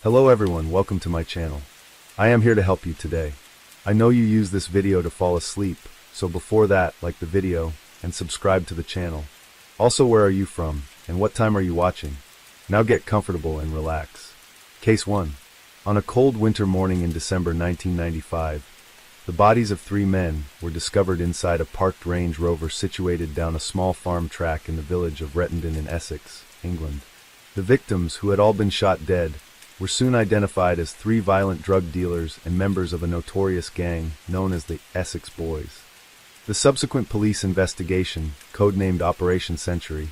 Hello everyone, welcome to my channel. I am here to help you today. I know you use this video to fall asleep, so before that, like the video and subscribe to the channel. Also, where are you from and what time are you watching? Now get comfortable and relax. Case 1. On a cold winter morning in December 1995, the bodies of 3 men were discovered inside a parked Range Rover situated down a small farm track in the village of Rettendon in Essex, England. The victims, who had all been shot dead, were soon identified as 3 violent drug dealers and members of a notorious gang known as the Essex Boys. The subsequent police investigation, codenamed Operation Century,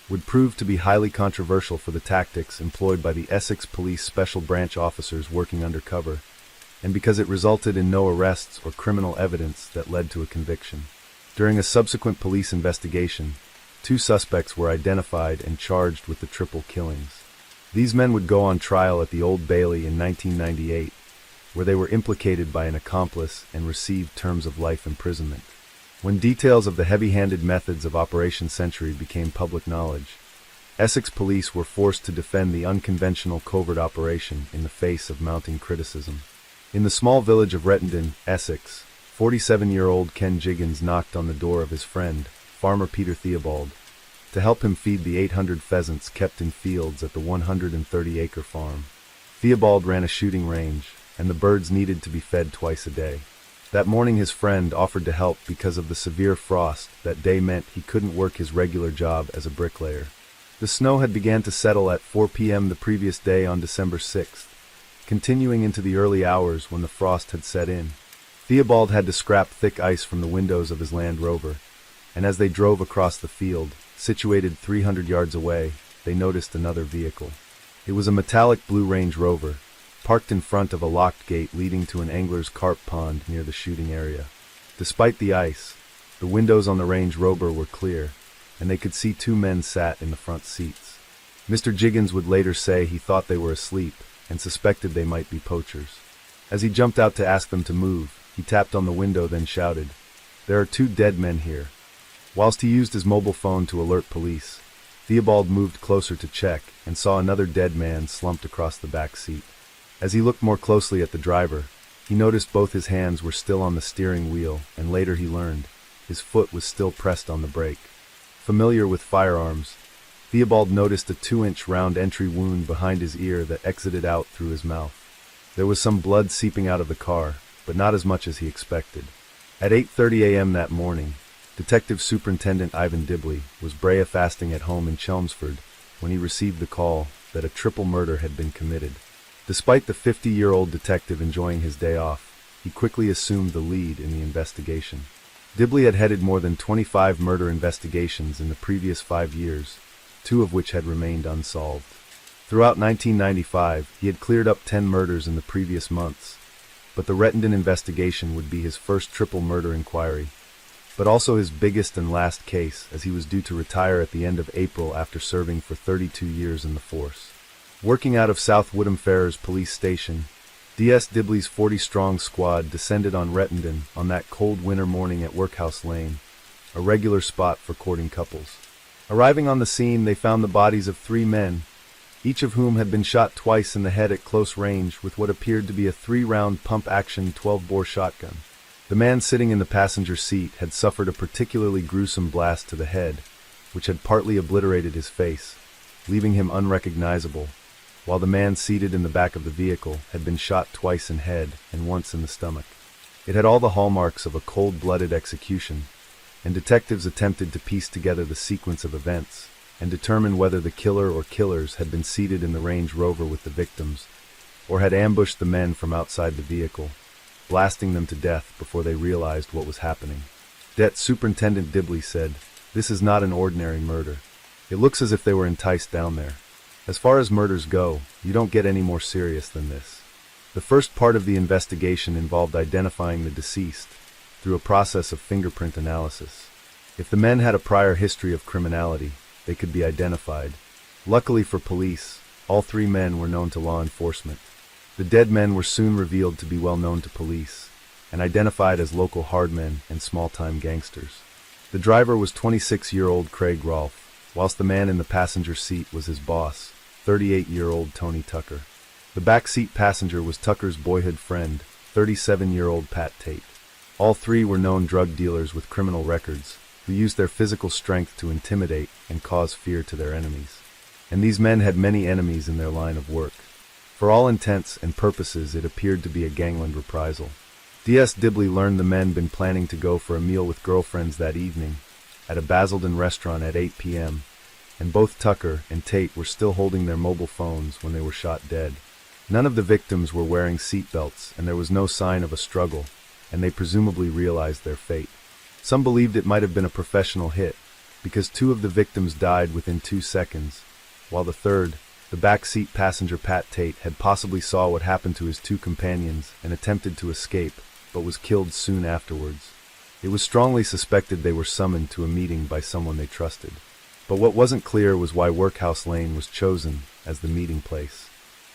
would prove to be highly controversial for the tactics employed by the Essex Police Special Branch officers working undercover, and because it resulted in no arrests or criminal evidence that led to a conviction. During a subsequent police investigation, 2 suspects were identified and charged with the triple killings. These men would go on trial at the Old Bailey in 1998, where they were implicated by an accomplice and received terms of life imprisonment. When details of the heavy-handed methods of Operation Century became public knowledge, Essex police were forced to defend the unconventional covert operation in the face of mounting criticism. In the small village of Rettendon, Essex, 47-year-old Ken Jiggins knocked on the door of his friend, Farmer Peter Theobald, to help him feed the 800 pheasants kept in fields at the 130-acre farm. Theobald ran a shooting range, and the birds needed to be fed twice a day. That morning his friend offered to help because of the severe frost that day meant he couldn't work his regular job as a bricklayer. The snow had begun to settle at 4 p.m. the previous day on December 6th, continuing into the early hours when the frost had set in. Theobald had to scrap thick ice from the windows of his Land Rover, and as they drove across the field, situated 300 yards away, they noticed another vehicle. It was a metallic blue Range Rover, parked in front of a locked gate leading to an angler's carp pond near the shooting area. Despite the ice, the windows on the Range Rover were clear, and they could see 2 men sat in the front seats. Mr. Jiggins would later say he thought they were asleep and suspected they might be poachers. As he jumped out to ask them to move, he tapped on the window, then shouted, "There are 2 dead men here." Whilst he used his mobile phone to alert police, Theobald moved closer to check and saw another dead man slumped across the back seat. As he looked more closely at the driver, he noticed both his hands were still on the steering wheel, and later he learned his foot was still pressed on the brake. Familiar with firearms, Theobald noticed a 2-inch round entry wound behind his ear that exited out through his mouth. There was some blood seeping out of the car, but not as much as he expected. At 8:30 a.m. that morning, Detective Superintendent Ivan Dibley was breakfasting at home in Chelmsford when he received the call that a triple murder had been committed. Despite the 50-year-old detective enjoying his day off, he quickly assumed the lead in the investigation. Dibley had headed more than 25 murder investigations in the previous 5 years, 2 of which had remained unsolved. Throughout 1995, he had cleared up 10 murders in the previous months, but the Rettendon investigation would be his first triple murder inquiry, but also his biggest and last case, as he was due to retire at the end of April after serving for 32 years in the force. Working out of South Woodham Ferrers Police Station, D.S. Dibley's 40-strong squad descended on Rettendon on that cold winter morning at Workhouse Lane, a regular spot for courting couples. Arriving on the scene, they found the bodies of 3 men, each of whom had been shot twice in the head at close range with what appeared to be a 3-round pump-action 12-bore shotgun. The man sitting in the passenger seat had suffered a particularly gruesome blast to the head, which had partly obliterated his face, leaving him unrecognizable, while the man seated in the back of the vehicle had been shot twice in head and once in the stomach. It had all the hallmarks of a cold-blooded execution, and detectives attempted to piece together the sequence of events and determine whether the killer or killers had been seated in the Range Rover with the victims, or had ambushed the men from outside the vehicle, blasting them to death before they realized what was happening. Det. Superintendent Dibley said, "This is not an ordinary murder. It looks as if they were enticed down there. As far as murders go, you don't get any more serious than this." The first part of the investigation involved identifying the deceased through a process of fingerprint analysis. If the men had a prior history of criminality, they could be identified. Luckily for police, all 3 men were known to law enforcement. The dead men were soon revealed to be well known to police, and identified as local hardmen and small-time gangsters. The driver was 26-year-old Craig Rolfe, whilst the man in the passenger seat was his boss, 38-year-old Tony Tucker. The backseat passenger was Tucker's boyhood friend, 37-year-old Pat Tate. All three were known drug dealers with criminal records, who used their physical strength to intimidate and cause fear to their enemies. And these men had many enemies in their line of work. For all intents and purposes, it appeared to be a gangland reprisal. D.S. Dibley learned the men been planning to go for a meal with girlfriends that evening, at a Basildon restaurant at 8 p.m., and both Tucker and Tate were still holding their mobile phones when they were shot dead. None of the victims were wearing seatbelts, and there was no sign of a struggle, and they presumably realized their fate. Some believed it might have been a professional hit, because two of the victims died within 2 seconds, while the third, the backseat passenger Pat Tate, had possibly saw what happened to his two companions and attempted to escape, but was killed soon afterwards. It was strongly suspected they were summoned to a meeting by someone they trusted. But what wasn't clear was why Workhouse Lane was chosen as the meeting place.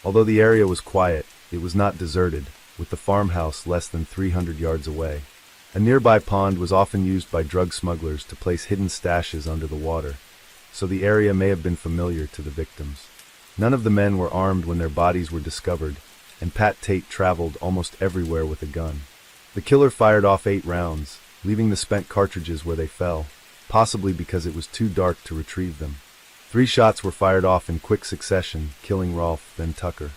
Although the area was quiet, it was not deserted, with the farmhouse less than 300 yards away. A nearby pond was often used by drug smugglers to place hidden stashes under the water, so the area may have been familiar to the victims. None of the men were armed when their bodies were discovered, and Pat Tate traveled almost everywhere with a gun. The killer fired off 8 rounds, leaving the spent cartridges where they fell, possibly because it was too dark to retrieve them. 3 shots were fired off in quick succession, killing Rolfe, then Tucker.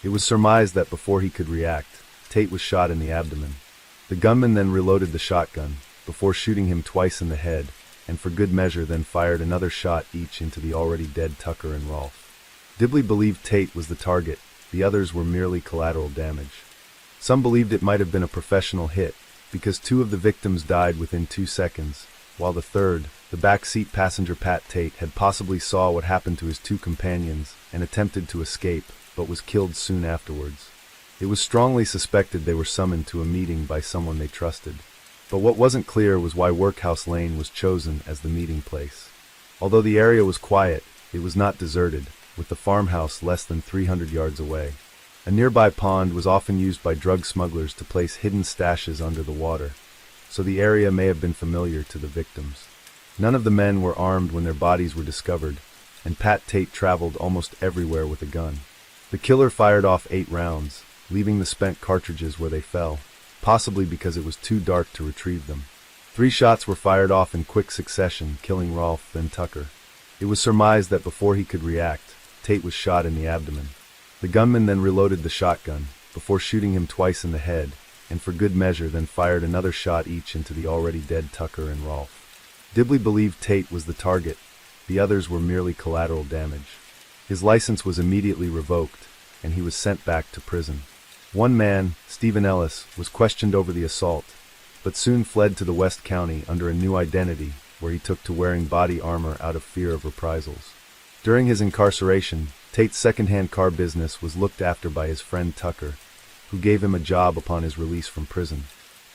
It was surmised that before he could react, Tate was shot in the abdomen. The gunman then reloaded the shotgun, before shooting him twice in the head, and for good measure then fired another shot each into the already dead Tucker and Rolfe. Dibley believed Tate was the target, the others were merely collateral damage. Some believed it might have been a professional hit, because 2 of the victims died within 2 seconds, while the third, the backseat passenger Pat Tate, had possibly saw what happened to his 2 companions and attempted to escape, but was killed soon afterwards. It was strongly suspected they were summoned to a meeting by someone they trusted. But what wasn't clear was why Workhouse Lane was chosen as the meeting place. Although the area was quiet, it was not deserted, with the farmhouse less than 300 yards away. A nearby pond was often used by drug smugglers to place hidden stashes under the water, so the area may have been familiar to the victims. None of the men were armed when their bodies were discovered, and Pat Tate traveled almost everywhere with a gun. The killer fired off 8 rounds, leaving the spent cartridges where they fell, possibly because it was too dark to retrieve them. 3 shots were fired off in quick succession, killing Rolfe, then Tucker. It was surmised that before he could react, Tate was shot in the abdomen. The gunman then reloaded the shotgun, before shooting him twice in the head, and for good measure then fired another shot each into the already dead Tucker and Rolfe. Dibley believed Tate was the target, the others were merely collateral damage. His license was immediately revoked, and he was sent back to prison. One man, Stephen Ellis, was questioned over the assault, but soon fled to the West County under a new identity, where he took to wearing body armor out of fear of reprisals. During his incarceration, Tate's second-hand car business was looked after by his friend Tucker, who gave him a job upon his release from prison.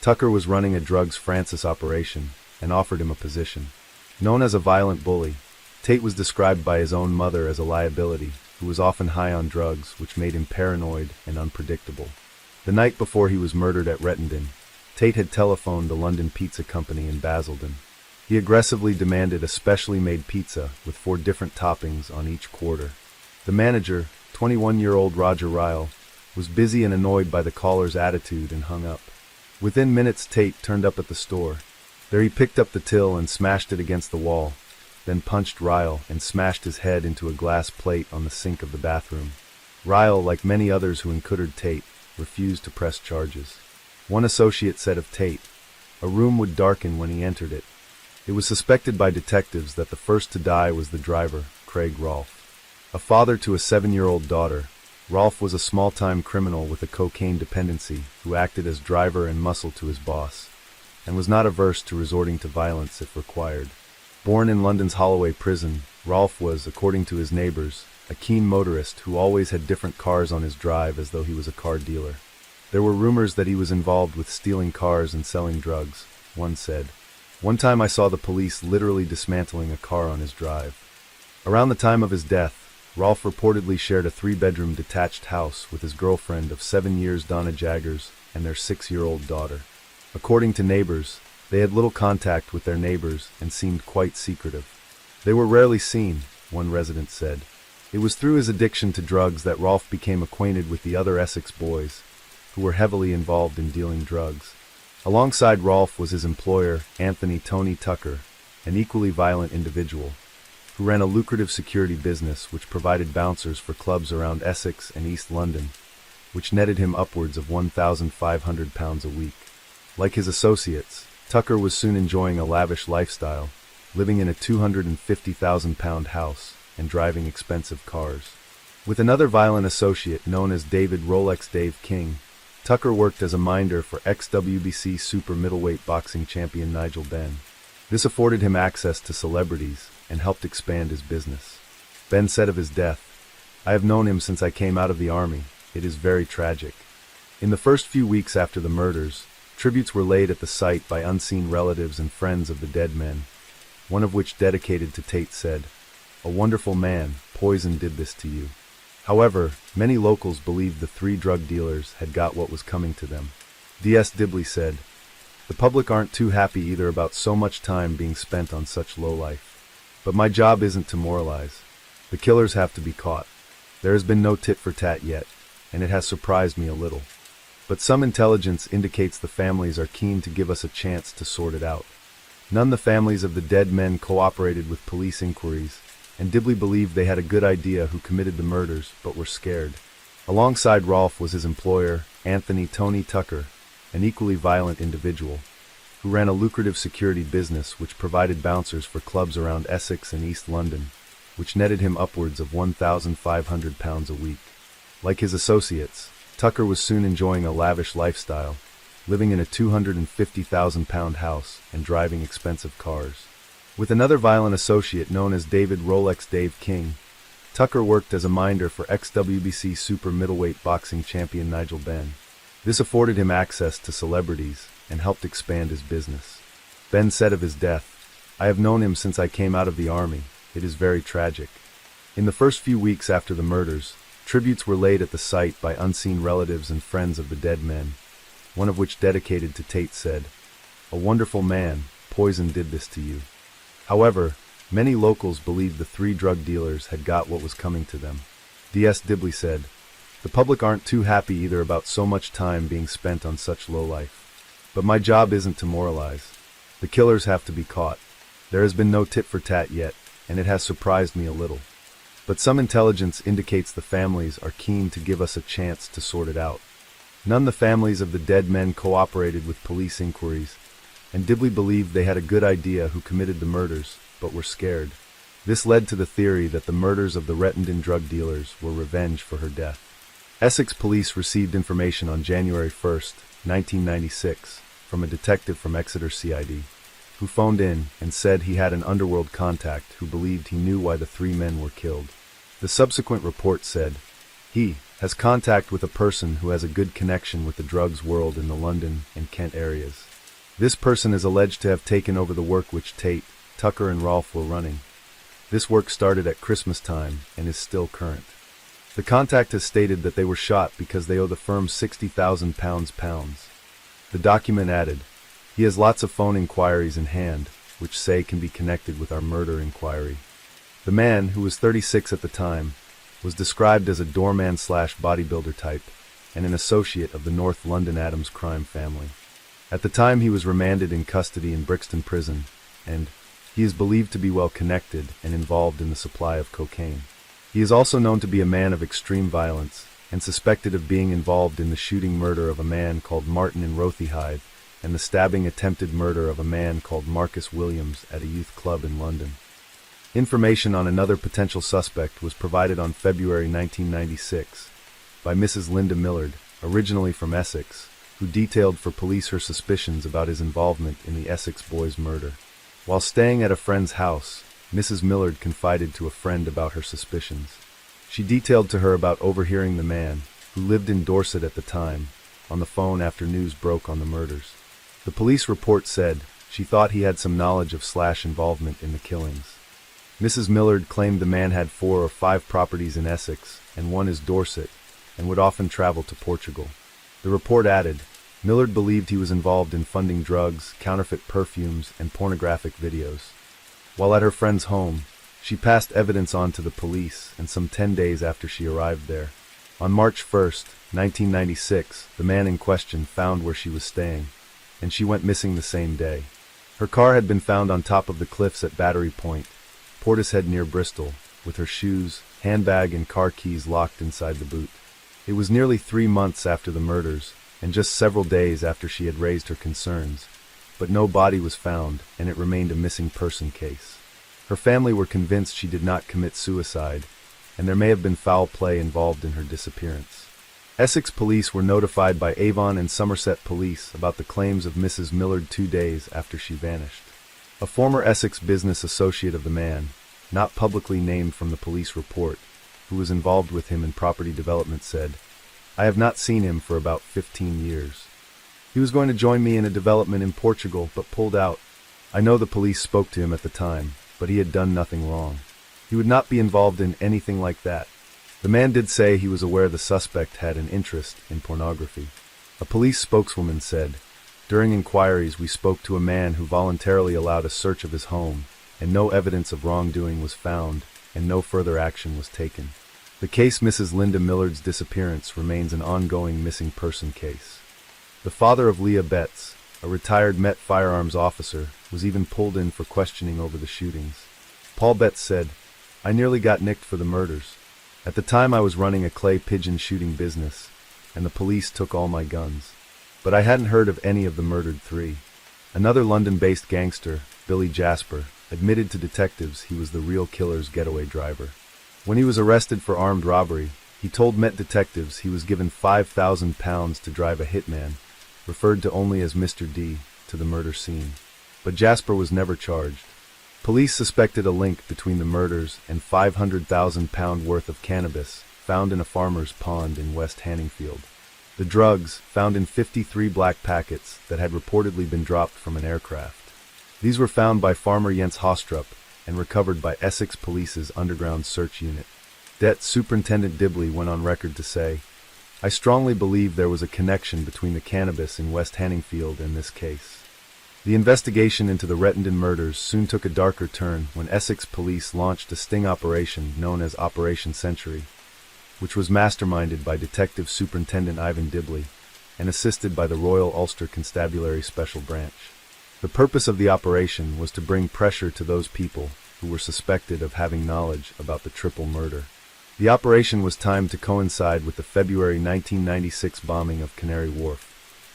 Tucker was running a drugs Francis operation and offered him a position. Known as a violent bully, Tate was described by his own mother as a liability, who was often high on drugs, which made him paranoid and unpredictable. The night before he was murdered at Rettendon, Tate had telephoned the London Pizza Company in Basildon. He aggressively demanded a specially made pizza with 4 different toppings on each quarter. The manager, 21-year-old Roger Ryle, was busy and annoyed by the caller's attitude and hung up. Within minutes, Tate turned up at the store. There he picked up the till and smashed it against the wall, then punched Ryle and smashed his head into a glass plate on the sink of the bathroom. Ryle, like many others who encountered Tate, refused to press charges. One associate said of Tate, "A room would darken when he entered it." It was suspected by detectives that the first to die was the driver, Craig Rolfe. A father to a 7-year-old daughter, Rolfe was a small-time criminal with a cocaine dependency who acted as driver and muscle to his boss, and was not averse to resorting to violence if required. Born in London's Holloway prison, Rolfe was, according to his neighbors, a keen motorist who always had different cars on his drive as though he was a car dealer. There were rumors that he was involved with stealing cars and selling drugs, one said. "One time I saw the police literally dismantling a car on his drive." Around the time of his death, Rolfe reportedly shared a 3-bedroom detached house with his girlfriend of 7 years, Donna Jaggers, and their 6-year-old daughter. According to neighbors, they had little contact with their neighbors and seemed quite secretive. They were rarely seen, one resident said. It was through his addiction to drugs that Rolfe became acquainted with the other Essex boys, who were heavily involved in dealing drugs. Alongside Rolfe was his employer, Anthony "Tony" Tucker, an equally violent individual, who ran a lucrative security business which provided bouncers for clubs around Essex and East London, which netted him upwards of £1,500 a week. Like his associates, Tucker was soon enjoying a lavish lifestyle, living in a £250,000 house and driving expensive cars. With another violent associate known as David "Rolex Dave" King, Tucker worked as a minder for ex-WBC super middleweight boxing champion Nigel Benn. This afforded him access to celebrities and helped expand his business. Ben said of his death, "I have known him since I came out of the army. It is very tragic." In the first few weeks after the murders, tributes were laid at the site by unseen relatives and friends of the dead men, one of which, dedicated to Tate, said, "A wonderful man, poison did this to you." However, many locals believed the three drug dealers had got what was coming to them. D.S. Dibley said, "The public aren't too happy either about so much time being spent on such lowlife. But my job isn't to moralize. The killers have to be caught. There has been no tit for tat yet, and it has surprised me a little. But some intelligence indicates the families are keen to give us a chance to sort it out." None the families of the dead men cooperated with police inquiries, and Dibley believed they had a good idea who committed the murders, but were scared. Alongside Rolfe was his employer, Anthony "Tony" Tucker, an equally violent individual, who ran a lucrative security business which provided bouncers for clubs around Essex and East London, which netted him upwards of £1,500 a week. Like his associates, Tucker was soon enjoying a lavish lifestyle, living in a £250,000 house and driving expensive cars. With another violent associate known as David "Rolex Dave" King, Tucker worked as a minder for ex-WBC super middleweight boxing champion Nigel Benn. This afforded him access to celebrities and helped expand his business. Ben said of his death, "I have known him since I came out of the army. It is very tragic." In the first few weeks after the murders, tributes were laid at the site by unseen relatives and friends of the dead men, one of which, dedicated to Tate, said, "A wonderful man, poison did this to you." However, many locals believed the three drug dealers had got what was coming to them. D.S. Dibley said, "The public aren't too happy either about so much time being spent on such lowlife. But my job isn't to moralize. The killers have to be caught. There has been no tit for tat yet, and it has surprised me a little. But some intelligence indicates the families are keen to give us a chance to sort it out." None the families of the dead men cooperated with police inquiries, and Dibley believed they had a good idea who committed the murders, but were scared. This led to the theory that the murders of the Rettendon drug dealers were revenge for her death. Essex police received information on January 1, 1996, from a detective from Exeter CID, who phoned in and said he had an underworld contact who believed he knew why the three men were killed. The subsequent report said, "He has contact with a person who has a good connection with the drugs world in the London and Kent areas. This person is alleged to have taken over the work which Tate, Tucker and Rolfe were running. This work started at Christmas time and is still current. The contact has stated that they were shot because they owe the firm £60,000 The document added, "He has lots of phone inquiries in hand, which say can be connected with our murder inquiry." The man, who was 36 at the time, was described as a doorman/bodybuilder type and an associate of the North London Adams crime family. At the time he was remanded in custody in Brixton Prison, and he is believed to be well connected and involved in the supply of cocaine. He is also known to be a man of extreme violence and suspected of being involved in the shooting murder of a man called Martin in Rothyhithe and the stabbing attempted murder of a man called Marcus Williams at a youth club in London. Information on another potential suspect was provided on February 1996 by Mrs. Linda Millard, originally from Essex, who detailed for police her suspicions about his involvement in the Essex boys' murder. While staying at a friend's house, Mrs. Millard confided to a friend about her suspicions. She detailed to her about overhearing the man, who lived in Dorset at the time, on the phone after news broke on the murders. The police report said she thought he had some knowledge of / involvement in the killings. Mrs. Millard claimed the man had 4 or 5 properties in Essex, and one is Dorset, and would often travel to Portugal. The report added, Millard believed he was involved in funding drugs, counterfeit perfumes, and pornographic videos. While at her friend's home, She passed evidence on to the police, and some 10 days after she arrived there, on March 1st, 1996, the man in question found where she was staying, and she went missing the same day. Her car had been found on top of the cliffs at Battery Point, Portishead near Bristol, with her shoes, handbag, and car keys locked inside the boot. It was nearly 3 months after the murders, and just several days after she had raised her concerns, but no body was found, and it remained a missing person case. Her family were convinced she did not commit suicide, and there may have been foul play involved in her disappearance. Essex police were notified by Avon and Somerset police about the claims of Mrs. Millard 2 days after she vanished. A former Essex business associate of the man, not publicly named from the police report, who was involved with him in property development, said, "I have not seen him for about 15 years. He was going to join me in a development in Portugal, but pulled out. I know the police spoke to him at the time, but he had done nothing wrong. He would not be involved in anything like that." The man did say he was aware the suspect had an interest in pornography. A police spokeswoman said, "During inquiries we spoke to a man who voluntarily allowed a search of his home, and no evidence of wrongdoing was found, and no further action was taken." The case Mrs. Linda Millard's disappearance remains an ongoing missing person case. The father of Leah Betts, a retired Met firearms officer, was even pulled in for questioning over the shootings. Paul Betts said, "I nearly got nicked for the murders. At the time I was running a clay pigeon shooting business, and the police took all my guns. But I hadn't heard of any of the murdered 3. Another London-based gangster, Billy Jasper, admitted to detectives he was the real killer's getaway driver. When he was arrested for armed robbery, he told Met detectives he was given £5,000 to drive a hitman, referred to only as Mr. D, to the murder scene. But Jasper was never charged. Police suspected a link between the murders and £500,000 worth of cannabis found in a farmer's pond in West Hanningfield. The drugs, found in 53 black packets that had reportedly been dropped from an aircraft. These were found by farmer Jens Hostrup and recovered by Essex Police's underground search unit. Det Superintendent Dibley went on record to say, "I strongly believe there was a connection between the cannabis in West Hanningfield and this case." The investigation into the Rettendon murders soon took a darker turn when Essex Police launched a sting operation known as Operation Century, which was masterminded by Detective Superintendent Ivan Dibley and assisted by the Royal Ulster Constabulary Special Branch. The purpose of the operation was to bring pressure to those people who were suspected of having knowledge about the triple murder. The operation was timed to coincide with the February 1996 bombing of Canary Wharf,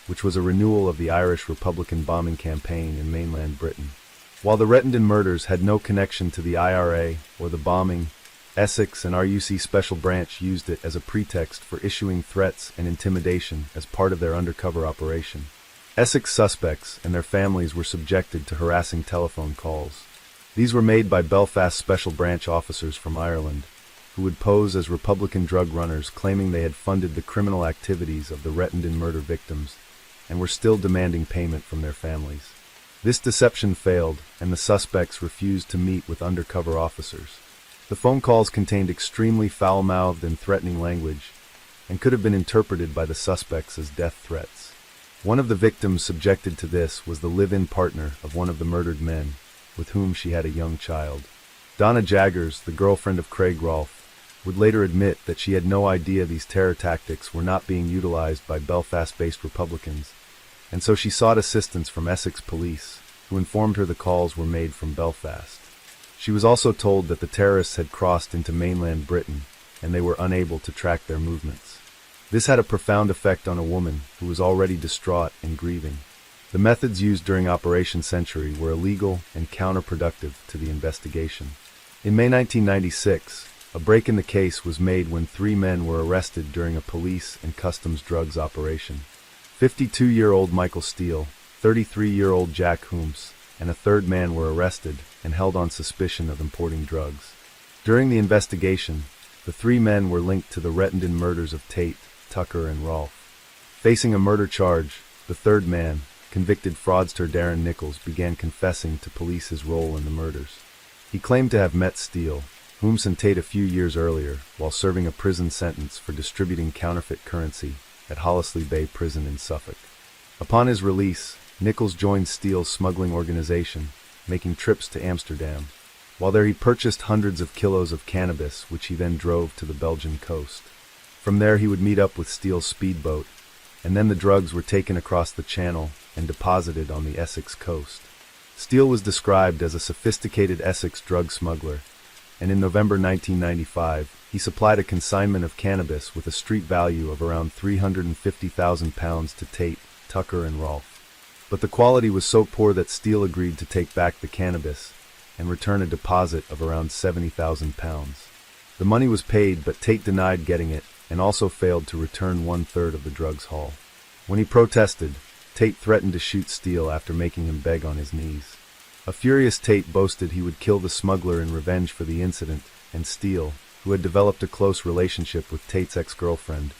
which was a renewal of the Irish Republican bombing campaign in mainland Britain. While the Rettendon murders had no connection to the IRA or the bombing, Essex and RUC Special Branch used it as a pretext for issuing threats and intimidation as part of their undercover operation. Essex suspects and their families were subjected to harassing telephone calls. These were made by Belfast Special Branch officers from Ireland, who would pose as Republican drug runners claiming they had funded the criminal activities of the Rettendon murder victims and were still demanding payment from their families. This deception failed, and the suspects refused to meet with undercover officers. The phone calls contained extremely foul-mouthed and threatening language, and could have been interpreted by the suspects as death threats. One of the victims subjected to this was the live-in partner of one of the murdered men, with whom she had a young child. Donna Jaggers, the girlfriend of Craig Rolfe, would later admit that she had no idea these terror tactics were not being utilized by Belfast-based Republicans, and so she sought assistance from Essex Police, who informed her the calls were made from Belfast. She was also told that the terrorists had crossed into mainland Britain, and they were unable to track their movements. This had a profound effect on a woman who was already distraught and grieving. The methods used during Operation Century were illegal and counterproductive to the investigation. In May 1996, a break in the case was made when 3 men were arrested during a police and customs drugs operation. 52-year-old Michael Steele, 33-year-old Jack Hooms, and a third man were arrested and held on suspicion of importing drugs. During the investigation, the 3 men were linked to the Rettendon murders of Tate, Tucker, and Rolfe. Facing a murder charge, the third man, convicted fraudster Darren Nichols, began confessing to police his role in the murders. He claimed to have met Steele, Hooms, and Tate a few years earlier while serving a prison sentence for distributing counterfeit currency at Hollesley Bay Prison in Suffolk. Upon his release, Nichols joined Steele's smuggling organization, making trips to Amsterdam. While there he purchased hundreds of kilos of cannabis, which he then drove to the Belgian coast. From there he would meet up with Steele's speedboat, and then the drugs were taken across the channel and deposited on the Essex coast. Steele was described as a sophisticated Essex drug smuggler, and in November 1995, he supplied a consignment of cannabis with a street value of around £350,000 to Tate, Tucker, and Rolfe. But the quality was so poor that Steele agreed to take back the cannabis and return a deposit of around £70,000. The money was paid, but Tate denied getting it and also failed to return 1/3 of the drugs haul. When he protested, Tate threatened to shoot Steele after making him beg on his knees. A furious Tate boasted he would kill the smuggler in revenge for the incident, and Steele, who had developed a close relationship with Tate's ex-girlfriend,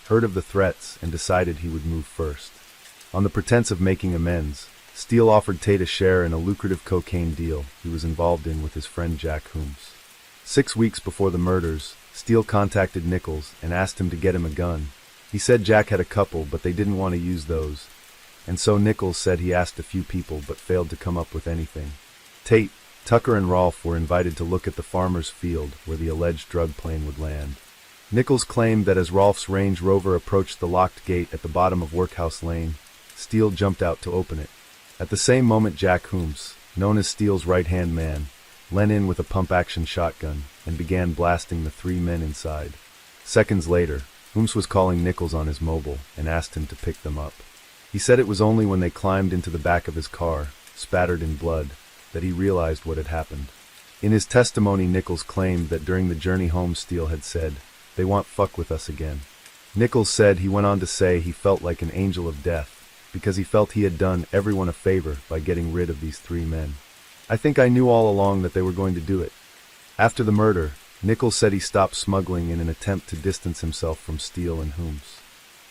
heard of the threats and decided he would move first. On the pretense of making amends, Steele offered Tate a share in a lucrative cocaine deal he was involved in with his friend Jack Hooms. 6 weeks before the murders, Steele contacted Nichols and asked him to get him a gun. He said Jack had a couple, but they didn't want to use those, and so Nichols said he asked a few people but failed to come up with anything. Tate, Tucker, and Rolfe were invited to look at the farmer's field where the alleged drug plane would land. Nichols claimed that as Rolfe's Range Rover approached the locked gate at the bottom of Workhouse Lane, Steele jumped out to open it. At the same moment, Jack Hooms, known as Steele's right-hand man, leaned in with a pump-action shotgun and began blasting the 3 men inside. Seconds later, Hooms was calling Nichols on his mobile and asked him to pick them up. He said it was only when they climbed into the back of his car, spattered in blood, that he realized what had happened. In his testimony, Nichols claimed that during the journey home Steele had said, "They want fuck with us again." Nichols said he went on to say he felt like an angel of death, because he felt he had done everyone a favor by getting rid of these 3 men. "I think I knew all along that they were going to do it." After the murder, Nichols said he stopped smuggling in an attempt to distance himself from Steele and Hooms.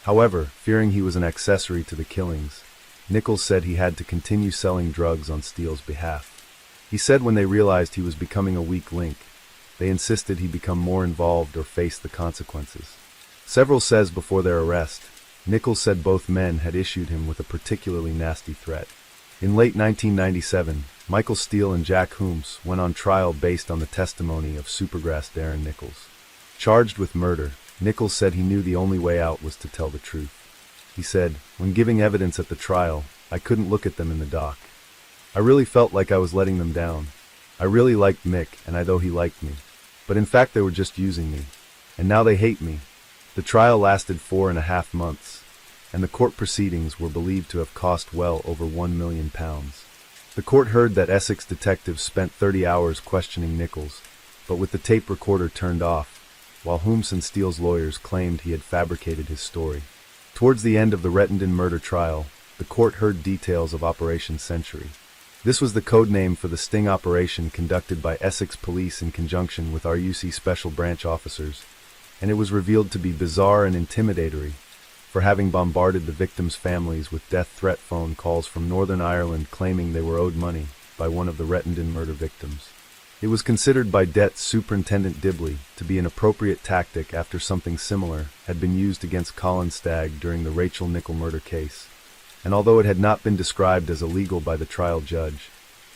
However, fearing he was an accessory to the killings, Nichols said he had to continue selling drugs on Steele's behalf. He said when they realized he was becoming a weak link, they insisted he become more involved or face the consequences. Several says before their arrest, Nichols said both men had issued him with a particularly nasty threat. In late 1997, Michael Steele and Jack Hooms went on trial based on the testimony of Supergrass Darren Nichols. Charged with murder, Nichols said he knew the only way out was to tell the truth. He said, "When giving evidence at the trial, I couldn't look at them in the dock. I really felt like I was letting them down. I really liked Mick, and I thought he liked me. But in fact they were just using me. And now they hate me." The trial lasted 4.5 months, and the court proceedings were believed to have cost well over £1 million. The court heard that Essex detectives spent 30 hours questioning Nichols, but with the tape recorder turned off, while Hooms and Steele's lawyers claimed he had fabricated his story. Towards the end of the Rettendon murder trial, the court heard details of Operation Century. This was the code name for the sting operation conducted by Essex Police in conjunction with RUC Special Branch officers, and it was revealed to be bizarre and intimidatory, for having bombarded the victims' families with death threat phone calls from Northern Ireland claiming they were owed money by one of the Rettendon murder victims. It was considered by Det Superintendent Dibley to be an appropriate tactic after something similar had been used against Colin Stagg during the Rachel Nichol murder case, and although it had not been described as illegal by the trial judge,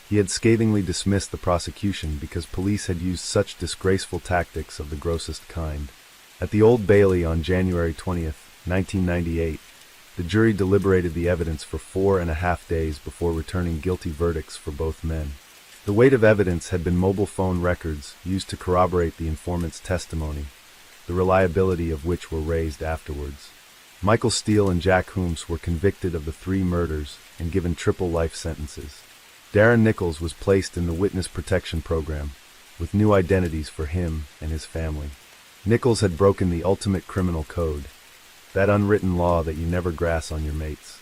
he had scathingly dismissed the prosecution because police had used such disgraceful tactics of the grossest kind. At the Old Bailey on January 20th, 1998, the jury deliberated the evidence for 4.5 days before returning guilty verdicts for both men. The weight of evidence had been mobile phone records used to corroborate the informant's testimony, the reliability of which were raised afterwards. Michael Steele and Jack Hooms were convicted of the 3 murders and given triple life sentences. Darren Nichols was placed in the Witness Protection Program, with new identities for him and his family. Nichols had broken the ultimate criminal code, that unwritten law that you never grass on your mates.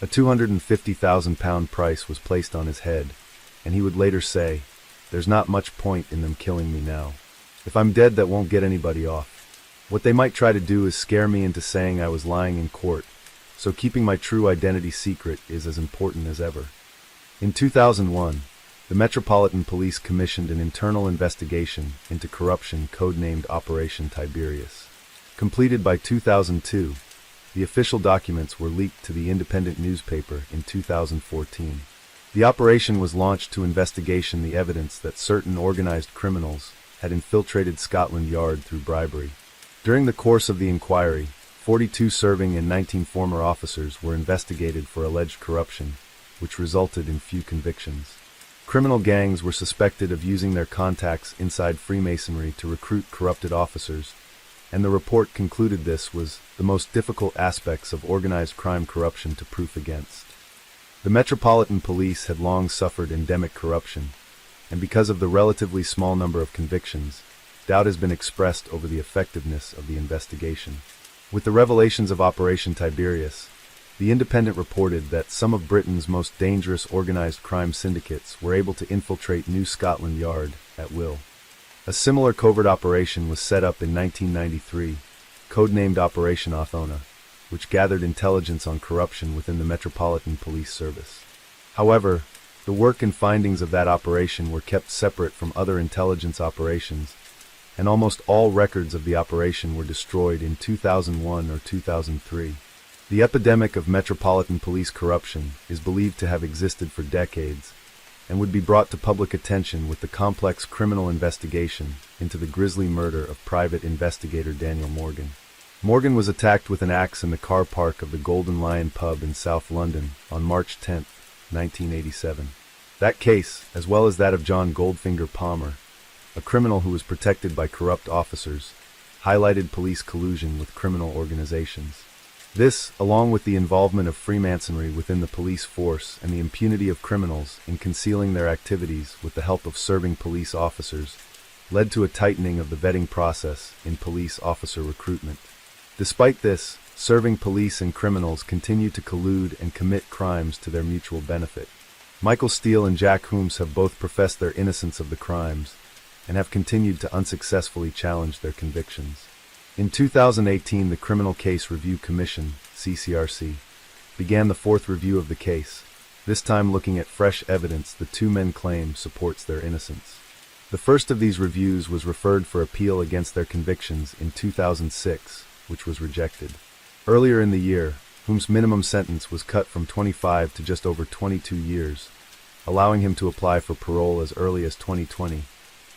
A £250,000 price was placed on his head, and he would later say, "There's not much point in them killing me now. If I'm dead, that won't get anybody off. What they might try to do is scare me into saying I was lying in court, so keeping my true identity secret is as important as ever." In 2001, the Metropolitan Police commissioned an internal investigation into corruption codenamed Operation Tiberius. Completed by 2002, the official documents were leaked to the Independent newspaper in 2014. The operation was launched to investigation the evidence that certain organized criminals had infiltrated Scotland Yard through bribery. During the course of the inquiry, 42 serving and 19 former officers were investigated for alleged corruption, which resulted in few convictions. Criminal gangs were suspected of using their contacts inside Freemasonry to recruit corrupted officers, and the report concluded this was the most difficult aspects of organized crime corruption to proof against. The Metropolitan Police had long suffered endemic corruption, and because of the relatively small number of convictions, doubt has been expressed over the effectiveness of the investigation. With the revelations of Operation Tiberius, The Independent reported that some of Britain's most dangerous organized crime syndicates were able to infiltrate New Scotland Yard at will. A similar covert operation was set up in 1993, codenamed Operation Othona, which gathered intelligence on corruption within the Metropolitan Police Service. However, the work and findings of that operation were kept separate from other intelligence operations, and almost all records of the operation were destroyed in 2001 or 2003. The epidemic of Metropolitan Police corruption is believed to have existed for decades, and would be brought to public attention with the complex criminal investigation into the grisly murder of private investigator Daniel Morgan. Morgan was attacked with an axe in the car park of the Golden Lion pub in South London on March 10, 1987. That case, as well as that of John Goldfinger Palmer, a criminal who was protected by corrupt officers, highlighted police collusion with criminal organizations. This, along with the involvement of Freemasonry within the police force and the impunity of criminals in concealing their activities with the help of serving police officers, led to a tightening of the vetting process in police officer recruitment. Despite this, serving police and criminals continue to collude and commit crimes to their mutual benefit. Michael Steele and Jack Holmes have both professed their innocence of the crimes, and have continued to unsuccessfully challenge their convictions. In 2018, the Criminal Case Review Commission, CCRC, began the fourth review of the case, this time looking at fresh evidence the two men claim supports their innocence. The first of these reviews was referred for appeal against their convictions in 2006, which was rejected. Earlier in the year, Holmes' minimum sentence was cut from 25 to just over 22 years, allowing him to apply for parole as early as 2020,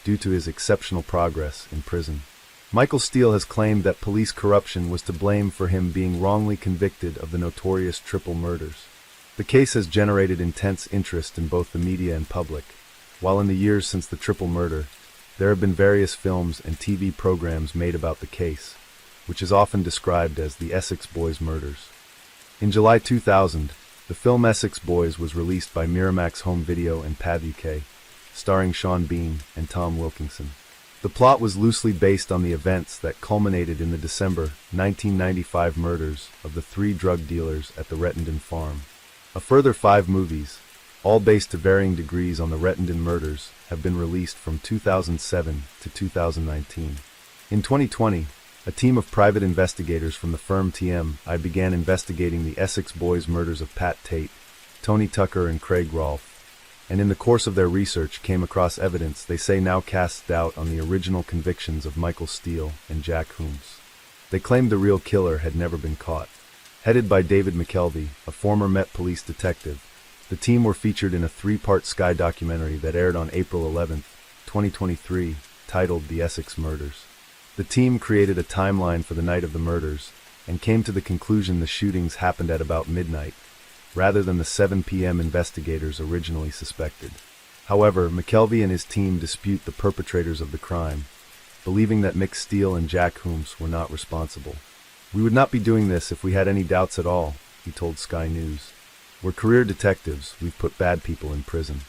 due to his exceptional progress in prison. Michael Steele has claimed that police corruption was to blame for him being wrongly convicted of the notorious triple murders. The case has generated intense interest in both the media and public, while in the years since the triple murder, there have been various films and TV programs made about the case, which is often described as the Essex Boys murders. In July 2000, the film Essex Boys was released by Miramax Home Video and PAV UK, starring Sean Bean and Tom Wilkinson. The plot was loosely based on the events that culminated in the December 1995 murders of the three drug dealers at the Rettendon farm. A further 5 movies, all based to varying degrees on the Rettendon murders, have been released from 2007 to 2019. In 2020, a team of private investigators from the firm TMI began investigating the Essex Boys murders of Pat Tate, Tony Tucker and Craig Rolfe, and in the course of their research came across evidence they say now casts doubt on the original convictions of Michael Steele and Jack Holmes. They claimed the real killer had never been caught. Headed by David McKelvey, a former Met Police detective, the team were featured in a 3-part Sky documentary that aired on April 11, 2023, titled The Essex Murders. The team created a timeline for the night of the murders, and came to the conclusion the shootings happened at about midnight, rather than the 7 p.m. investigators originally suspected. However, McKelvey and his team dispute the perpetrators of the crime, believing that Mick Steele and Jack Holmes were not responsible. "We would not be doing this if we had any doubts at all," he told Sky News. "We're career detectives, we've put bad people in prison.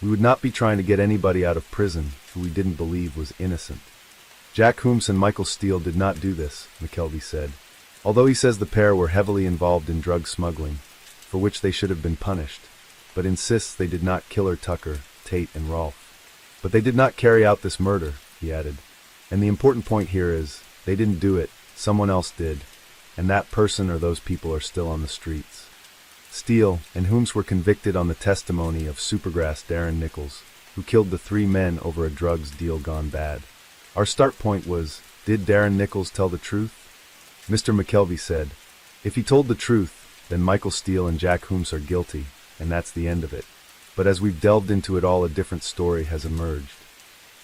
We would not be trying to get anybody out of prison who we didn't believe was innocent." Jack Holmes and Michael Steele did not do this, McKelvey said, although he says the pair were heavily involved in drug smuggling, for which they should have been punished, but insists they did not kill Tucker, Tate, and Rolfe. "But they did not carry out this murder," he added. "And the important point here is, they didn't do it, someone else did, and that person or those people are still on the streets." Steele and Holmes were convicted on the testimony of Supergrass Darren Nichols, who killed the 3 men over a drugs deal gone bad. "Our start point was, did Darren Nichols tell the truth?" Mr. McKelvey said, "If he told the truth, then Michael Steele and Jack Holmes are guilty, and that's the end of it. but as we've delved into it all, a different story has emerged.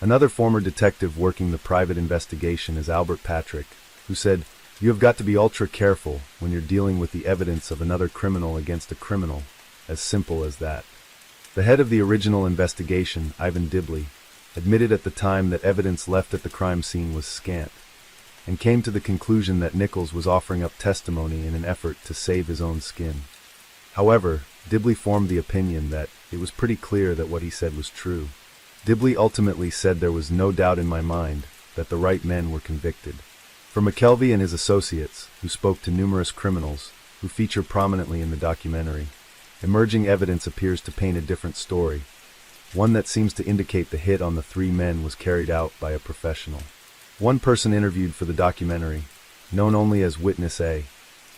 Another former detective working the private investigation is Albert Patrick, who said, "You have got to be ultra careful when you're dealing with the evidence of another criminal against a criminal, as simple as that." The head of the original investigation, Ivan Dibley, admitted at the time that evidence left at the crime scene was scant, and came to the conclusion that Nichols was offering up testimony in an effort to save his own skin. However, Dibley formed the opinion that it was pretty clear that what he said was true. Dibley ultimately said, "There was no doubt in my mind that the right men were convicted." For McKelvey and his associates, who spoke to numerous criminals, who feature prominently in the documentary, emerging evidence appears to paint a different story, one that seems to indicate the hit on the three men was carried out by a professional. One person interviewed for the documentary, known only as Witness A,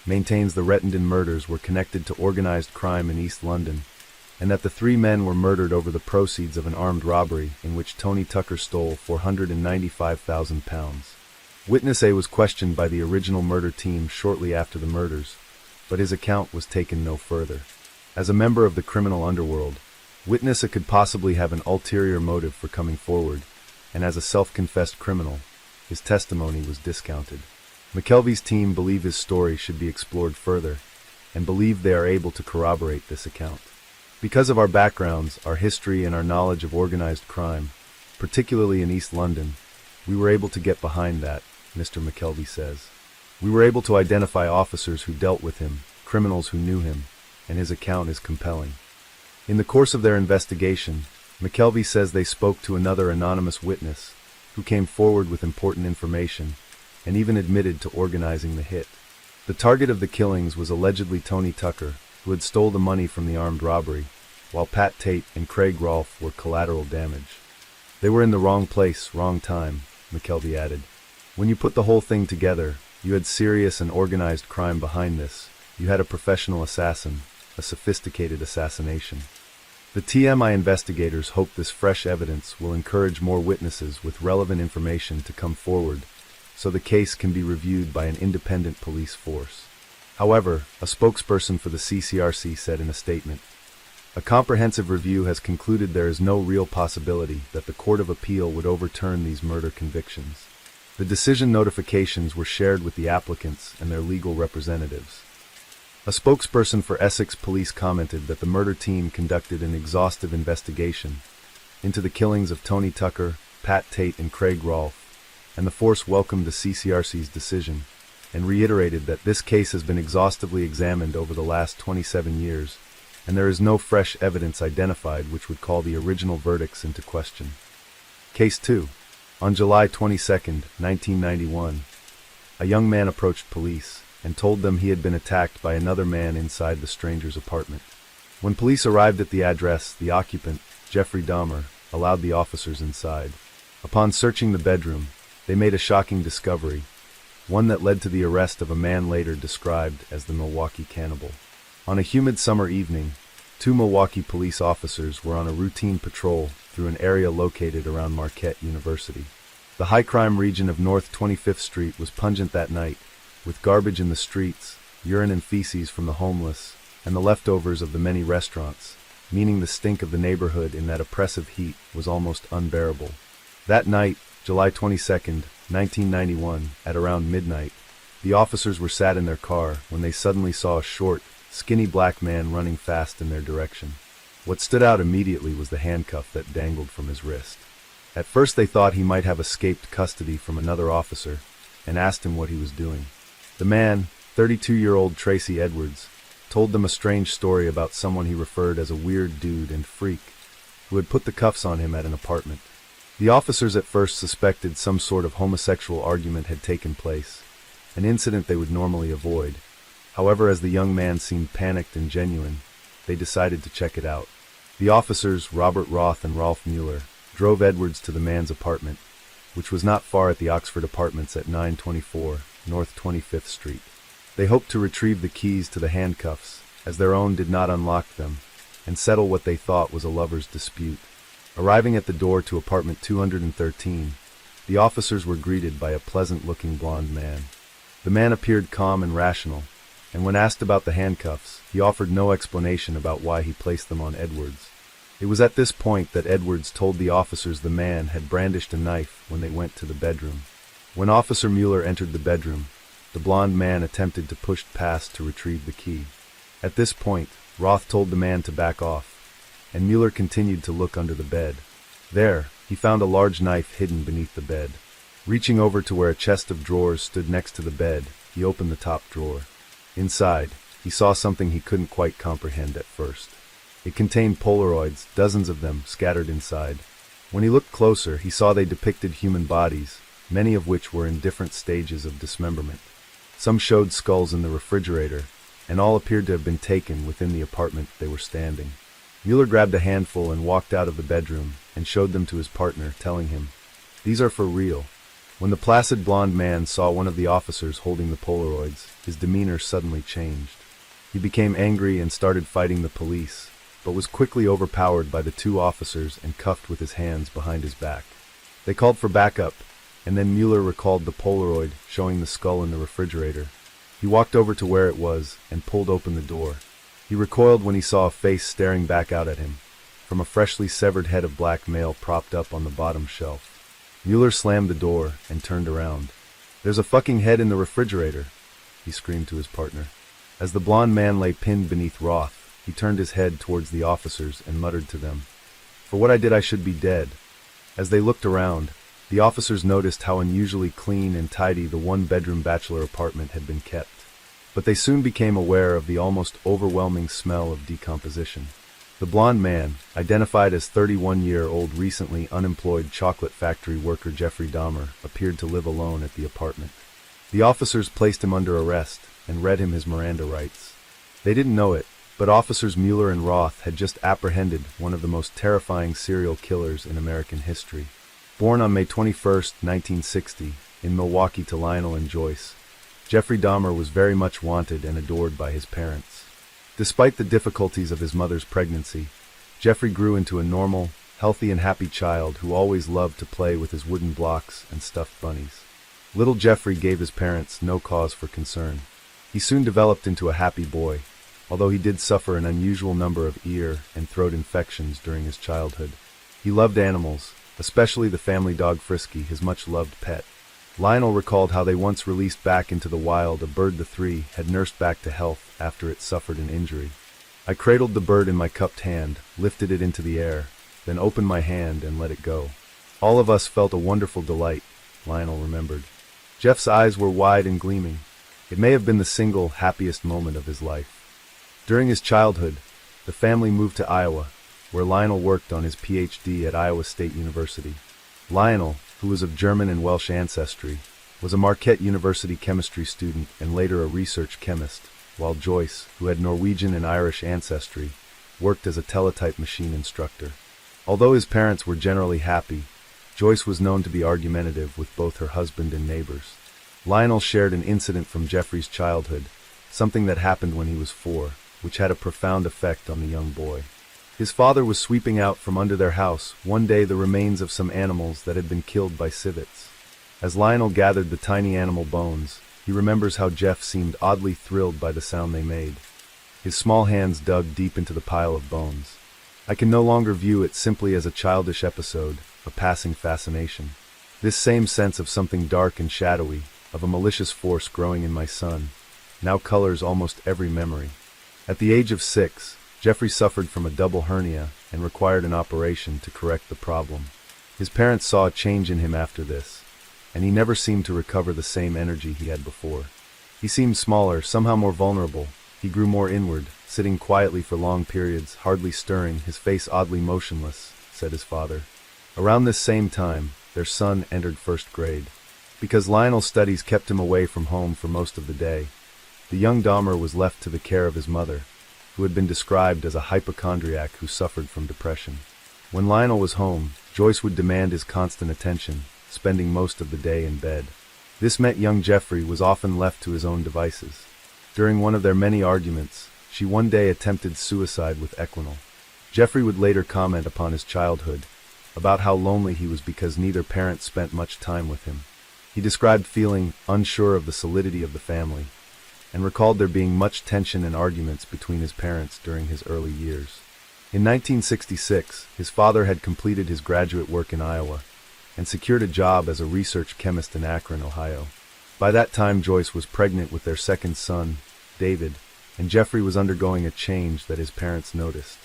maintains the Rettendon murders were connected to organized crime in East London, and that the three men were murdered over the proceeds of an armed robbery in which Tony Tucker stole £495,000. Witness A was questioned by the original murder team shortly after the murders, but his account was taken no further. As a member of the criminal underworld, Witness A could possibly have an ulterior motive for coming forward, and as a self-confessed criminal, his testimony was discounted. McKelvey's team believe his story should be explored further, and believe they are able to corroborate this account. Because of our backgrounds, our history, and our knowledge of organized crime, particularly in East London, we were able to get behind that, Mr. McKelvey says. We were able to identify officers who dealt with him, criminals who knew him, and his account is compelling. In the course of their investigation, McKelvey says they spoke to another anonymous witness, who came forward with important information, and even admitted to organizing the hit. The target of the killings was allegedly Tony Tucker, who had stole the money from the armed robbery, while Pat Tate and Craig Rolfe were collateral damage. They were in the wrong place, wrong time, McKelvey added. When you put the whole thing together, you had serious and organized crime behind this. You had a professional assassin, a sophisticated assassination. The TMI investigators hope this fresh evidence will encourage more witnesses with relevant information to come forward, so the case can be reviewed by an independent police force. However, a spokesperson for the CCRC said in a statement, "A comprehensive review has concluded there is no real possibility that the Court of Appeal would overturn these murder convictions." The decision notifications were shared with the applicants and their legal representatives. A spokesperson for Essex Police commented that the murder team conducted an exhaustive investigation into the killings of Tony Tucker, Pat Tate, and Craig Rolfe, and the force welcomed the CCRC's decision and reiterated that this case has been exhaustively examined over the last 27 years, and there is no fresh evidence identified which would call the original verdicts into question. Case 2. On July 22, 1991, a young man approached police and told them he had been attacked by another man inside the stranger's apartment. When police arrived at the address, the occupant, Jeffrey Dahmer, allowed the officers inside. Upon searching the bedroom, they made a shocking discovery, one that led to the arrest of a man later described as the Milwaukee Cannibal. On a humid summer evening, two Milwaukee police officers were on a routine patrol through an area located around Marquette University. The high-crime region of North 25th Street was pungent that night, with garbage in the streets, urine and feces from the homeless, and the leftovers of the many restaurants, meaning the stink of the neighborhood in that oppressive heat was almost unbearable. That night, July 22, 1991, at around midnight, the officers were sat in their car when they suddenly saw a short, skinny black man running fast in their direction. What stood out immediately was the handcuff that dangled from his wrist. At first they thought he might have escaped custody from another officer, and asked him what he was doing. The man, 32-year-old Tracy Edwards, told them a strange story about someone he referred as a weird dude and freak, who had put the cuffs on him at an apartment. The officers at first suspected some sort of homosexual argument had taken place, an incident they would normally avoid. However, as the young man seemed panicked and genuine, they decided to check it out. The officers, Robert Roth and Rolf Mueller, drove Edwards to the man's apartment, which was not far at the Oxford Apartments at 924 North 25th Street. They hoped to retrieve the keys to the handcuffs, as their own did not unlock them, and settle what they thought was a lover's dispute. Arriving at the door to apartment 213, the officers were greeted by a pleasant-looking blond man. The man appeared calm and rational, and when asked about the handcuffs, he offered no explanation about why he placed them on Edwards. It was at this point that Edwards told the officers the man had brandished a knife when they went to the bedroom. When Officer Mueller entered the bedroom, the blond man attempted to push past to retrieve the key. At this point, Roth told the man to back off, and Mueller continued to look under the bed. There, he found a large knife hidden beneath the bed. Reaching over to where a chest of drawers stood next to the bed, he opened the top drawer. Inside, he saw something he couldn't quite comprehend at first. It contained Polaroids, dozens of them, scattered inside. When he looked closer, he saw they depicted human bodies, many of which were in different stages of dismemberment. Some showed skulls in the refrigerator, and all appeared to have been taken within the apartment they were standing. Mueller grabbed a handful and walked out of the bedroom and showed them to his partner, telling him, "These are for real." When the placid blond man saw one of the officers holding the Polaroids, his demeanor suddenly changed. He became angry and started fighting the police, but was quickly overpowered by the two officers and cuffed with his hands behind his back. They called for backup, and then Mueller recalled the Polaroid showing the skull in the refrigerator. He walked over to where it was and pulled open the door. He recoiled when he saw a face staring back out at him, from a freshly severed head of black male propped up on the bottom shelf. Mueller slammed the door and turned around. "There's a fucking head in the refrigerator," he screamed to his partner. As the blond man lay pinned beneath Roth, he turned his head towards the officers and muttered to them, "For what I did I should be dead." As they looked around, the officers noticed how unusually clean and tidy the one-bedroom bachelor apartment had been kept. But they soon became aware of the almost overwhelming smell of decomposition. The blond man, identified as 31-year-old recently unemployed chocolate factory worker Jeffrey Dahmer, appeared to live alone at the apartment. The officers placed him under arrest and read him his Miranda rights. They didn't know it, but officers Mueller and Roth had just apprehended one of the most terrifying serial killers in American history. Born on May 21, 1960, in Milwaukee to Lionel and Joyce, Jeffrey Dahmer was very much wanted and adored by his parents. Despite the difficulties of his mother's pregnancy, Jeffrey grew into a normal, healthy and happy child who always loved to play with his wooden blocks and stuffed bunnies. Little Jeffrey gave his parents no cause for concern. He soon developed into a happy boy, although he did suffer an unusual number of ear and throat infections during his childhood. He loved animals, especially the family dog Frisky, his much-loved pet. Lionel recalled how they once released back into the wild a bird the three had nursed back to health after it suffered an injury. "I cradled the bird in my cupped hand, lifted it into the air, then opened my hand and let it go. All of us felt a wonderful delight," Lionel remembered. Jeff's eyes were wide and gleaming. It may have been the single happiest moment of his life. During his childhood, the family moved to Iowa, where Lionel worked on his PhD at Iowa State University. Lionel, who was of German and Welsh ancestry, was a Marquette University chemistry student and later a research chemist, while Joyce, who had Norwegian and Irish ancestry, worked as a teletype machine instructor. Although his parents were generally happy, Joyce was known to be argumentative with both her husband and neighbors. Lionel shared an incident from Jeffrey's childhood, something that happened when he was 4, which had a profound effect on the young boy. His father was sweeping out from under their house one day the remains of some animals that had been killed by civets. As Lionel gathered the tiny animal bones, he remembers how Jeff seemed oddly thrilled by the sound they made. His small hands dug deep into the pile of bones. "I can no longer view it simply as a childish episode, a passing fascination. This same sense of something dark and shadowy, of a malicious force growing in my son, now colors almost every memory." At the age of 6, Jeffrey suffered from a double hernia and required an operation to correct the problem. His parents saw a change in him after this, and he never seemed to recover the same energy he had before. He seemed smaller, somehow more vulnerable. He grew more inward, sitting quietly for long periods, hardly stirring, his face oddly motionless, said his father. Around this same time, their son entered first grade. Because Lionel's studies kept him away from home for most of the day, the young Dahmer was left to the care of his mother, who had been described as a hypochondriac who suffered from depression. When Lionel was home, Joyce would demand his constant attention, spending most of the day in bed. This meant young Jeffrey was often left to his own devices. During one of their many arguments, she one day attempted suicide with Equinol. Jeffrey would later comment upon his childhood, about how lonely he was because neither parent spent much time with him. He described feeling unsure of the solidity of the family, and recalled there being much tension and arguments between his parents during his early years. In 1966, his father had completed his graduate work in Iowa and secured a job as a research chemist in Akron, Ohio. By that time, Joyce was pregnant with their second son, David, and Jeffrey was undergoing a change that his parents noticed.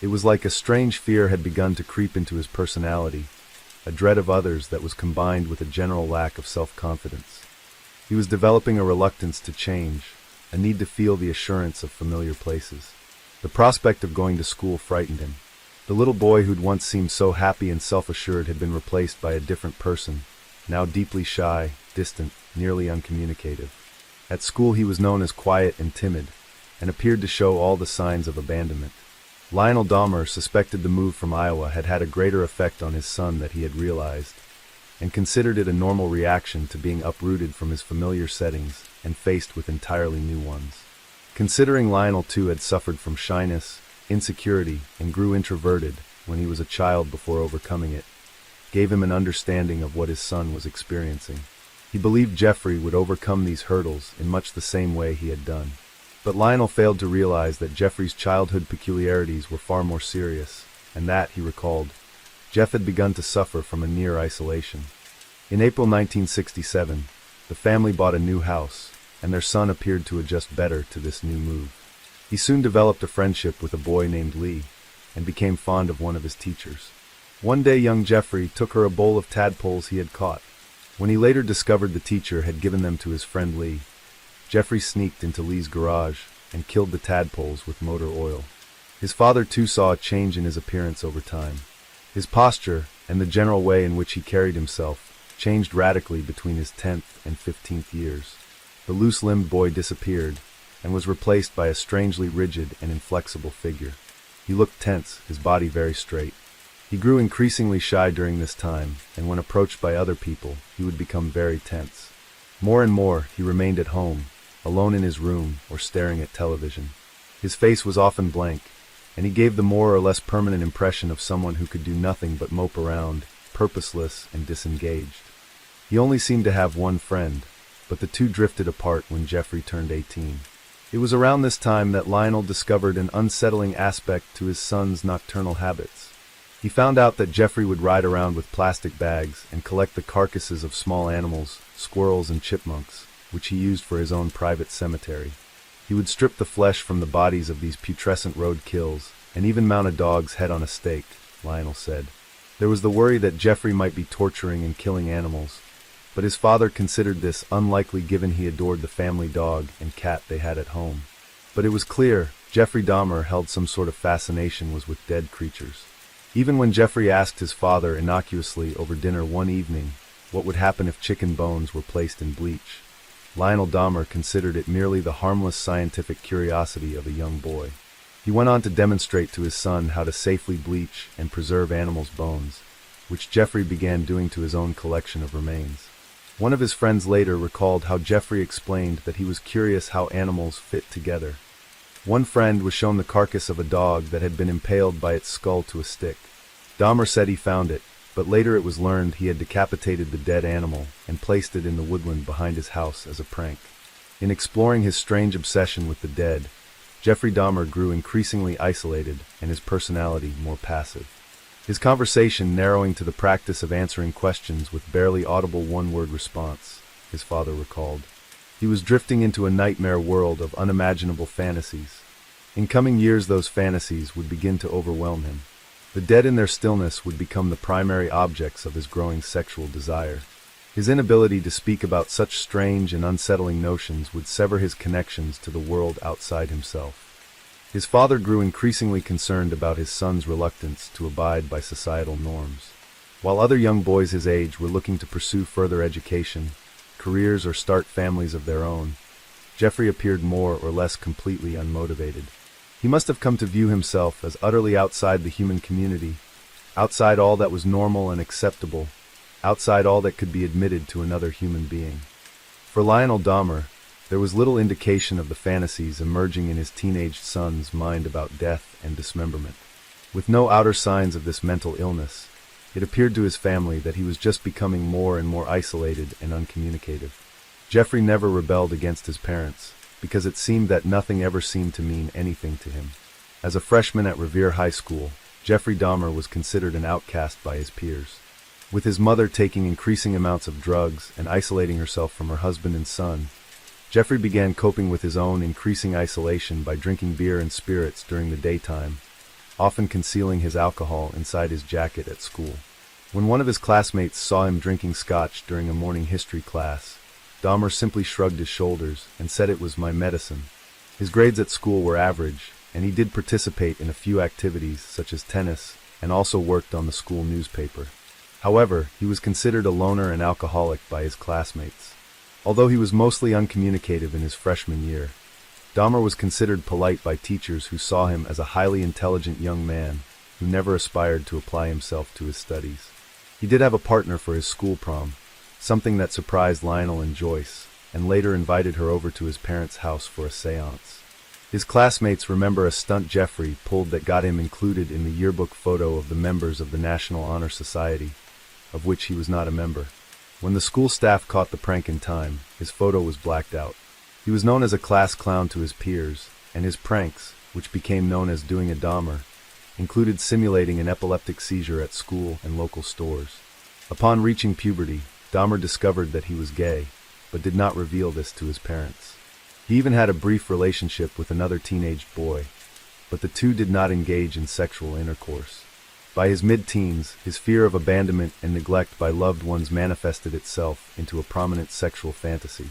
It was like a strange fear had begun to creep into his personality, a dread of others that was combined with a general lack of self-confidence. He was developing a reluctance to change, a need to feel the assurance of familiar places. The prospect of going to school frightened him. The little boy who'd once seemed so happy and self-assured had been replaced by a different person, now deeply shy, distant, nearly uncommunicative. At school he was known as quiet and timid, and appeared to show all the signs of abandonment. Lionel Dahmer suspected the move from Iowa had had a greater effect on his son than he had realized, and considered it a normal reaction to being uprooted from his familiar settings and faced with entirely new ones. Considering Lionel too had suffered from shyness, insecurity, and grew introverted when he was a child before overcoming it, gave him an understanding of what his son was experiencing. He believed Jeffrey would overcome these hurdles in much the same way he had done. But Lionel failed to realize that Jeffrey's childhood peculiarities were far more serious, and that, he recalled, Jeff had begun to suffer from a near isolation. In April 1967, the family bought a new house, and their son appeared to adjust better to this new move. He soon developed a friendship with a boy named Lee, and became fond of one of his teachers. One day young Jeffrey took her a bowl of tadpoles he had caught. When he later discovered the teacher had given them to his friend Lee, Jeffrey sneaked into Lee's garage and killed the tadpoles with motor oil. His father too saw a change in his appearance over time. His posture, and the general way in which he carried himself, changed radically between his 10th and 15th years. The loose-limbed boy disappeared, and was replaced by a strangely rigid and inflexible figure. He looked tense, his body very straight. He grew increasingly shy during this time, and when approached by other people, he would become very tense. More and more, he remained at home, alone in his room or staring at television. His face was often blank, and he gave the more or less permanent impression of someone who could do nothing but mope around, purposeless and disengaged. He only seemed to have one friend, but the two drifted apart when Jeffrey turned 18. It was around this time that Lionel discovered an unsettling aspect to his son's nocturnal habits. He found out that Jeffrey would ride around with plastic bags and collect the carcasses of small animals, squirrels and chipmunks, which he used for his own private cemetery. He would strip the flesh from the bodies of these putrescent roadkills, and even mount a dog's head on a stake, Lionel said. There was the worry that Jeffrey might be torturing and killing animals, but his father considered this unlikely given he adored the family dog and cat they had at home. But it was clear Jeffrey Dahmer held some sort of fascination with dead creatures. Even when Jeffrey asked his father innocuously over dinner one evening what would happen if chicken bones were placed in bleach, Lionel Dahmer considered it merely the harmless scientific curiosity of a young boy. He went on to demonstrate to his son how to safely bleach and preserve animals' bones, which Jeffrey began doing to his own collection of remains. One of his friends later recalled how Jeffrey explained that he was curious how animals fit together. One friend was shown the carcass of a dog that had been impaled by its skull to a stick. Dahmer said he found it, but later it was learned he had decapitated the dead animal and placed it in the woodland behind his house as a prank. In exploring his strange obsession with the dead, Jeffrey Dahmer grew increasingly isolated and his personality more passive. His conversation narrowing to the practice of answering questions with barely audible one-word response, his father recalled. He was drifting into a nightmare world of unimaginable fantasies. In coming years, those fantasies would begin to overwhelm him. The dead in their stillness would become the primary objects of his growing sexual desire. His inability to speak about such strange and unsettling notions would sever his connections to the world outside himself. His father grew increasingly concerned about his son's reluctance to abide by societal norms. While other young boys his age were looking to pursue further education, careers, or start families of their own, Jeffrey appeared more or less completely unmotivated. He must have come to view himself as utterly outside the human community, outside all that was normal and acceptable, outside all that could be admitted to another human being. For Lionel Dahmer, there was little indication of the fantasies emerging in his teenage son's mind about death and dismemberment. With no outer signs of this mental illness, it appeared to his family that he was just becoming more and more isolated and uncommunicative. Jeffrey never rebelled against his parents, because it seemed that nothing ever seemed to mean anything to him. As a freshman at Revere High School, Jeffrey Dahmer was considered an outcast by his peers. With his mother taking increasing amounts of drugs and isolating herself from her husband and son, Jeffrey began coping with his own increasing isolation by drinking beer and spirits during the daytime, often concealing his alcohol inside his jacket at school. When one of his classmates saw him drinking scotch during a morning history class, Dahmer simply shrugged his shoulders and said it was my medicine. His grades at school were average, and he did participate in a few activities such as tennis and also worked on the school newspaper. However, he was considered a loner and alcoholic by his classmates. Although he was mostly uncommunicative in his freshman year, Dahmer was considered polite by teachers who saw him as a highly intelligent young man who never aspired to apply himself to his studies. He did have a partner for his school prom, something that surprised Lionel and Joyce, and later invited her over to his parents' house for a seance. His classmates remember a stunt Jeffrey pulled that got him included in the yearbook photo of the members of the National Honor Society, of which he was not a member. When the school staff caught the prank in time, his photo was blacked out. He was known as a class clown to his peers, and his pranks, which became known as doing a Dahmer, included simulating an epileptic seizure at school and local stores. Upon reaching puberty, Dahmer discovered that he was gay, but did not reveal this to his parents. He even had a brief relationship with another teenage boy, but the two did not engage in sexual intercourse. By his mid-teens, his fear of abandonment and neglect by loved ones manifested itself into a prominent sexual fantasy.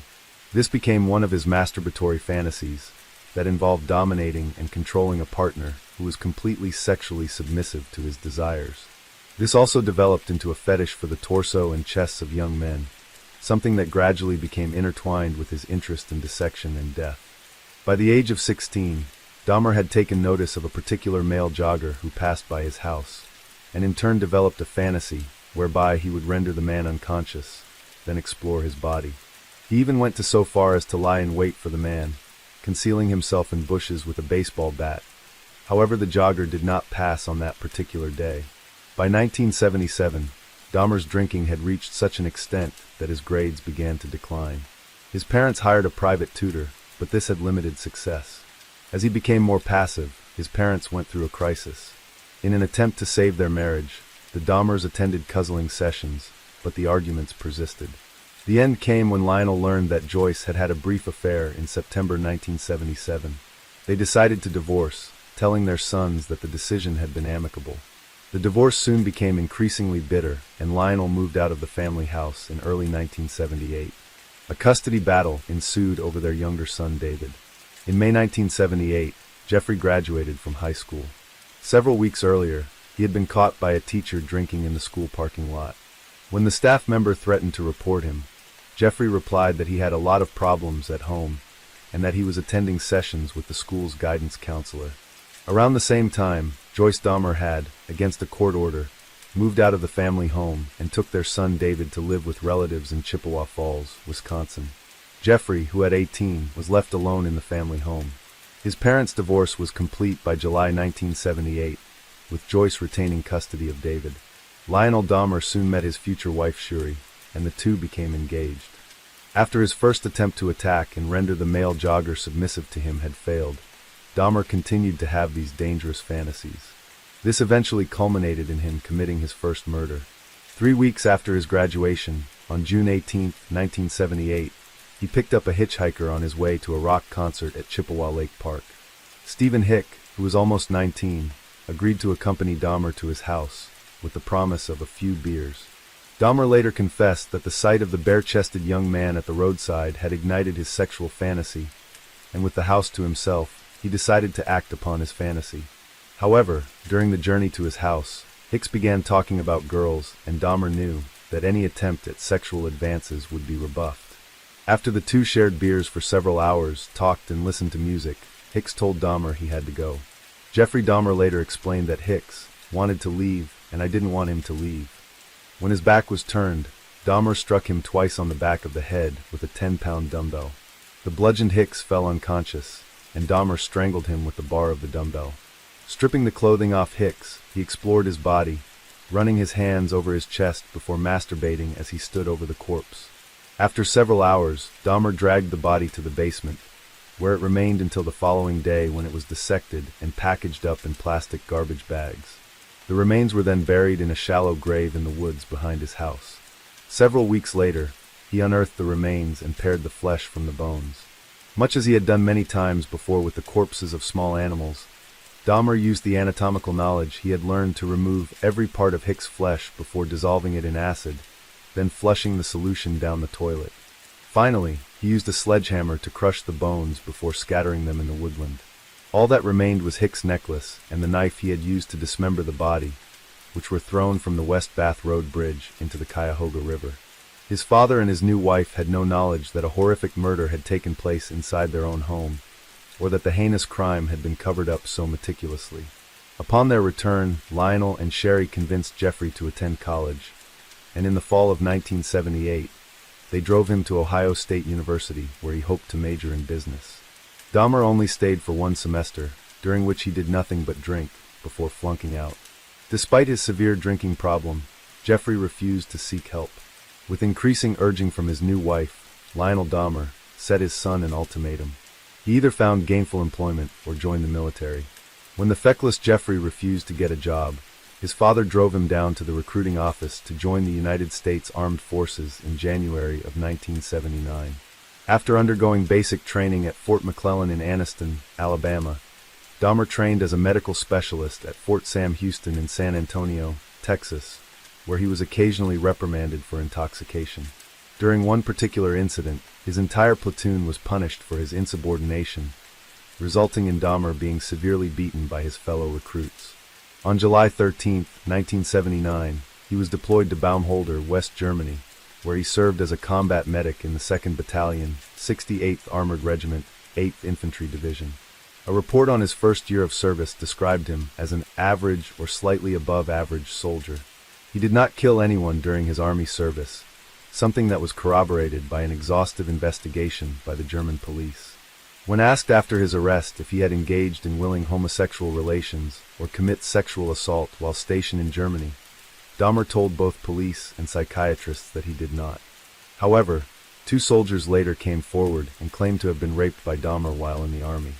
This became one of his masturbatory fantasies that involved dominating and controlling a partner who was completely sexually submissive to his desires. This also developed into a fetish for the torso and chests of young men, something that gradually became intertwined with his interest in dissection and death. By the age of 16, Dahmer had taken notice of a particular male jogger who passed by his house, and in turn developed a fantasy whereby he would render the man unconscious, then explore his body. He even went so far as to lie in wait for the man, concealing himself in bushes with a baseball bat. However, the jogger did not pass on that particular day. By 1977, Dahmer's drinking had reached such an extent that his grades began to decline. His parents hired a private tutor, but this had limited success. As he became more passive, his parents went through a crisis. In an attempt to save their marriage, the Dahmers attended cuddling sessions, but the arguments persisted. The end came when Lionel learned that Joyce had had a brief affair in September 1977. They decided to divorce, telling their sons that the decision had been amicable. The divorce soon became increasingly bitter, and Lionel moved out of the family house in early 1978. A custody battle ensued over their younger son David. In May 1978, Jeffrey graduated from high school. Several weeks earlier, he had been caught by a teacher drinking in the school parking lot. When the staff member threatened to report him, Jeffrey replied that he had a lot of problems at home and that he was attending sessions with the school's guidance counselor. Around the same time, Joyce Dahmer had, against a court order, moved out of the family home and took their son David to live with relatives in Chippewa Falls, Wisconsin. Jeffrey, who at 18, was left alone in the family home. His parents' divorce was complete by July 1978, with Joyce retaining custody of David. Lionel Dahmer soon met his future wife Shuri, and the two became engaged. After his first attempt to attack and render the male jogger submissive to him had failed, Dahmer continued to have these dangerous fantasies. This eventually culminated in him committing his first murder. 3 weeks after his graduation, on June 18, 1978, he picked up a hitchhiker on his way to a rock concert at Chippewa Lake Park. Stephen Hick, who was almost 19, agreed to accompany Dahmer to his house, with the promise of a few beers. Dahmer later confessed that the sight of the bare-chested young man at the roadside had ignited his sexual fantasy, and with the house to himself, he decided to act upon his fantasy. However, during the journey to his house, Hicks began talking about girls, and Dahmer knew that any attempt at sexual advances would be rebuffed. After the two shared beers for several hours, talked and listened to music, Hicks told Dahmer he had to go. Jeffrey Dahmer later explained that Hicks wanted to leave, and I didn't want him to leave. When his back was turned, Dahmer struck him twice on the back of the head with a 10-pound dumbbell. The bludgeoned Hicks fell unconscious, and Dahmer strangled him with the bar of the dumbbell. Stripping the clothing off Hicks, he explored his body, running his hands over his chest before masturbating as he stood over the corpse. After several hours, Dahmer dragged the body to the basement, where it remained until the following day when it was dissected and packaged up in plastic garbage bags. The remains were then buried in a shallow grave in the woods behind his house. Several weeks later, he unearthed the remains and pared the flesh from the bones. Much as he had done many times before with the corpses of small animals, Dahmer used the anatomical knowledge he had learned to remove every part of Hicks' flesh before dissolving it in acid, then flushing the solution down the toilet. Finally, he used a sledgehammer to crush the bones before scattering them in the woodland. All that remained was Hicks' necklace and the knife he had used to dismember the body, which were thrown from the West Bath Road Bridge into the Cuyahoga River. His father and his new wife had no knowledge that a horrific murder had taken place inside their own home, or that the heinous crime had been covered up so meticulously. Upon their return, Lionel and Sherry convinced Jeffrey to attend college, and in the fall of 1978, they drove him to Ohio State University, where he hoped to major in business. Dahmer only stayed for one semester, during which he did nothing but drink, before flunking out. Despite his severe drinking problem, Jeffrey refused to seek help. With increasing urging from his new wife, Lionel Dahmer set his son an ultimatum. He either found gainful employment or joined the military. When the feckless Jeffrey refused to get a job, his father drove him down to the recruiting office to join the United States Armed Forces in January of 1979. After undergoing basic training at Fort McClellan in Anniston, Alabama, Dahmer trained as a medical specialist at Fort Sam Houston in San Antonio, Texas, where he was occasionally reprimanded for intoxication. During one particular incident, his entire platoon was punished for his insubordination, resulting in Dahmer being severely beaten by his fellow recruits. On July 13, 1979, he was deployed to Baumholder, West Germany, where he served as a combat medic in the 2nd Battalion, 68th Armored Regiment, 8th Infantry Division. A report on his first year of service described him as an average or slightly above average soldier. He did not kill anyone during his Army service, something that was corroborated by an exhaustive investigation by the German police. When asked after his arrest if he had engaged in willing homosexual relations or commit sexual assault while stationed in Germany, Dahmer told both police and psychiatrists that he did not. However, 2 soldiers later came forward and claimed to have been raped by Dahmer while in the Army.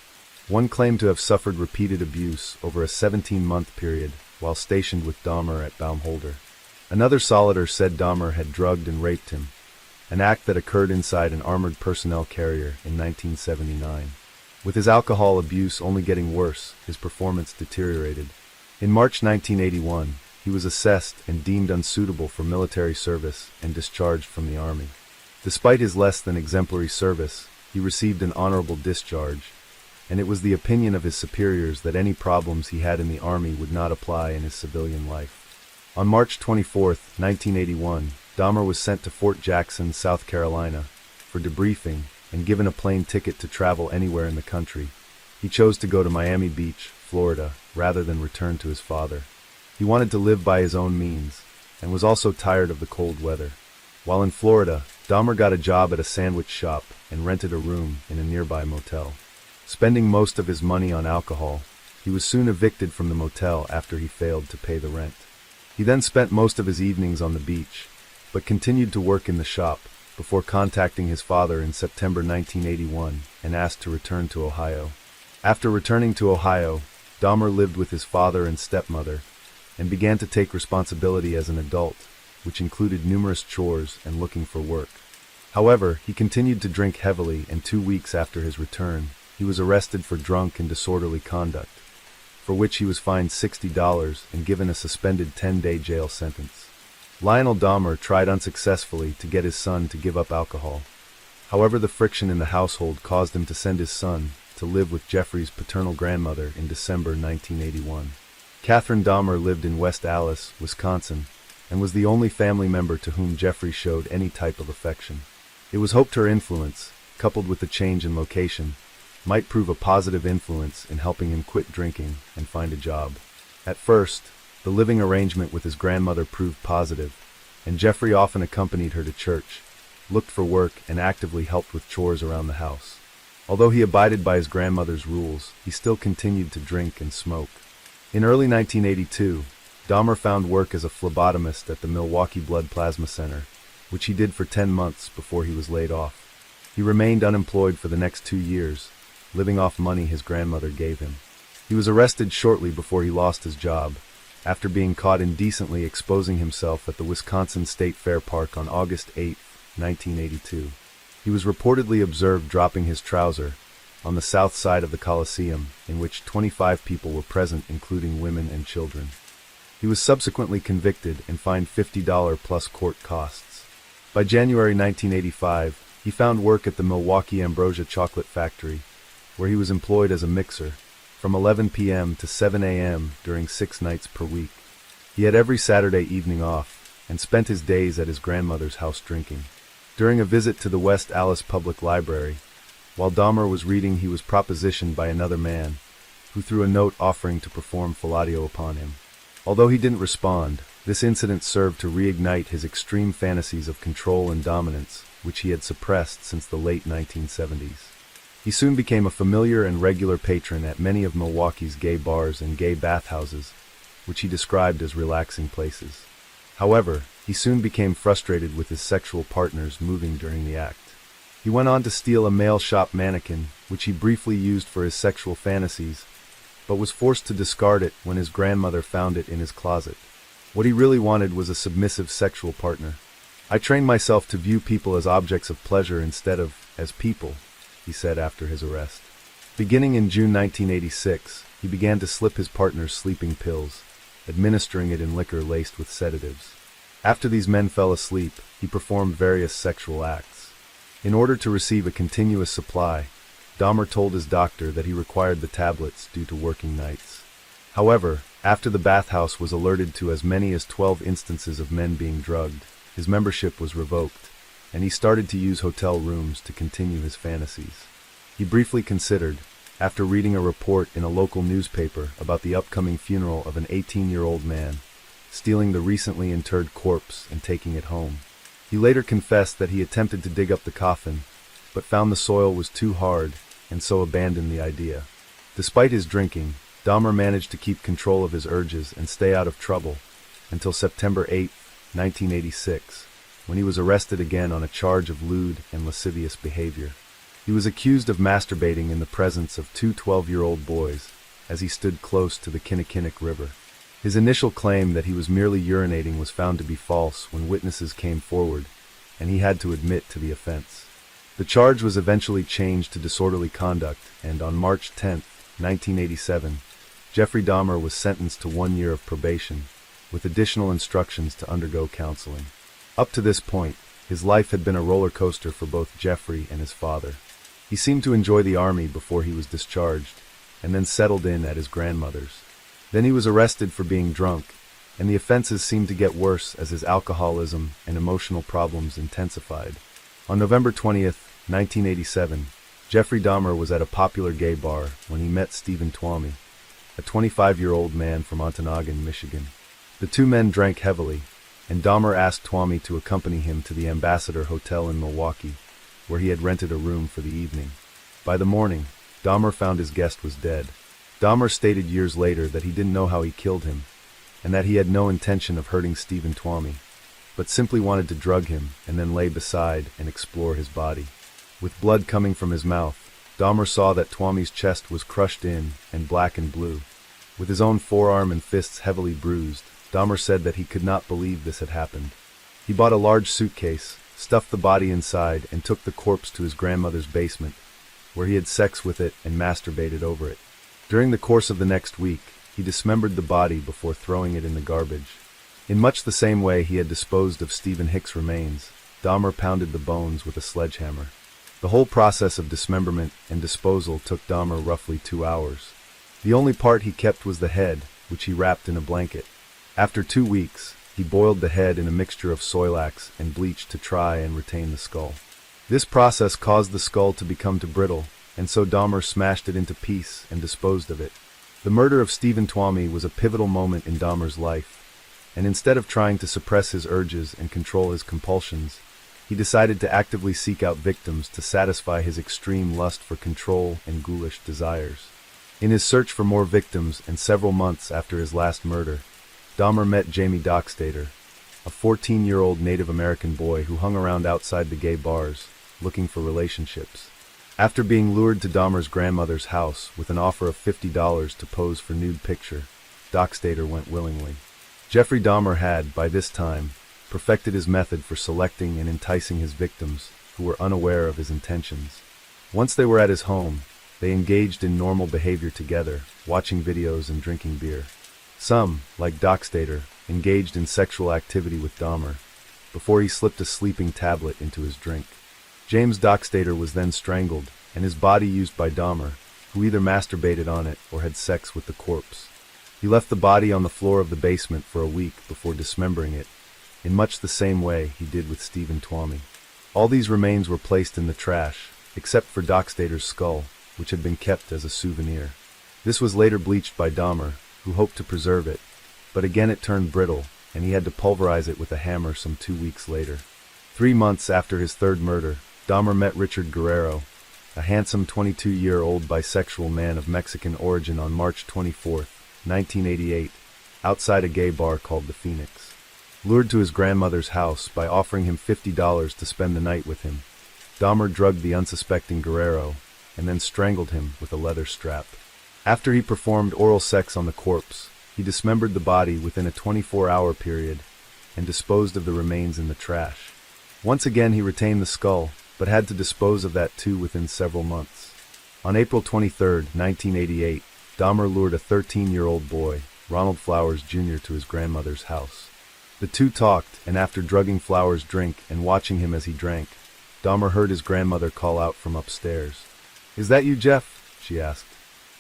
One claimed to have suffered repeated abuse over a 17-month period while stationed with Dahmer at Baumholder. Another solider said Dahmer had drugged and raped him, an act that occurred inside an armored personnel carrier in 1979. With his alcohol abuse only getting worse, his performance deteriorated. In March 1981, he was assessed and deemed unsuitable for military service and discharged from the Army. Despite his less than exemplary service, he received an honorable discharge, and it was the opinion of his superiors that any problems he had in the Army would not apply in his civilian life. On March 24, 1981, Dahmer was sent to Fort Jackson, South Carolina, for debriefing and given a plane ticket to travel anywhere in the country. He chose to go to Miami Beach, Florida, rather than return to his father. He wanted to live by his own means, and was also tired of the cold weather. While in Florida, Dahmer got a job at a sandwich shop and rented a room in a nearby motel. Spending most of his money on alcohol, he was soon evicted from the motel after he failed to pay the rent. He then spent most of his evenings on the beach, but continued to work in the shop before contacting his father in September 1981 and asked to return to Ohio. After returning to Ohio, Dahmer lived with his father and stepmother and began to take responsibility as an adult, which included numerous chores and looking for work. However, he continued to drink heavily, and 2 weeks after his return, he was arrested for drunk and disorderly conduct, for which he was fined $60 and given a suspended 10-day jail sentence. Lionel Dahmer tried unsuccessfully to get his son to give up alcohol. However, the friction in the household caused him to send his son to live with Jeffrey's paternal grandmother in December 1981. Catherine Dahmer lived in West Allis, Wisconsin, and was the only family member to whom Jeffrey showed any type of affection. It was hoped her influence, coupled with the change in location, might prove a positive influence in helping him quit drinking and find a job. At first, the living arrangement with his grandmother proved positive, and Jeffrey often accompanied her to church, looked for work, and actively helped with chores around the house. Although he abided by his grandmother's rules, he still continued to drink and smoke. In early 1982, Dahmer found work as a phlebotomist at the Milwaukee Blood Plasma Center, which he did for 10 months before he was laid off. He remained unemployed for the next 2 years, living off money his grandmother gave him. He was arrested shortly before he lost his job, after being caught indecently exposing himself at the Wisconsin State Fair Park on August 8, 1982. He was reportedly observed dropping his trouser on the south side of the Coliseum, in which 25 people were present, including women and children. He was subsequently convicted and fined $50 plus court costs. By January 1985, he found work at the Milwaukee Ambrosia Chocolate Factory, where he was employed as a mixer, from 11 p.m. to 7 a.m. during 6 nights per week. He had every Saturday evening off, and spent his days at his grandmother's house drinking. During a visit to the West Allis Public Library, while Dahmer was reading, he was propositioned by another man, who threw a note offering to perform fellatio upon him. Although he didn't respond, this incident served to reignite his extreme fantasies of control and dominance, which he had suppressed since the late 1970s. He soon became a familiar and regular patron at many of Milwaukee's gay bars and gay bathhouses, which he described as relaxing places. However, he soon became frustrated with his sexual partners moving during the act. He went on to steal a male shop mannequin, which he briefly used for his sexual fantasies, but was forced to discard it when his grandmother found it in his closet. What he really wanted was a submissive sexual partner. "I trained myself to view people as objects of pleasure instead of as people," he said after his arrest. Beginning in June 1986, he began to slip his partners sleeping pills, administering it in liquor laced with sedatives. After these men fell asleep, he performed various sexual acts. In order to receive a continuous supply, Dahmer told his doctor that he required the tablets due to working nights. However, after the bathhouse was alerted to as many as 12 instances of men being drugged, his membership was revoked, and he started to use hotel rooms to continue his fantasies. He briefly considered, after reading a report in a local newspaper about the upcoming funeral of an 18-year-old man, stealing the recently interred corpse and taking it home. He later confessed that he attempted to dig up the coffin, but found the soil was too hard, and so abandoned the idea. Despite his drinking, Dahmer managed to keep control of his urges and stay out of trouble until September 8, 1986, when he was arrested again on a charge of lewd and lascivious behavior. He was accused of masturbating in the presence of two 12-year-old boys as he stood close to the Kinnickinnic River. His initial claim that he was merely urinating was found to be false when witnesses came forward, and he had to admit to the offense. The charge was eventually changed to disorderly conduct, and on March 10, 1987, Jeffrey Dahmer was sentenced to 1 year of probation, with additional instructions to undergo counseling. Up to this point, his life had been a roller coaster for both Jeffrey and his father. He seemed to enjoy the army before he was discharged, and then settled in at his grandmother's. Then he was arrested for being drunk, and the offenses seemed to get worse as his alcoholism and emotional problems intensified. On November 20th, 1987, Jeffrey Dahmer was at a popular gay bar when he met Stephen Twomey, a 25-year-old man from Ontonagon, Michigan. The two men drank heavily, and Dahmer asked Twomey to accompany him to the Ambassador Hotel in Milwaukee, where he had rented a room for the evening. By the morning, Dahmer found his guest was dead. Dahmer stated years later that he didn't know how he killed him, and that he had no intention of hurting Stephen Twomey, but simply wanted to drug him and then lay beside and explore his body. With blood coming from his mouth, Dahmer saw that Twomey's chest was crushed in and black and blue. With his own forearm and fists heavily bruised, Dahmer said that he could not believe this had happened. He bought a large suitcase, stuffed the body inside, and took the corpse to his grandmother's basement, where he had sex with it and masturbated over it. During the course of the next week, he dismembered the body before throwing it in the garbage. In much the same way he had disposed of Stephen Hicks' remains, Dahmer pounded the bones with a sledgehammer. The whole process of dismemberment and disposal took Dahmer roughly 2 hours. The only part he kept was the head, which he wrapped in a blanket. After 2 weeks, he boiled the head in a mixture of soilax and bleach to try and retain the skull. This process caused the skull to become too brittle, and so Dahmer smashed it into pieces and disposed of it. The murder of Stephen Twomey was a pivotal moment in Dahmer's life, and instead of trying to suppress his urges and control his compulsions, he decided to actively seek out victims to satisfy his extreme lust for control and ghoulish desires. In his search for more victims and several months after his last murder, Dahmer met Jamie Dockstader, a 14-year-old Native American boy who hung around outside the gay bars, looking for relationships. After being lured to Dahmer's grandmother's house with an offer of $50 to pose for nude picture, Dockstader went willingly. Jeffrey Dahmer had, by this time, perfected his method for selecting and enticing his victims who were unaware of his intentions. Once they were at his home, they engaged in normal behavior together, watching videos and drinking beer. Some, like Dockstader, engaged in sexual activity with Dahmer, before he slipped a sleeping tablet into his drink. James Dockstader was then strangled, and his body used by Dahmer, who either masturbated on it or had sex with the corpse. He left the body on the floor of the basement for a week before dismembering it, in much the same way he did with Stephen Twomey. All these remains were placed in the trash, except for Dockstader's skull, which had been kept as a souvenir. This was later bleached by Dahmer, who hoped to preserve it, but again it turned brittle, and he had to pulverize it with a hammer some 2 weeks later. 3 months after his third murder, Dahmer met Richard Guerrero, a handsome 22-year-old bisexual man of Mexican origin, on March 24, 1988, outside a gay bar called the Phoenix. Lured to his grandmother's house by offering him $50 to spend the night with him, Dahmer drugged the unsuspecting Guerrero and then strangled him with a leather strap. After he performed oral sex on the corpse, he dismembered the body within a 24-hour period and disposed of the remains in the trash. Once again he retained the skull, but had to dispose of that too within several months. On April 23, 1988, Dahmer lured a 13-year-old boy, Ronald Flowers Jr., to his grandmother's house. The two talked, and after drugging Flowers' drink and watching him as he drank, Dahmer heard his grandmother call out from upstairs. "Is that you, Jeff?" she asked.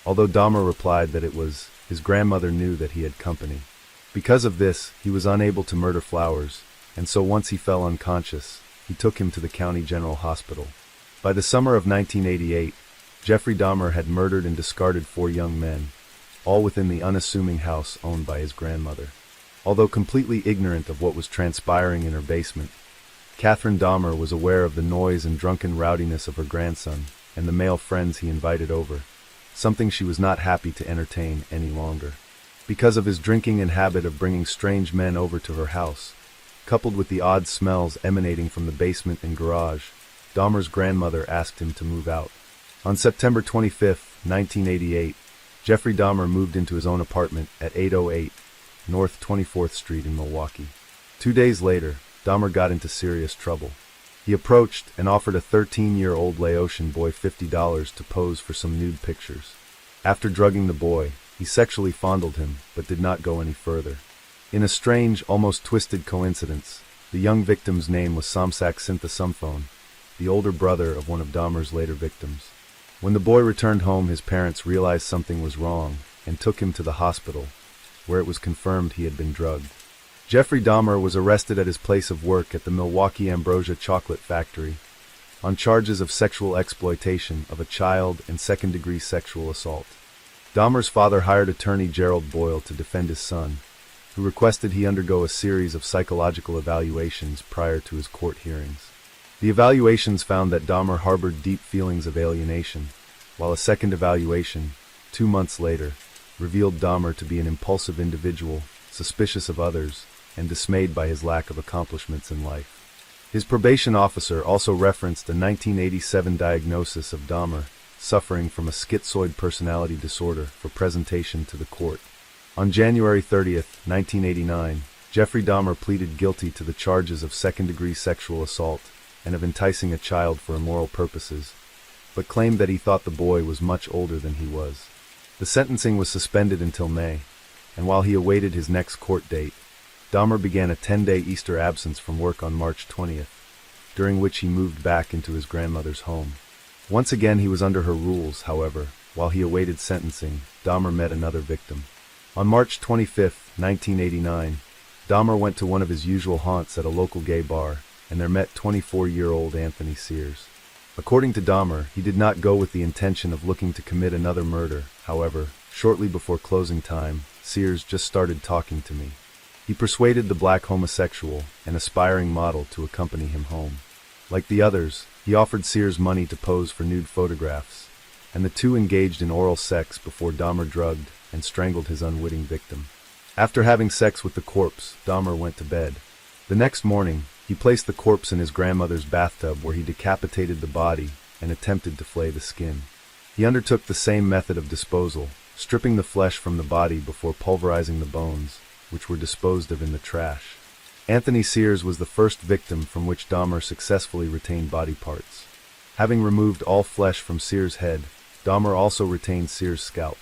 Although Dahmer replied that it was, his grandmother knew that he had company. Because of this, he was unable to murder Flowers, and so once he fell unconscious, he took him to the County General Hospital. By the summer of 1988, Jeffrey Dahmer had murdered and discarded 4 young men, all within the unassuming house owned by his grandmother. Although completely ignorant of what was transpiring in her basement, Catherine Dahmer was aware of the noise and drunken rowdiness of her grandson and the male friends he invited over, something she was not happy to entertain any longer. Because of his drinking and habit of bringing strange men over to her house, coupled with the odd smells emanating from the basement and garage, Dahmer's grandmother asked him to move out. On September 25, 1988, Jeffrey Dahmer moved into his own apartment at 808 North 24th Street in Milwaukee. 2 days later, Dahmer got into serious trouble. He approached and offered a 13-year-old Laotian boy $50 to pose for some nude pictures. After drugging the boy, he sexually fondled him, but did not go any further. In a strange, almost twisted coincidence, the young victim's name was Somsak Sinthasumphone, the older brother of one of Dahmer's later victims. When the boy returned home, his parents realized something was wrong and took him to the hospital, where it was confirmed he had been drugged. Jeffrey Dahmer was arrested at his place of work at the Milwaukee Ambrosia Chocolate Factory on charges of sexual exploitation of a child and second-degree sexual assault. Dahmer's father hired attorney Gerald Boyle to defend his son, who requested he undergo a series of psychological evaluations prior to his court hearings. The evaluations found that Dahmer harbored deep feelings of alienation, while a second evaluation, 2 months later, revealed Dahmer to be an impulsive individual, suspicious of others, and dismayed by his lack of accomplishments in life. His probation officer also referenced a 1987 diagnosis of Dahmer suffering from a schizoid personality disorder for presentation to the court. On January 30, 1989, Jeffrey Dahmer pleaded guilty to the charges of second-degree sexual assault and of enticing a child for immoral purposes, but claimed that he thought the boy was much older than he was. The sentencing was suspended until May, and while he awaited his next court date, Dahmer began a 10-day Easter absence from work on March 20th, during which he moved back into his grandmother's home. Once again he was under her rules, however. While he awaited sentencing, Dahmer met another victim. On March 25, 1989, Dahmer went to one of his usual haunts at a local gay bar, and there met 24-year-old Anthony Sears. According to Dahmer, he did not go with the intention of looking to commit another murder. However, shortly before closing time, Sears just started talking to me. He persuaded the black homosexual, an aspiring model, to accompany him home. Like the others, he offered Sears money to pose for nude photographs, and the two engaged in oral sex before Dahmer drugged and strangled his unwitting victim. After having sex with the corpse, Dahmer went to bed. The next morning, he placed the corpse in his grandmother's bathtub, where he decapitated the body and attempted to flay the skin. He undertook the same method of disposal, stripping the flesh from the body before pulverizing the bones, which were disposed of in the trash. Anthony Sears was the first victim from which Dahmer successfully retained body parts. Having removed all flesh from Sears' head, Dahmer also retained Sears' scalp.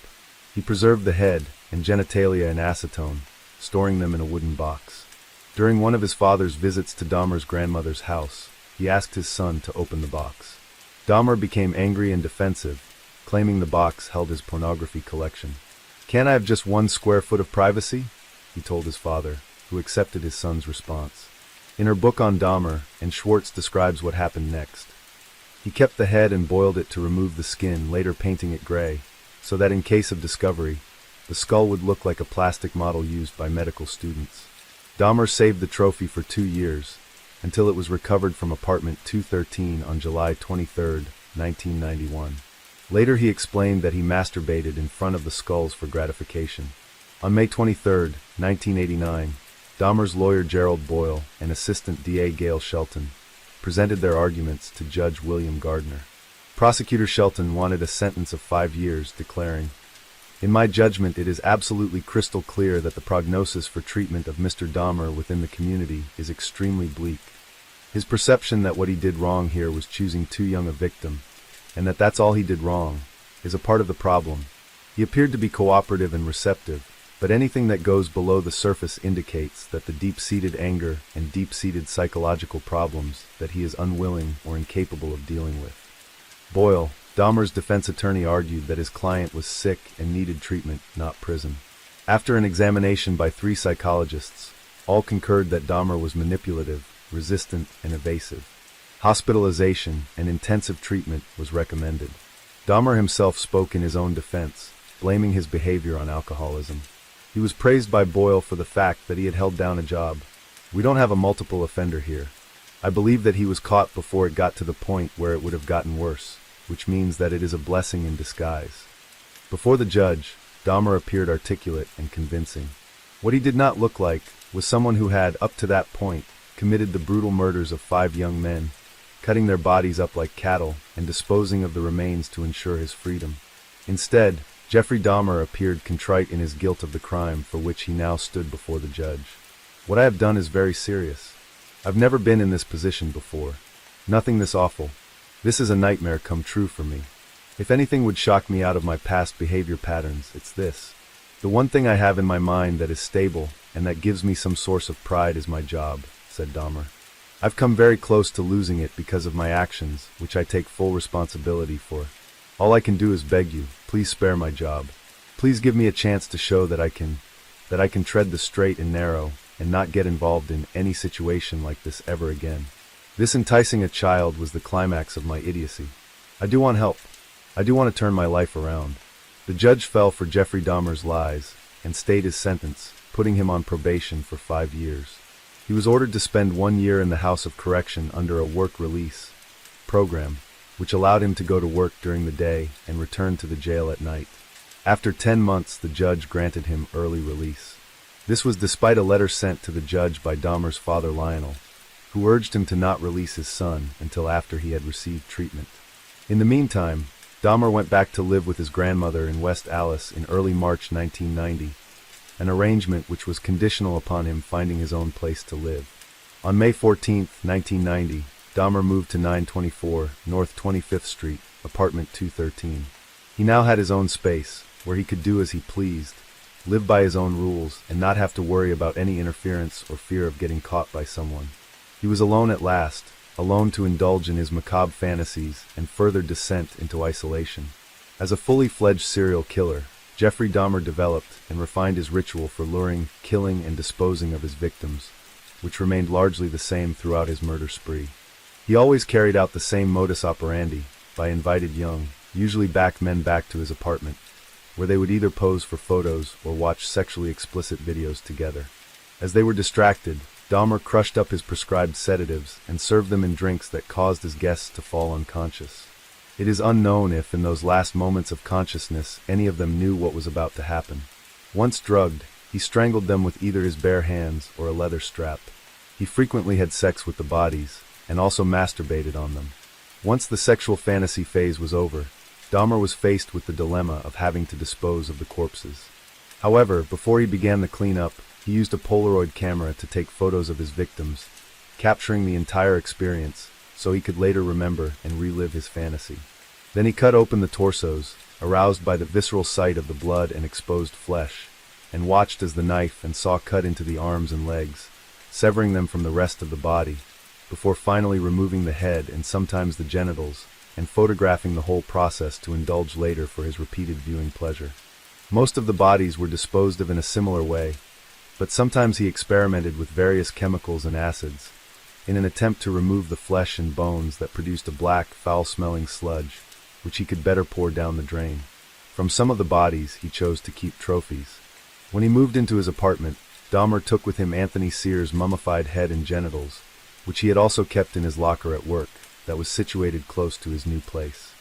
He preserved the head and genitalia in acetone, storing them in a wooden box. During one of his father's visits to Dahmer's grandmother's house, he asked his son to open the box. Dahmer became angry and defensive, claiming the box held his pornography collection. "Can't I have just 1 square foot of privacy?" he told his father, who accepted his son's response. In her book on Dahmer, and Schwartz describes what happened next. He kept the head and boiled it to remove the skin, later painting it gray, so that in case of discovery, the skull would look like a plastic model used by medical students. Dahmer saved the trophy for 2 years, until it was recovered from apartment 213 on July 23, 1991. Later he explained that he masturbated in front of the skulls for gratification. On May 23, 1989, Dahmer's lawyer Gerald Boyle and assistant DA Gail Shelton presented their arguments to Judge William Gardner. Prosecutor Shelton wanted a sentence of 5 years, declaring, "In my judgment, it is absolutely crystal clear that the prognosis for treatment of Mr. Dahmer within the community is extremely bleak. His perception that what he did wrong here was choosing too young a victim, and that that's all he did wrong, is a part of the problem. He appeared to be cooperative and receptive, but anything that goes below the surface indicates that the deep-seated anger and deep-seated psychological problems that he is unwilling or incapable of dealing with." Boyle, Dahmer's defense attorney, argued that his client was sick and needed treatment, not prison. After an examination by 3 psychologists, all concurred that Dahmer was manipulative, resistant, and evasive. Hospitalization and intensive treatment was recommended. Dahmer himself spoke in his own defense, blaming his behavior on alcoholism. He was praised by Boyle for the fact that he had held down a job. "We don't have a multiple offender here. I believe that he was caught before it got to the point where it would have gotten worse, which means that it is a blessing in disguise." Before the judge, Dahmer appeared articulate and convincing. What he did not look like was someone who had, up to that point, committed the brutal murders of 5 young men, cutting their bodies up like cattle and disposing of the remains to ensure his freedom. Instead, Jeffrey Dahmer appeared contrite in his guilt of the crime for which he now stood before the judge. "What I have done is very serious. I've never been in this position before. Nothing this awful. This is a nightmare come true for me. If anything would shock me out of my past behavior patterns, it's this. The one thing I have in my mind that is stable and that gives me some source of pride is my job," said Dahmer. "I've come very close to losing it because of my actions, which I take full responsibility for. All I can do is beg you, please spare my job. Please give me a chance to show that I can tread the straight and narrow and not get involved in any situation like this ever again. This enticing a child was the climax of my idiocy. I do want help. I do want to turn my life around." The judge fell for Jeffrey Dahmer's lies and stayed his sentence, putting him on probation for 5 years. He was ordered to spend 1 year in the House of Correction under a work release program, which allowed him to go to work during the day and return to the jail at night. After 10 months, the judge granted him early release. This was despite a letter sent to the judge by Dahmer's father Lionel, who urged him to not release his son until after he had received treatment. In the meantime, Dahmer went back to live with his grandmother in West Allis in early March 1990, an arrangement which was conditional upon him finding his own place to live. On May 14, 1990, Dahmer moved to 924 North 25th Street, apartment 213. He now had his own space, where he could do as he pleased, live by his own rules, and not have to worry about any interference or fear of getting caught by someone. He was alone at last, alone to indulge in his macabre fantasies and further descent into isolation. As a fully fledged serial killer, Jeffrey Dahmer developed and refined his ritual for luring, killing, and disposing of his victims, which remained largely the same throughout his murder spree. He always carried out the same modus operandi by invited young, usually men back to his apartment, where they would either pose for photos or watch sexually explicit videos together. As they were distracted, Dahmer crushed up his prescribed sedatives and served them in drinks that caused his guests to fall unconscious. It is unknown if, in those last moments of consciousness, any of them knew what was about to happen. Once drugged, he strangled them with either his bare hands or a leather strap. He frequently had sex with the bodies, and also masturbated on them. Once the sexual fantasy phase was over, Dahmer was faced with the dilemma of having to dispose of the corpses. However, before he began the cleanup, he used a Polaroid camera to take photos of his victims, capturing the entire experience so he could later remember and relive his fantasy. Then he cut open the torsos, aroused by the visceral sight of the blood and exposed flesh, and watched as the knife and saw cut into the arms and legs, severing them from the rest of the body, before finally removing the head and sometimes the genitals, and photographing the whole process to indulge later for his repeated viewing pleasure. Most of the bodies were disposed of in a similar way, but sometimes he experimented with various chemicals and acids, in an attempt to remove the flesh and bones that produced a black, foul-smelling sludge, which he could better pour down the drain. From some of the bodies, he chose to keep trophies. When he moved into his apartment, Dahmer took with him Anthony Sears' mummified head and genitals, which he had also kept in his locker at work, that was situated close to his new place.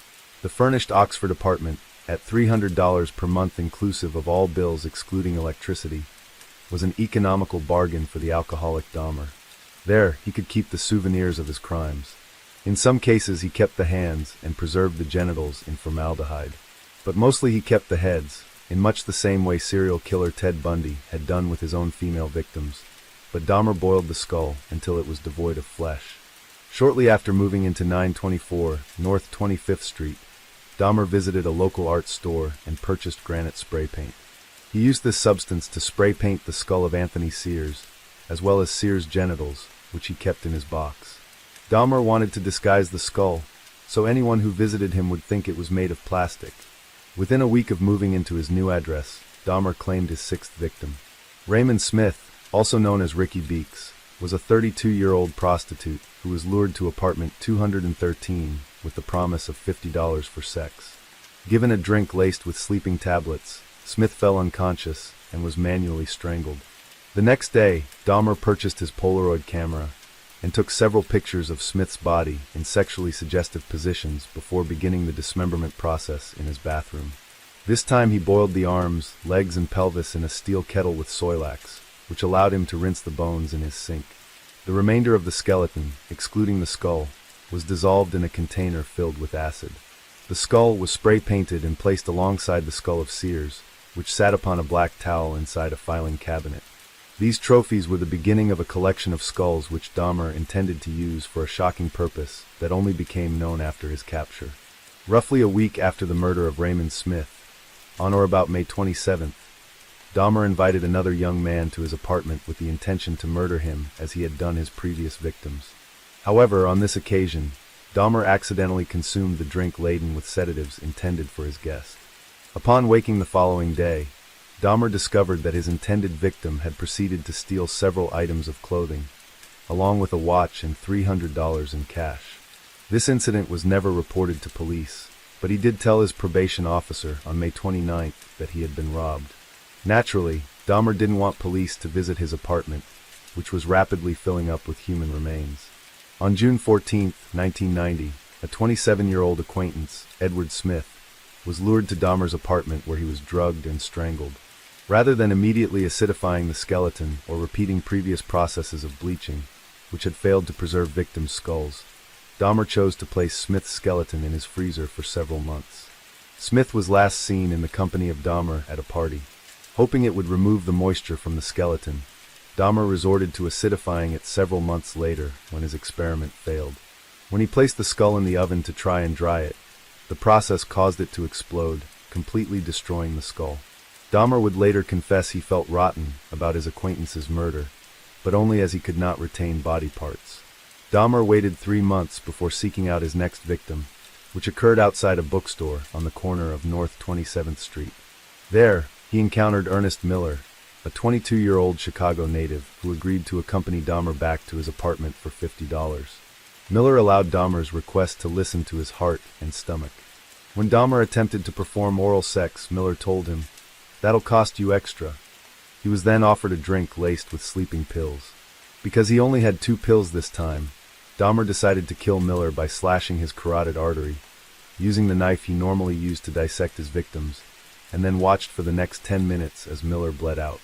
The furnished Oxford apartment, at $300 per month inclusive of all bills excluding electricity, was an economical bargain for the alcoholic Dahmer. There, he could keep the souvenirs of his crimes. In some cases, he kept the hands and preserved the genitals in formaldehyde. But mostly he kept the heads, in much the same way serial killer Ted Bundy had done with his own female victims. But Dahmer boiled the skull until it was devoid of flesh. Shortly after moving into 924 North 25th Street, Dahmer visited a local art store and purchased granite spray paint. He used this substance to spray paint the skull of Anthony Sears, as well as Sears' genitals, which he kept in his box. Dahmer wanted to disguise the skull, so anyone who visited him would think it was made of plastic. Within a week of moving into his new address, Dahmer claimed his sixth victim. Raymond Smith, also known as Ricky Beeks, was a 32-year-old prostitute who was lured to apartment 213 with the promise of $50 for sex. Given a drink laced with sleeping tablets, Smith fell unconscious and was manually strangled. The next day, Dahmer purchased his Polaroid camera and took several pictures of Smith's body in sexually suggestive positions before beginning the dismemberment process in his bathroom. This time he boiled the arms, legs, and pelvis in a steel kettle with Soilax, which allowed him to rinse the bones in his sink. The remainder of the skeleton, excluding the skull, was dissolved in a container filled with acid. The skull was spray-painted and placed alongside the skull of Sears, which sat upon a black towel inside a filing cabinet. These trophies were the beginning of a collection of skulls which Dahmer intended to use for a shocking purpose that only became known after his capture. Roughly a week after the murder of Raymond Smith, on or about May 27th, Dahmer invited another young man to his apartment with the intention to murder him as he had done his previous victims. However, on this occasion, Dahmer accidentally consumed the drink laden with sedatives intended for his guest. Upon waking the following day, Dahmer discovered that his intended victim had proceeded to steal several items of clothing, along with a watch and $300 in cash. This incident was never reported to police, but he did tell his probation officer on May 29th that he had been robbed. Naturally, Dahmer didn't want police to visit his apartment, which was rapidly filling up with human remains. On June 14, 1990, a 27-year-old acquaintance, Edward Smith, was lured to Dahmer's apartment where he was drugged and strangled. Rather than immediately acidifying the skeleton or repeating previous processes of bleaching, which had failed to preserve victims' skulls, Dahmer chose to place Smith's skeleton in his freezer for several months. Smith was last seen in the company of Dahmer at a party. Hoping it would remove the moisture from the skeleton, Dahmer resorted to acidifying it several months later when his experiment failed. When he placed the skull in the oven to try and dry it, the process caused it to explode, completely destroying the skull. Dahmer would later confess he felt rotten about his acquaintance's murder, but only as he could not retain body parts. Dahmer waited 3 months before seeking out his next victim, which occurred outside a bookstore on the corner of North 27th Street. There, he encountered Ernest Miller, a 22-year-old Chicago native who agreed to accompany Dahmer back to his apartment for $50. Miller allowed Dahmer's request to listen to his heart and stomach. When Dahmer attempted to perform oral sex, Miller told him, "That'll cost you extra." He was then offered a drink laced with sleeping pills. Because he only had 2 pills this time, Dahmer decided to kill Miller by slashing his carotid artery, using the knife he normally used to dissect his victims, and then watched for the next 10 minutes as Miller bled out.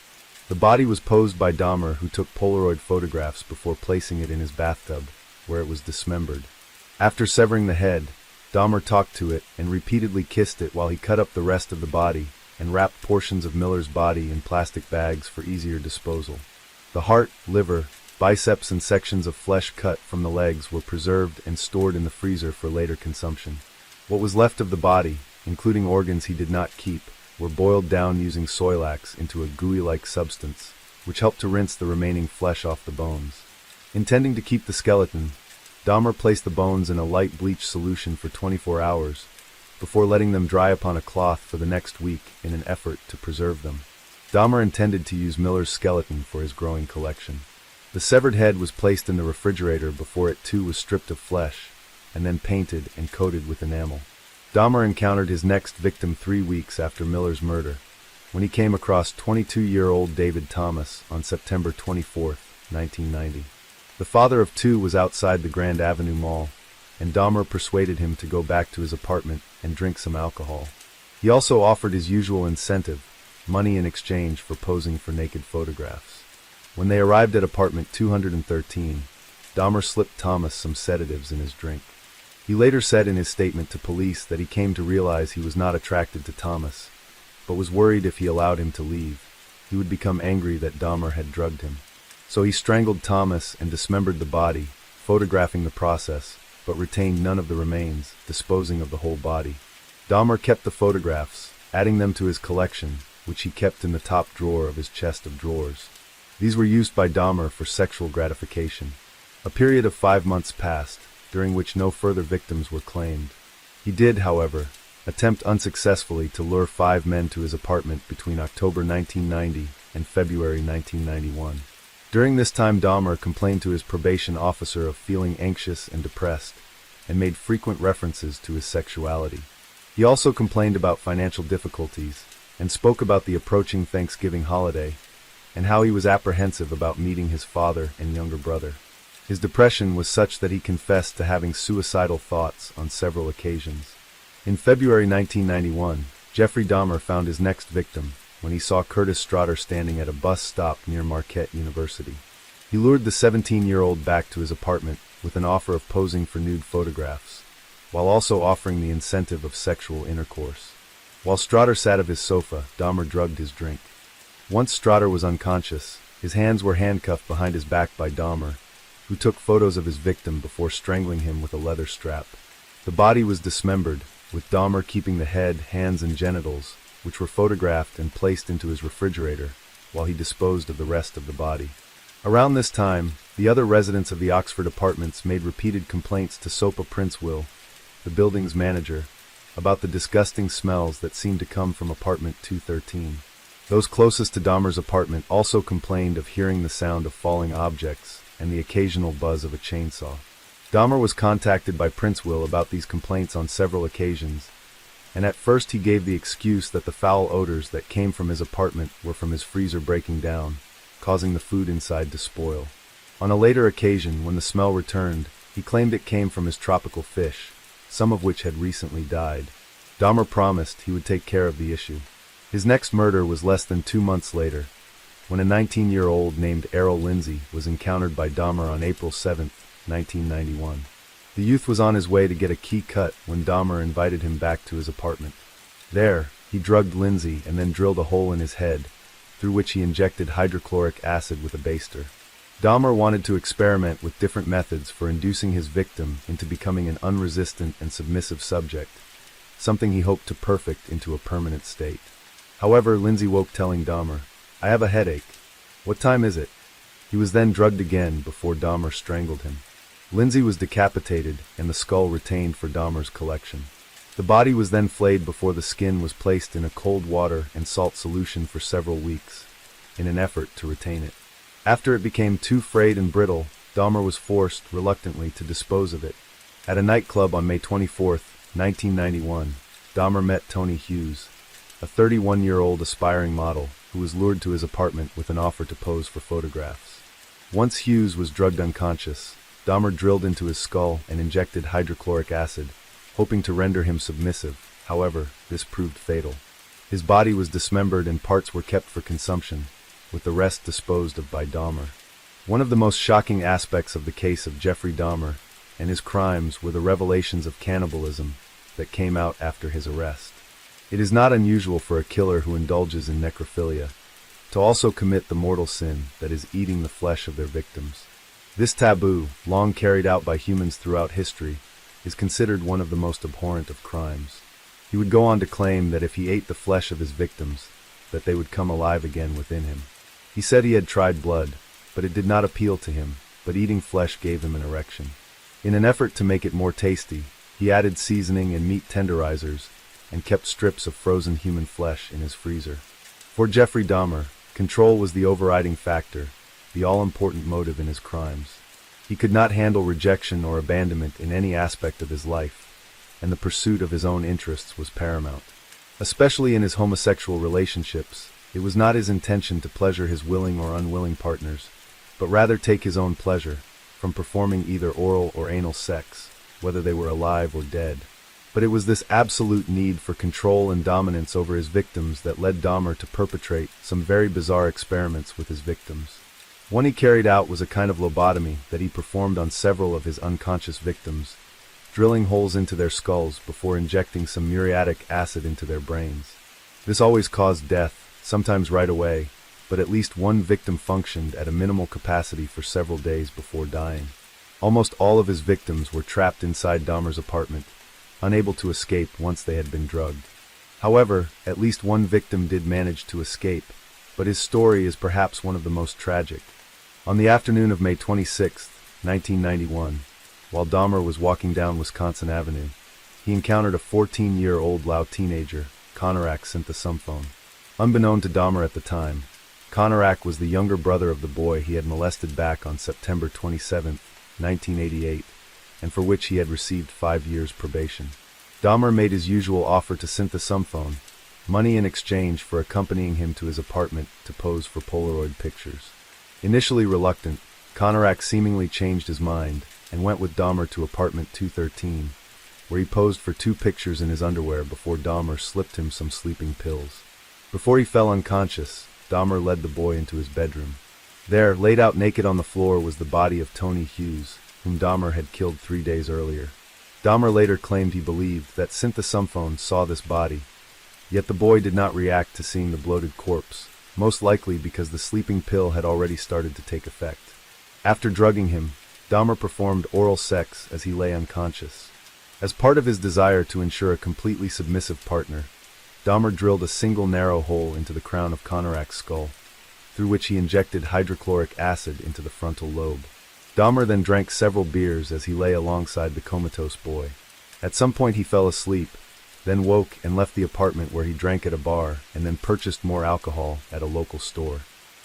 The body was posed by Dahmer, who took Polaroid photographs before placing it in his bathtub, where it was dismembered. After severing the head, Dahmer talked to it and repeatedly kissed it while he cut up the rest of the body and wrapped portions of Miller's body in plastic bags for easier disposal. The heart, liver, biceps and sections of flesh cut from the legs were preserved and stored in the freezer for later consumption. What was left of the body, including organs he did not keep, were boiled down using soylax into a gooey-like substance, which helped to rinse the remaining flesh off the bones. Intending to keep the skeleton, Dahmer placed the bones in a light bleach solution for 24 hours, before letting them dry upon a cloth for the next week in an effort to preserve them. Dahmer intended to use Miller's skeleton for his growing collection. The severed head was placed in the refrigerator before it too was stripped of flesh, and then painted and coated with enamel. Dahmer encountered his next victim 3 weeks after Miller's murder, when he came across 22-year-old David Thomas on September 24, 1990. The father of 2 was outside the Grand Avenue Mall, and Dahmer persuaded him to go back to his apartment and drink some alcohol. He also offered his usual incentive, money in exchange for posing for naked photographs. When they arrived at apartment 213, Dahmer slipped Thomas some sedatives in his drink. He later said in his statement to police that he came to realize he was not attracted to Thomas, but was worried if he allowed him to leave, he would become angry that Dahmer had drugged him. So he strangled Thomas and dismembered the body, photographing the process, but retained none of the remains, disposing of the whole body. Dahmer kept the photographs, adding them to his collection, which he kept in the top drawer of his chest of drawers. These were used by Dahmer for sexual gratification. A period of 5 months passed, during which no further victims were claimed. He did, however, attempt unsuccessfully to lure 5 men to his apartment between October 1990 and February 1991. During this time, Dahmer complained to his probation officer of feeling anxious and depressed, and made frequent references to his sexuality. He also complained about financial difficulties, and spoke about the approaching Thanksgiving holiday, and how he was apprehensive about meeting his father and younger brother. His depression was such that he confessed to having suicidal thoughts on several occasions. In February 1991, Jeffrey Dahmer found his next victim when he saw Curtis Straughter standing at a bus stop near Marquette University. He lured the 17-year-old back to his apartment with an offer of posing for nude photographs, while also offering the incentive of sexual intercourse. While Straughter sat of his sofa, Dahmer drugged his drink. Once Straughter was unconscious, his hands were handcuffed behind his back by Dahmer, who took photos of his victim before strangling him with a leather strap. The body was dismembered, with Dahmer keeping the head, hands, and genitals, which were photographed and placed into his refrigerator, while he disposed of the rest of the body. Around this time, the other residents of the Oxford apartments made repeated complaints to Sopa Princeville, the building's manager, about the disgusting smells that seemed to come from apartment 213. Those closest to Dahmer's apartment also complained of hearing the sound of falling objects and the occasional buzz of a chainsaw. Dahmer was contacted by Princeville about these complaints on several occasions, and at first he gave the excuse that the foul odors that came from his apartment were from his freezer breaking down, causing the food inside to spoil. On a later occasion, when the smell returned, he claimed it came from his tropical fish, some of which had recently died. Dahmer promised he would take care of the issue. His next murder was less than 2 months later, when a 19-year-old named Errol Lindsay was encountered by Dahmer on April 7, 1991. The youth was on his way to get a key cut when Dahmer invited him back to his apartment. There, he drugged Lindsay and then drilled a hole in his head, through which he injected hydrochloric acid with a baster. Dahmer wanted to experiment with different methods for inducing his victim into becoming an unresistant and submissive subject, something he hoped to perfect into a permanent state. However, Lindsay woke telling Dahmer, "I have a headache. What time is it?" He was then drugged again before Dahmer strangled him. Lindsay was decapitated and the skull retained for Dahmer's collection. The body was then flayed before the skin was placed in a cold water and salt solution for several weeks, in an effort to retain it. After it became too frayed and brittle, Dahmer was forced, reluctantly, to dispose of it. At a nightclub on May 24, 1991, Dahmer met Tony Hughes, a 31-year-old aspiring model who was lured to his apartment with an offer to pose for photographs. Once Hughes was drugged unconscious, Dahmer drilled into his skull and injected hydrochloric acid, hoping to render him submissive. However, this proved fatal. His body was dismembered and parts were kept for consumption, with the rest disposed of by Dahmer. One of the most shocking aspects of the case of Jeffrey Dahmer and his crimes were the revelations of cannibalism that came out after his arrest. It is not unusual for a killer who indulges in necrophilia to also commit the mortal sin that is eating the flesh of their victims. This taboo, long carried out by humans throughout history, is considered one of the most abhorrent of crimes. He would go on to claim that if he ate the flesh of his victims, that they would come alive again within him. He said he had tried blood, but it did not appeal to him, but eating flesh gave him an erection. In an effort to make it more tasty, he added seasoning and meat tenderizers, and kept strips of frozen human flesh in his freezer. For Jeffrey Dahmer, control was the overriding factor, the all-important motive in his crimes. He could not handle rejection or abandonment in any aspect of his life, and the pursuit of his own interests was paramount. Especially in his homosexual relationships, it was not his intention to pleasure his willing or unwilling partners, but rather take his own pleasure from performing either oral or anal sex, whether they were alive or dead. But it was this absolute need for control and dominance over his victims that led Dahmer to perpetrate some very bizarre experiments with his victims. One he carried out was a kind of lobotomy that he performed on several of his unconscious victims, drilling holes into their skulls before injecting some muriatic acid into their brains. This always caused death, sometimes right away, but at least one victim functioned at a minimal capacity for several days before dying. Almost all of his victims were trapped inside Dahmer's apartment, unable to escape once they had been drugged. However, at least one victim did manage to escape, but his story is perhaps one of the most tragic. On the afternoon of May 26, 1991, while Dahmer was walking down Wisconsin Avenue, he encountered a 14-year-old Lao teenager, Konorak Synthesumphone. Unbeknown to Dahmer at the time, Konorak was the younger brother of the boy he had molested back on September 27, 1988, and for which he had received 5 years probation. Dahmer made his usual offer to Synthesumphone, money in exchange for accompanying him to his apartment to pose for Polaroid pictures. Initially reluctant, Konorak seemingly changed his mind and went with Dahmer to apartment 213, where he posed for 2 pictures in his underwear before Dahmer slipped him some sleeping pills. Before he fell unconscious, Dahmer led the boy into his bedroom. There, laid out naked on the floor, was the body of Tony Hughes, whom Dahmer had killed 3 days earlier. Dahmer later claimed he believed that Synthesumphone saw this body, yet the boy did not react to seeing the bloated corpse, most likely because the sleeping pill had already started to take effect. After drugging him, Dahmer performed oral sex as he lay unconscious. As part of his desire to ensure a completely submissive partner, Dahmer drilled a single narrow hole into the crown of Konorak's skull, through which he injected hydrochloric acid into the frontal lobe. Dahmer then drank several beers as he lay alongside the comatose boy. At some point he fell asleep, then woke and left the apartment where he drank at a bar and then purchased more alcohol at a local store.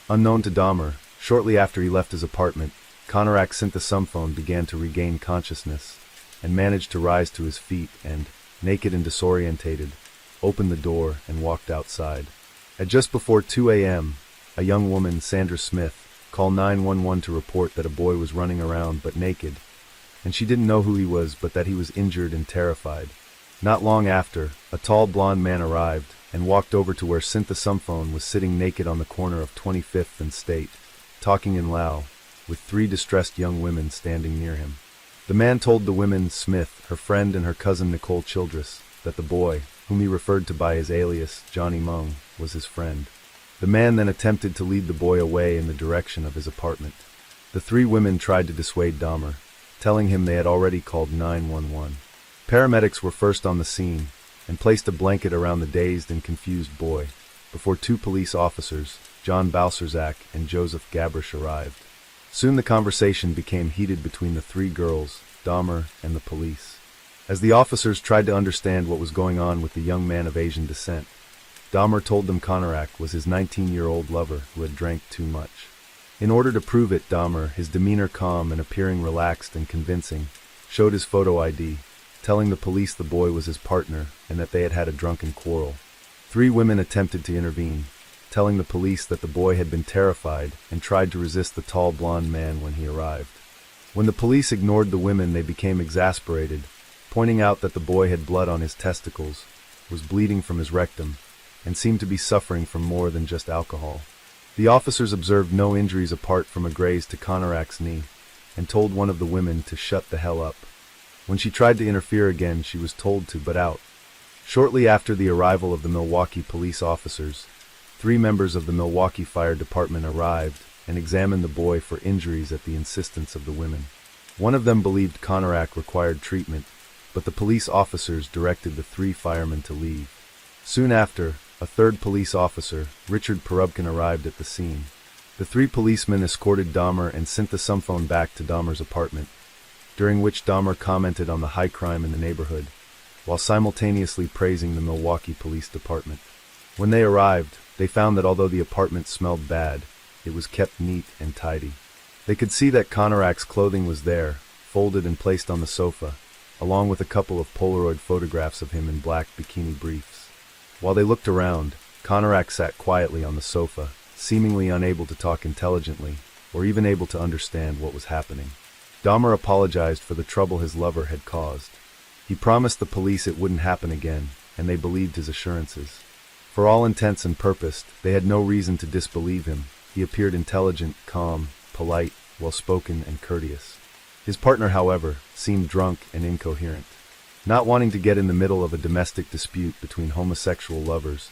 Unknown to Dahmer, shortly after he left his apartment, Konorak Synthesumphone began to regain consciousness and managed to rise to his feet and, naked and disorientated, opened the door and walked outside. At just before 2 a.m., a young woman, Sandra Smith, called 911 to report that a boy was running around but naked, and she didn't know who he was but that he was injured and terrified. Not long after, a tall blonde man arrived and walked over to where Synthesumphone was sitting naked on the corner of 25th and State, talking in Lao, with 3 distressed young women standing near him. The man told the women, Smith, her friend, and her cousin Nicole Childress, that the boy, whom he referred to by his alias, Johnny Mung, was his friend. The man then attempted to lead the boy away in the direction of his apartment. The 3 women tried to dissuade Dahmer, telling him they had already called 911. Paramedics were first on the scene and placed a blanket around the dazed and confused boy before 2 police officers, John Balserzak and Joseph Gabrish, arrived. Soon the conversation became heated between the 3 girls, Dahmer, and the police. As the officers tried to understand what was going on with the young man of Asian descent, Dahmer told them Konorak was his 19-year-old lover who had drank too much. In order to prove it, Dahmer, his demeanor calm and appearing relaxed and convincing, showed his photo ID, telling the police the boy was his partner and that they had had a drunken quarrel. 3 women attempted to intervene, telling the police that the boy had been terrified and tried to resist the tall blonde man when he arrived. When the police ignored the women, they became exasperated, pointing out that the boy had blood on his testicles, was bleeding from his rectum, and seemed to be suffering from more than just alcohol. The officers observed no injuries apart from a graze to Konorak's knee, and told one of the women to shut the hell up. When she tried to interfere again, she was told to butt out. Shortly after the arrival of the Milwaukee police officers, 3 members of the Milwaukee Fire Department arrived and examined the boy for injuries at the insistence of the women. One of them believed Konarak required treatment, but the police officers directed the 3 firemen to leave. Soon after, a 3rd police officer, Richard Perubkin, arrived at the scene. The 3 policemen escorted Dahmer and sent the sumphone back to Dahmer's apartment, during which Dahmer commented on the high crime in the neighborhood, while simultaneously praising the Milwaukee Police Department. When they arrived, they found that although the apartment smelled bad, it was kept neat and tidy. They could see that Konarak's clothing was there, folded and placed on the sofa, along with a couple of Polaroid photographs of him in black bikini briefs. While they looked around, Konarak sat quietly on the sofa, seemingly unable to talk intelligently, or even able to understand what was happening. Dahmer apologized for the trouble his lover had caused. He promised the police it wouldn't happen again, and they believed his assurances. For all intents and purposes, they had no reason to disbelieve him. He appeared intelligent, calm, polite, well-spoken, and courteous. His partner, however, seemed drunk and incoherent. Not wanting to get in the middle of a domestic dispute between homosexual lovers,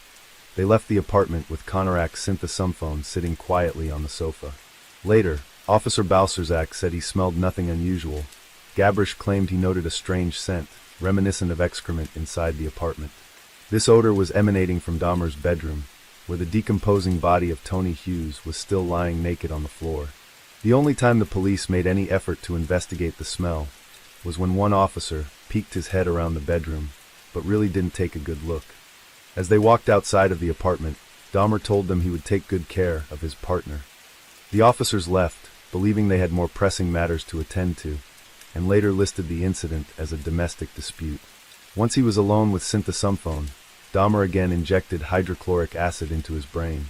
they left the apartment with Konarak's synthesumphone sitting quietly on the sofa. Later, Officer Balcerzak said he smelled nothing unusual. Gabrish claimed he noted a strange scent, reminiscent of excrement, inside the apartment. This odor was emanating from Dahmer's bedroom, where the decomposing body of Tony Hughes was still lying naked on the floor. The only time the police made any effort to investigate the smell was when one officer peeked his head around the bedroom, but really didn't take a good look. As they walked outside of the apartment, Dahmer told them he would take good care of his partner. The officers left, believing they had more pressing matters to attend to, and later listed the incident as a domestic dispute. Once he was alone with synthesumphone, Dahmer again injected hydrochloric acid into his brain.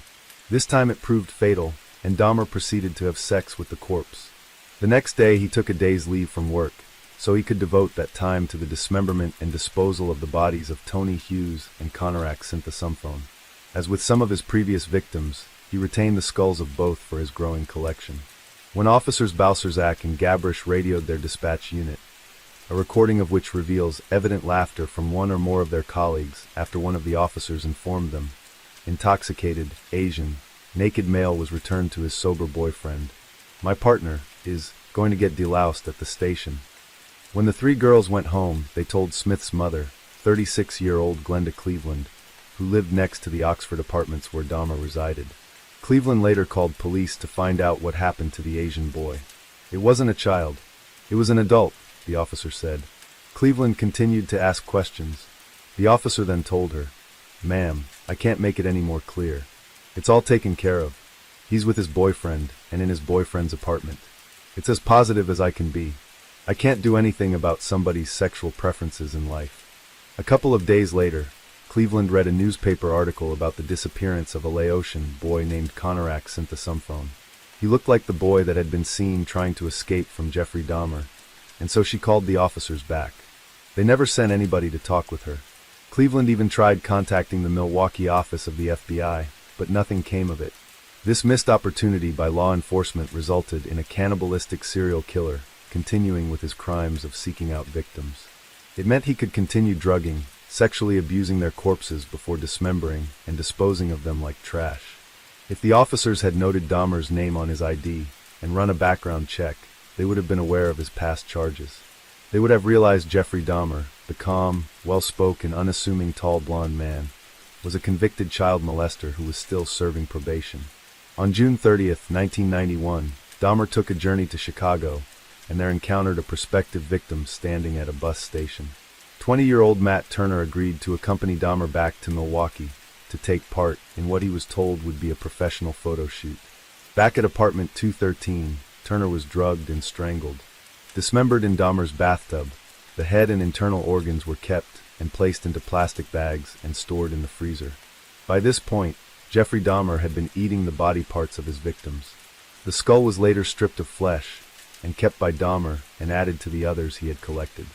This time it proved fatal, and Dahmer proceeded to have sex with the corpse. The next day he took a day's leave from work, so he could devote that time to the dismemberment and disposal of the bodies of Tony Hughes and Konarak's synthesumphone. As with some of his previous victims, he retained the skulls of both for his growing collection. When officers Balcerzak and Gabrish radioed their dispatch unit, a recording of which reveals evident laughter from one or more of their colleagues after one of the officers informed them, intoxicated, Asian, naked male was returned to his sober boyfriend. "My partner is going to get deloused at the station." When the 3 girls went home, they told Smith's mother, 36-year-old Glenda Cleveland, who lived next to the Oxford apartments where Dahmer resided. Cleveland later called police to find out what happened to the Asian boy. "It wasn't a child. It was an adult," the officer said. Cleveland continued to ask questions. The officer then told her, "Ma'am, I can't make it any more clear. It's all taken care of. He's with his boyfriend, and in his boyfriend's apartment. It's as positive as I can be. I can't do anything about somebody's sexual preferences in life." A couple of days later, Cleveland read a newspaper article about the disappearance of a Laotian boy named Konarak synthesumphone. He looked like the boy that had been seen trying to escape from Jeffrey Dahmer, and so she called the officers back. They never sent anybody to talk with her. Cleveland even tried contacting the Milwaukee office of the FBI, but nothing came of it. This missed opportunity by law enforcement resulted in a cannibalistic serial killer continuing with his crimes of seeking out victims. It meant he could continue drugging, sexually abusing their corpses before dismembering and disposing of them like trash. If the officers had noted Dahmer's name on his ID and run a background check, they would have been aware of his past charges. They would have realized Jeffrey Dahmer, the calm, well-spoken, unassuming tall blonde man, was a convicted child molester who was still serving probation. On June 30th, 1991, Dahmer took a journey to Chicago and there encountered a prospective victim standing at a bus station. 20-year-old Matt Turner agreed to accompany Dahmer back to Milwaukee to take part in what he was told would be a professional photo shoot. Back at apartment 213, Turner was drugged and strangled. Dismembered in Dahmer's bathtub, the head and internal organs were kept and placed into plastic bags and stored in the freezer. By this point, Jeffrey Dahmer had been eating the body parts of his victims. The skull was later stripped of flesh and kept by Dahmer and added to the others he had collected.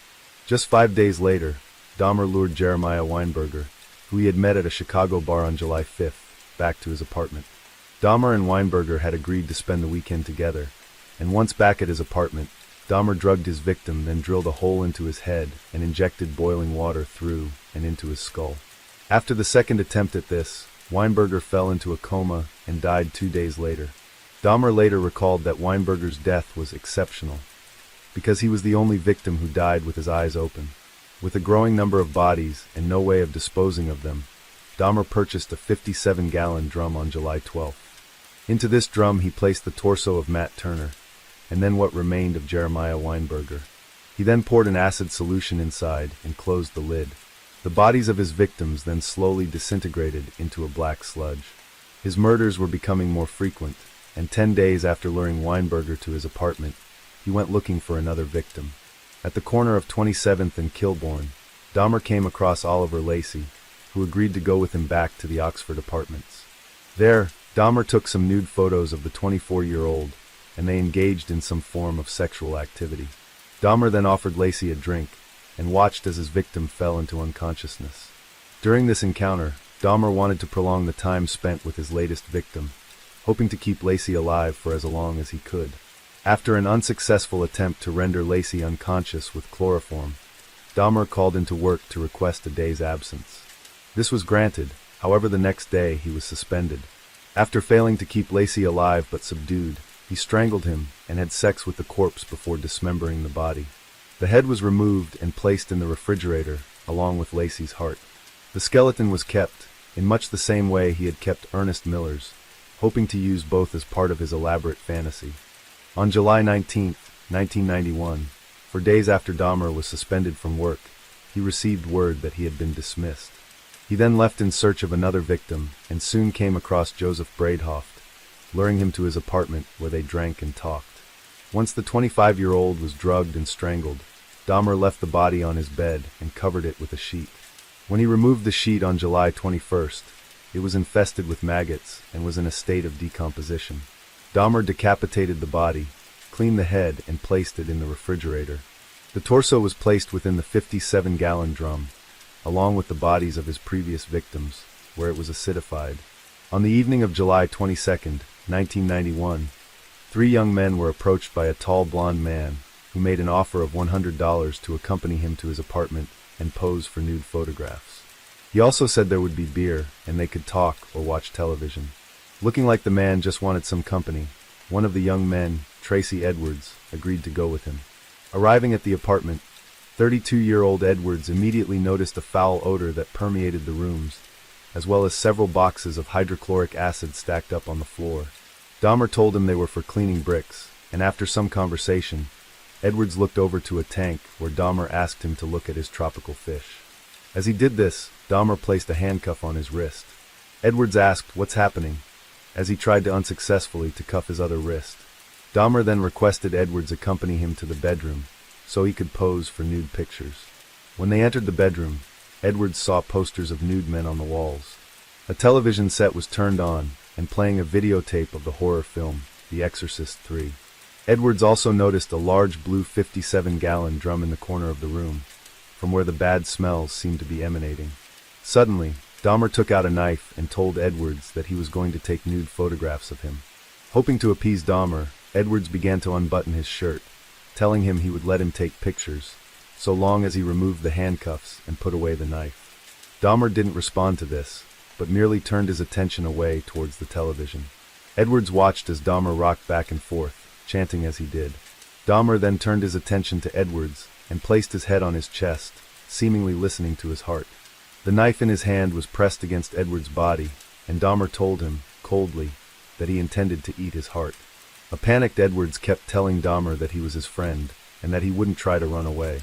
Just 5 days later, Dahmer lured Jeremiah Weinberger, who he had met at a Chicago bar on July 5th, back to his apartment. Dahmer and Weinberger had agreed to spend the weekend together, And once back at his apartment, Dahmer drugged his victim, then drilled a hole into his head and injected boiling water through and into his skull. After the second attempt at this, Weinberger fell into a coma and died 2 days later. Dahmer later recalled that Weinberger's death was exceptional, because he was the only victim who died with his eyes open. With a growing number of bodies and no way of disposing of them, Dahmer purchased a 57-gallon drum on July 12th. Into this drum he placed the torso of Matt Turner, and then what remained of Jeremiah Weinberger. He then poured an acid solution inside and closed the lid. The bodies of his victims then slowly disintegrated into a black sludge. His murders were becoming more frequent, and 10 days after luring Weinberger to his apartment, he went looking for another victim. At the corner of 27th and Kilbourne, Dahmer came across Oliver Lacey, who agreed to go with him back to the Oxford apartments. There, Dahmer took some nude photos of the 24-year-old, and they engaged in some form of sexual activity. Dahmer then offered Lacey a drink, and watched as his victim fell into unconsciousness. During this encounter, Dahmer wanted to prolong the time spent with his latest victim, hoping to keep Lacey alive for as long as he could. After an unsuccessful attempt to render Lacey unconscious with chloroform, Dahmer called into work to request a day's absence. This was granted, however the next day he was suspended. After failing to keep Lacey alive but subdued, he strangled him and had sex with the corpse before dismembering the body. The head was removed and placed in the refrigerator, along with Lacey's heart. The skeleton was kept, in much the same way he had kept Ernest Miller's, hoping to use both as part of his elaborate fantasy. On July 19, 1991, for days after Dahmer was suspended from work, he received word that he had been dismissed. He then left in search of another victim and soon came across Joseph Bradehoft, luring him to his apartment where they drank and talked. Once the 25-year-old was drugged and strangled, Dahmer left the body on his bed and covered it with a sheet. When he removed the sheet on July 21st, it was infested with maggots and was in a state of decomposition. Dahmer decapitated the body, cleaned the head, and placed it in the refrigerator. The torso was placed within the 57-gallon drum, along with the bodies of his previous victims, where it was acidified. On the evening of July 22, 1991, 3 young men were approached by a tall blonde man who made an offer of $100 to accompany him to his apartment and pose for nude photographs. He also said there would be beer and they could talk or watch television. Looking like the man just wanted some company, one of the young men, Tracy Edwards, agreed to go with him. Arriving at the apartment, 32-year-old Edwards immediately noticed a foul odor that permeated the rooms, as well as several boxes of hydrochloric acid stacked up on the floor. Dahmer told him they were for cleaning bricks, and after some conversation, Edwards looked over to a tank where Dahmer asked him to look at his tropical fish. As he did this, Dahmer placed a handcuff on his wrist. Edwards asked, "What's happening?" as he tried to unsuccessfully to cuff his other wrist. Dahmer then requested Edwards accompany him to the bedroom so he could pose for nude pictures. When they entered the bedroom, Edwards saw posters of nude men on the walls. A television set was turned on and playing a videotape of the horror film, The Exorcist III. Edwards also noticed a large blue 57-gallon drum in the corner of the room, from where the bad smells seemed to be emanating. Suddenly, Dahmer took out a knife and told Edwards that he was going to take nude photographs of him. Hoping to appease Dahmer, Edwards began to unbutton his shirt, telling him he would let him take pictures, so long as he removed the handcuffs and put away the knife. Dahmer didn't respond to this, but merely turned his attention away towards the television. Edwards watched as Dahmer rocked back and forth, chanting as he did. Dahmer then turned his attention to Edwards and placed his head on his chest, seemingly listening to his heart. The knife in his hand was pressed against Edwards' body, and Dahmer told him, coldly, that he intended to eat his heart. A panicked Edwards kept telling Dahmer that he was his friend, and that he wouldn't try to run away.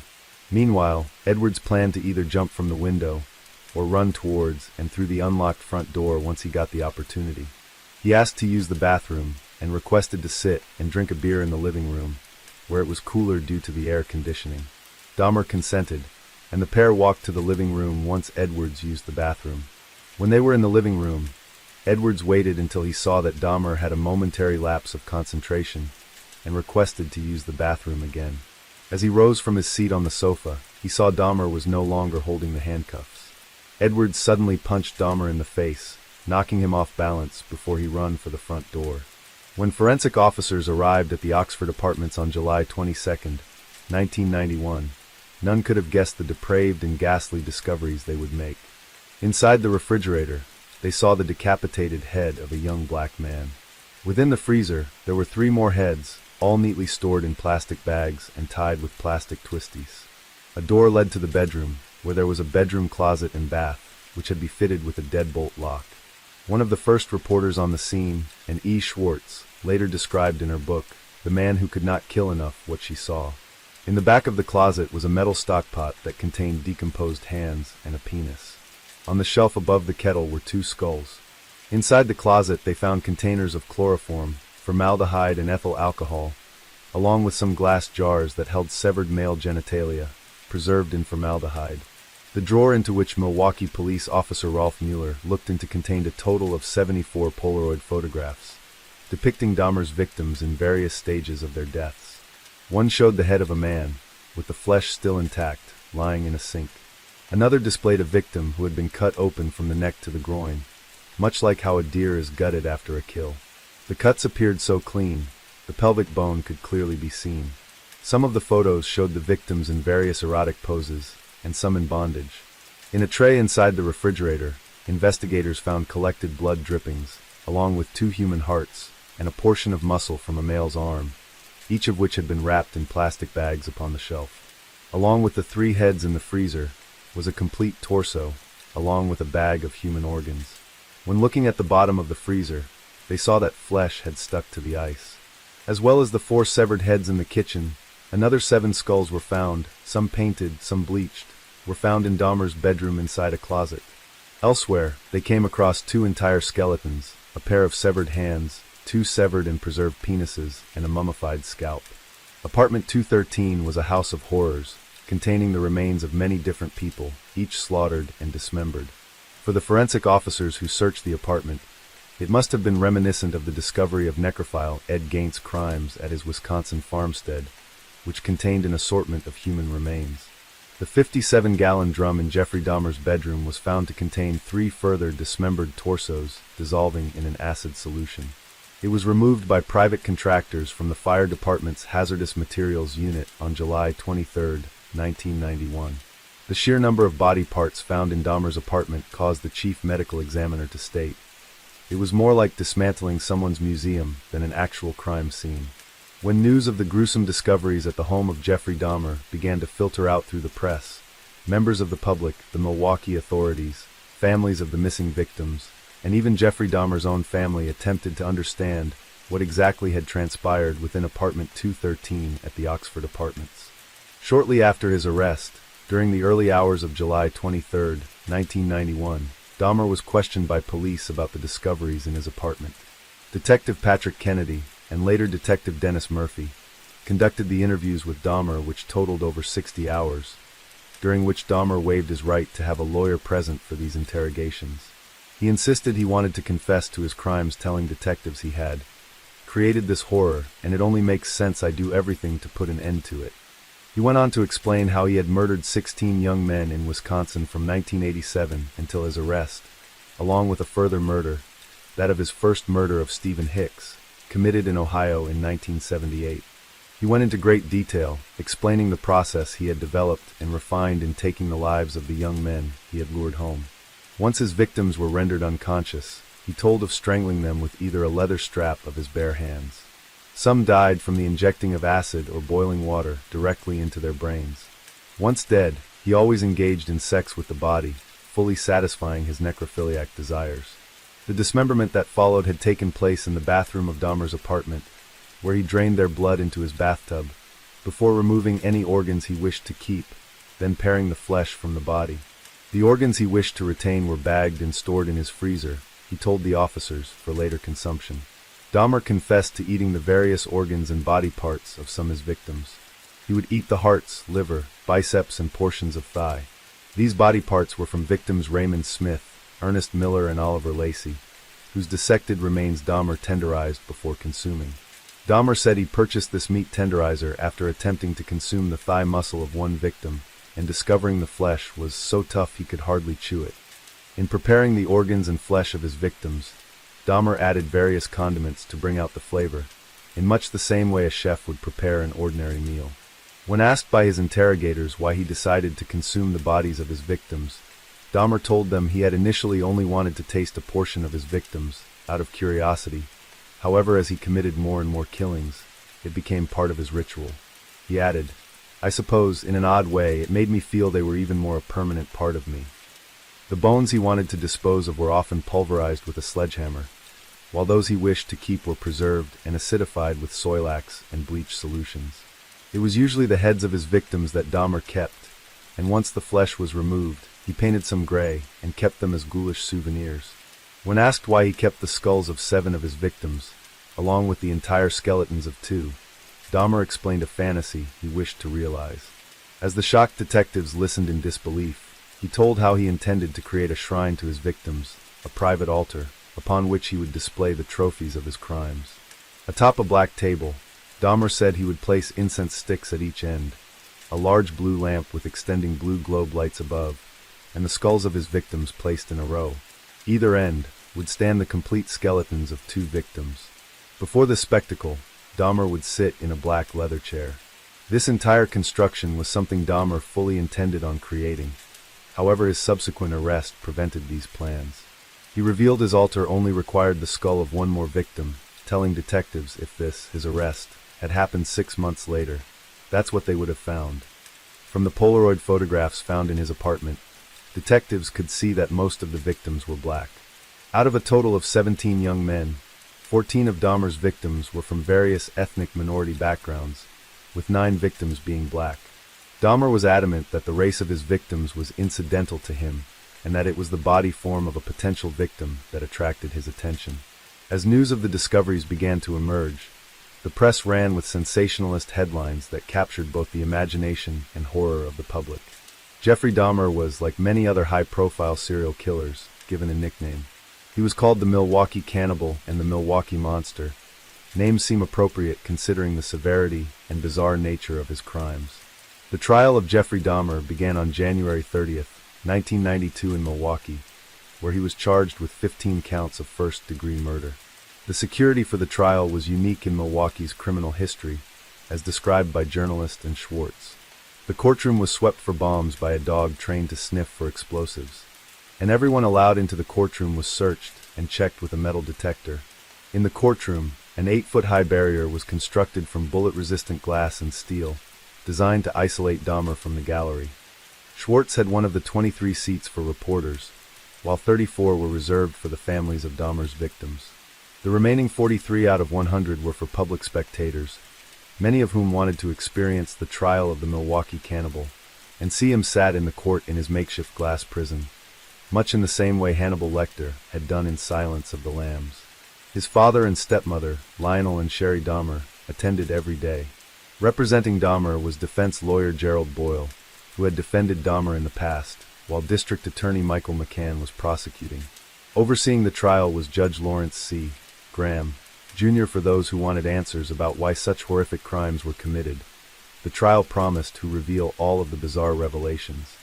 Meanwhile, Edwards planned to either jump from the window, or run towards and through the unlocked front door once he got the opportunity. He asked to use the bathroom, and requested to sit and drink a beer in the living room, where it was cooler due to the air conditioning. Dahmer consented, and the pair walked to the living room once Edwards used the bathroom. When they were in the living room, Edwards waited until he saw that Dahmer had a momentary lapse of concentration, and requested to use the bathroom again. As he rose from his seat on the sofa, he saw Dahmer was no longer holding the handcuffs. Edwards suddenly punched Dahmer in the face, knocking him off balance before he ran for the front door. When forensic officers arrived at the Oxford apartments on July 22, 1991, none could have guessed the depraved and ghastly discoveries they would make. Inside the refrigerator, they saw the decapitated head of a young black man. Within the freezer, there were 3 more heads, all neatly stored in plastic bags and tied with plastic twisties. A door led to the bedroom, where there was a bedroom closet and bath, which had been fitted with a deadbolt lock. One of the first reporters on the scene, Anne E. Schwartz, later described in her book, "The Man Who Could Not Kill Enough," what she saw. In the back of the closet was a metal stockpot that contained decomposed hands and a penis. On the shelf above the kettle were 2 skulls. Inside the closet they found containers of chloroform, formaldehyde and ethyl alcohol, along with some glass jars that held severed male genitalia, preserved in formaldehyde. The drawer into which Milwaukee police officer Rolf Mueller looked into contained a total of 74 Polaroid photographs, depicting Dahmer's victims in various stages of their deaths. One showed the head of a man, with the flesh still intact, lying in a sink. Another displayed a victim who had been cut open from the neck to the groin, much like how a deer is gutted after a kill. The cuts appeared so clean, the pelvic bone could clearly be seen. Some of the photos showed the victims in various erotic poses, and some in bondage. In a tray inside the refrigerator, investigators found collected blood drippings, along with 2 human hearts, and a portion of muscle from a male's arm, each of which had been wrapped in plastic bags upon the shelf. Along with the 3 heads in the freezer was a complete torso, along with a bag of human organs. When looking at the bottom of the freezer, they saw that flesh had stuck to the ice. As well as the 4 severed heads in the kitchen, another 7 skulls were found, some painted, some bleached, were found in Dahmer's bedroom inside a closet. Elsewhere, they came across 2 entire skeletons, a pair of severed hands, 2 severed and preserved penises, and a mummified scalp. Apartment 213 was a house of horrors, containing the remains of many different people, each slaughtered and dismembered. For the forensic officers who searched the apartment, it must have been reminiscent of the discovery of necrophile Ed Gain's crimes at his Wisconsin farmstead, which contained an assortment of human remains. The 57-gallon drum in Jeffrey Dahmer's bedroom was found to contain 3 further dismembered torsos dissolving in an acid solution. It was removed by private contractors from the fire department's hazardous materials unit on July 23, 1991. The sheer number of body parts found in Dahmer's apartment caused the chief medical examiner to state, "It was more like dismantling someone's museum than an actual crime scene." When news of the gruesome discoveries at the home of Jeffrey Dahmer began to filter out through the press, members of the public, the Milwaukee authorities, families of the missing victims, and even Jeffrey Dahmer's own family attempted to understand what exactly had transpired within apartment 213 at the Oxford apartments. Shortly after his arrest, during the early hours of July 23, 1991, Dahmer was questioned by police about the discoveries in his apartment. Detective Patrick Kennedy, and later Detective Dennis Murphy, conducted the interviews with Dahmer, which totaled over 60 hours, during which Dahmer waived his right to have a lawyer present for these interrogations. He insisted he wanted to confess to his crimes, telling detectives he had created this horror, and it only makes sense I do everything to put an end to it. He went on to explain how he had murdered 16 young men in Wisconsin from 1987 until his arrest, along with a further murder, that of his first murder of Stephen Hicks, committed in Ohio in 1978. He went into great detail, explaining the process he had developed and refined in taking the lives of the young men he had lured home. Once his victims were rendered unconscious, he told of strangling them with either a leather strap of his bare hands. Some died from the injecting of acid or boiling water directly into their brains. Once dead, he always engaged in sex with the body, fully satisfying his necrophiliac desires. The dismemberment that followed had taken place in the bathroom of Dahmer's apartment, where he drained their blood into his bathtub, before removing any organs he wished to keep, then paring the flesh from the body. The organs he wished to retain were bagged and stored in his freezer, he told the officers, for later consumption. Dahmer confessed to eating the various organs and body parts of some of his victims. He would eat the hearts, liver, biceps, and portions of thigh. These body parts were from victims Raymond Smith, Ernest Miller, and Oliver Lacey, whose dissected remains Dahmer tenderized before consuming. Dahmer said he purchased this meat tenderizer after attempting to consume the thigh muscle of one victim, and discovering the flesh was so tough he could hardly chew it. In preparing the organs and flesh of his victims, Dahmer added various condiments to bring out the flavor, in much the same way a chef would prepare an ordinary meal. When asked by his interrogators why he decided to consume the bodies of his victims, Dahmer told them he had initially only wanted to taste a portion of his victims, out of curiosity. However, as he committed more and more killings, it became part of his ritual. He added, "I suppose, in an odd way, it made me feel they were even more a permanent part of me." The bones he wanted to dispose of were often pulverized with a sledgehammer, while those he wished to keep were preserved and acidified with soilax and bleach solutions. It was usually the heads of his victims that Dahmer kept, and once the flesh was removed, he painted some gray and kept them as ghoulish souvenirs. When asked why he kept the skulls of 7 of his victims, along with the entire skeletons of 2, Dahmer explained a fantasy he wished to realize. As the shocked detectives listened in disbelief, he told how he intended to create a shrine to his victims, a private altar, upon which he would display the trophies of his crimes. Atop a black table, Dahmer said he would place incense sticks at each end, a large blue lamp with extending blue globe lights above, and the skulls of his victims placed in a row. Either end would stand the complete skeletons of 2 victims. Before this spectacle, Dahmer would sit in a black leather chair. This entire construction was something Dahmer fully intended on creating. However, his subsequent arrest prevented these plans. He revealed his altar only required the skull of 1 more victim, telling detectives if this, his arrest, had happened 6 months later, that's what they would have found. From the Polaroid photographs found in his apartment, detectives could see that most of the victims were black. Out of a total of 17 young men, 14 of Dahmer's victims were from various ethnic minority backgrounds, with 9 victims being black. Dahmer was adamant that the race of his victims was incidental to him, and that it was the body form of a potential victim that attracted his attention. As news of the discoveries began to emerge, the press ran with sensationalist headlines that captured both the imagination and horror of the public. Jeffrey Dahmer was, like many other high-profile serial killers, given a nickname. He was called the Milwaukee Cannibal and the Milwaukee Monster. Names seem appropriate considering the severity and bizarre nature of his crimes. The trial of Jeffrey Dahmer began on January 30th, 1992 in Milwaukee, where he was charged with 15 counts of first-degree murder. The security for the trial was unique in Milwaukee's criminal history, as described by journalist and Schwartz. The courtroom was swept for bombs by a dog trained to sniff for explosives, and everyone allowed into the courtroom was searched and checked with a metal detector. In the courtroom, an 8-foot-high barrier was constructed from bullet-resistant glass and steel, designed to isolate Dahmer from the gallery. Schwartz had one of the 23 seats for reporters, while 34 were reserved for the families of Dahmer's victims. The remaining 43 out of 100 were for public spectators, many of whom wanted to experience the trial of the Milwaukee Cannibal, and see him sat in the court in his makeshift glass prison, much in the same way Hannibal Lecter had done in Silence of the Lambs. His father and stepmother, Lionel and Sherry Dahmer, attended every day. Representing Dahmer was defense lawyer Gerald Boyle, who had defended Dahmer in the past, while District Attorney Michael McCann was prosecuting. Overseeing the trial was Judge Lawrence C. Graham, Jr. for those who wanted answers about why such horrific crimes were committed. The trial promised to reveal all of the bizarre revelations.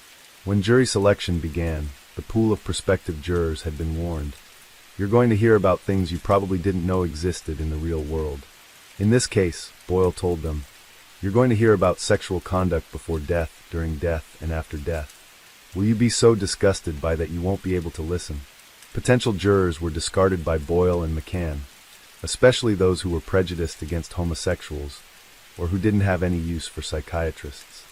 When jury selection began, the pool of prospective jurors had been warned. You're going to hear about things you probably didn't know existed in the real world. In this case, Boyle told them, you're going to hear about sexual conduct before death, during death, and after death. Will you be so disgusted by that you won't be able to listen? Potential jurors were discarded by Boyle and McCann, especially those who were prejudiced against homosexuals or who didn't have any use for psychiatrists.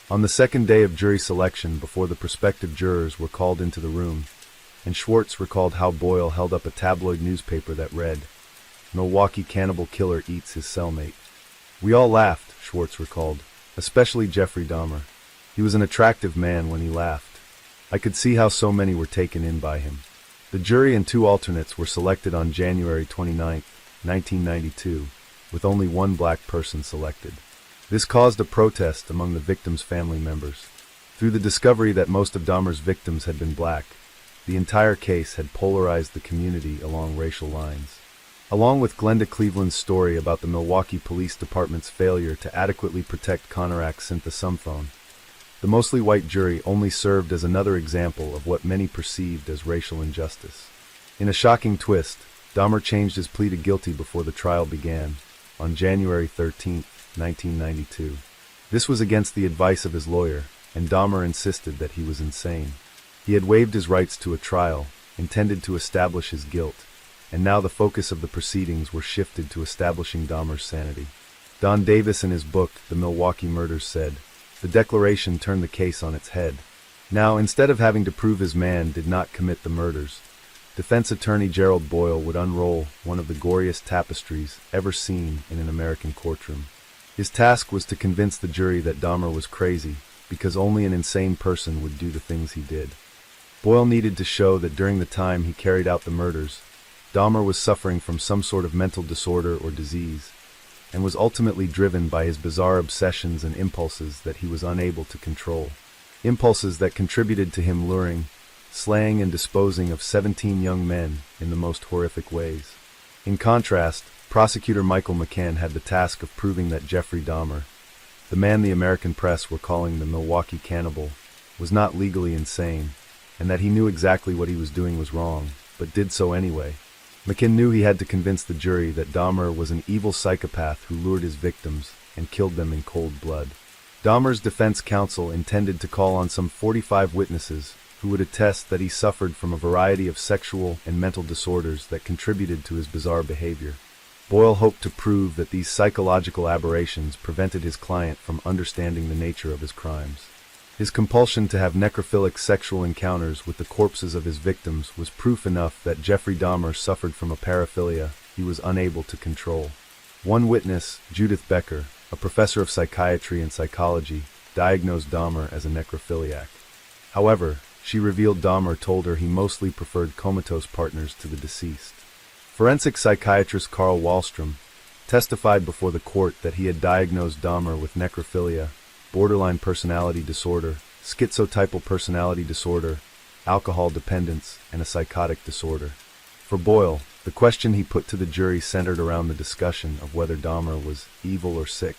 On the second day of jury selection, before the prospective jurors were called into the room, and Schwartz recalled how Boyle held up a tabloid newspaper that read, "Milwaukee Cannibal Killer Eats His Cellmate." We all laughed, Schwartz recalled, especially Jeffrey Dahmer. He was an attractive man when he laughed. I could see how so many were taken in by him. The jury and 2 alternates were selected on January 29, 1992, with only 1 black person selected. This caused a protest among the victims' family members. Through the discovery that most of Dahmer's victims had been black, the entire case had polarized the community along racial lines. Along with Glenda Cleveland's story about the Milwaukee Police Department's failure to adequately protect Conorak's synthesomphone, the mostly white jury only served as another example of what many perceived as racial injustice. In a shocking twist, Dahmer changed his plea to guilty before the trial began, on January 13, 1992. This was against the advice of his lawyer, and Dahmer insisted that he was insane. He had waived his rights to a trial, intended to establish his guilt, and now the focus of the proceedings were shifted to establishing Dahmer's sanity. Don Davis in his book, The Milwaukee Murders, said, "The declaration turned the case on its head. Now, instead of having to prove his man did not commit the murders, defense attorney Gerald Boyle would unroll one of the goriest tapestries ever seen in an American courtroom. His task was to convince the jury that Dahmer was crazy, because only an insane person would do the things he did. Boyle needed to show that during the time he carried out the murders, Dahmer was suffering from some sort of mental disorder or disease, and was ultimately driven by his bizarre obsessions and impulses that he was unable to control. Impulses that contributed to him luring, slaying and disposing of 17 young men in the most horrific ways. In contrast, prosecutor Michael McCann had the task of proving that Jeffrey Dahmer, the man the American press were calling the Milwaukee Cannibal, was not legally insane, and that he knew exactly what he was doing was wrong, but did so anyway. McCann knew he had to convince the jury that Dahmer was an evil psychopath who lured his victims and killed them in cold blood. Dahmer's defense counsel intended to call on some 45 witnesses who would attest that he suffered from a variety of sexual and mental disorders that contributed to his bizarre behavior. Boyle hoped to prove that these psychological aberrations prevented his client from understanding the nature of his crimes. His compulsion to have necrophilic sexual encounters with the corpses of his victims was proof enough that Jeffrey Dahmer suffered from a paraphilia he was unable to control. One witness, Judith Becker, a professor of psychiatry and psychology, diagnosed Dahmer as a necrophiliac. However, she revealed Dahmer told her he mostly preferred comatose partners to the deceased. Forensic psychiatrist Carl Wallstrom testified before the court that he had diagnosed Dahmer with necrophilia, borderline personality disorder, schizotypal personality disorder, alcohol dependence, and a psychotic disorder. For Boyle, the question he put to the jury centered around the discussion of whether Dahmer was evil or sick.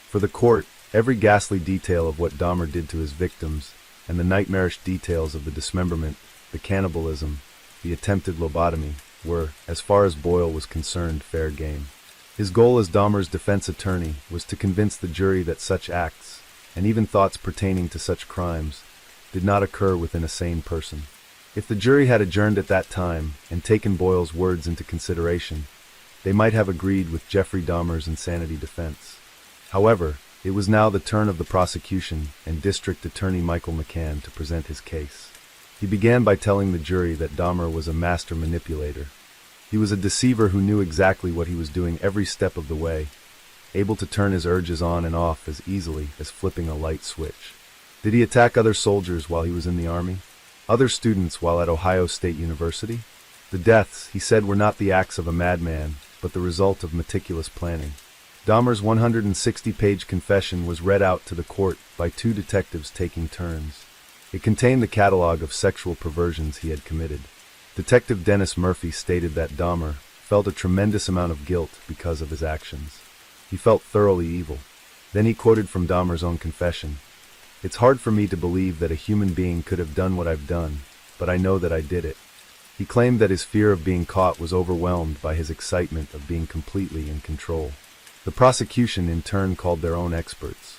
For the court, every ghastly detail of what Dahmer did to his victims, and the nightmarish details of the dismemberment, the cannibalism, the attempted lobotomy, were, as far as Boyle was concerned, fair game. His goal as Dahmer's defense attorney was to convince the jury that such acts, and even thoughts pertaining to such crimes, did not occur within a sane person. If the jury had adjourned at that time and taken Boyle's words into consideration, they might have agreed with Jeffrey Dahmer's insanity defense. However, it was now the turn of the prosecution and District Attorney Michael McCann to present his case. He began by telling the jury that Dahmer was a master manipulator. He was a deceiver who knew exactly what he was doing every step of the way, able to turn his urges on and off as easily as flipping a light switch. Did he attack other soldiers while he was in the army? Other students while at Ohio State University? The deaths, he said, were not the acts of a madman, but the result of meticulous planning. Dahmer's 160-page confession was read out to the court by two detectives taking turns. It contained the catalog of sexual perversions he had committed. Detective Dennis Murphy stated that Dahmer felt a tremendous amount of guilt because of his actions. He felt thoroughly evil. Then he quoted from Dahmer's own confession, "It's hard for me to believe that a human being could have done what I've done, but I know that I did it." He claimed that his fear of being caught was overwhelmed by his excitement of being completely in control. The prosecution in turn called their own experts.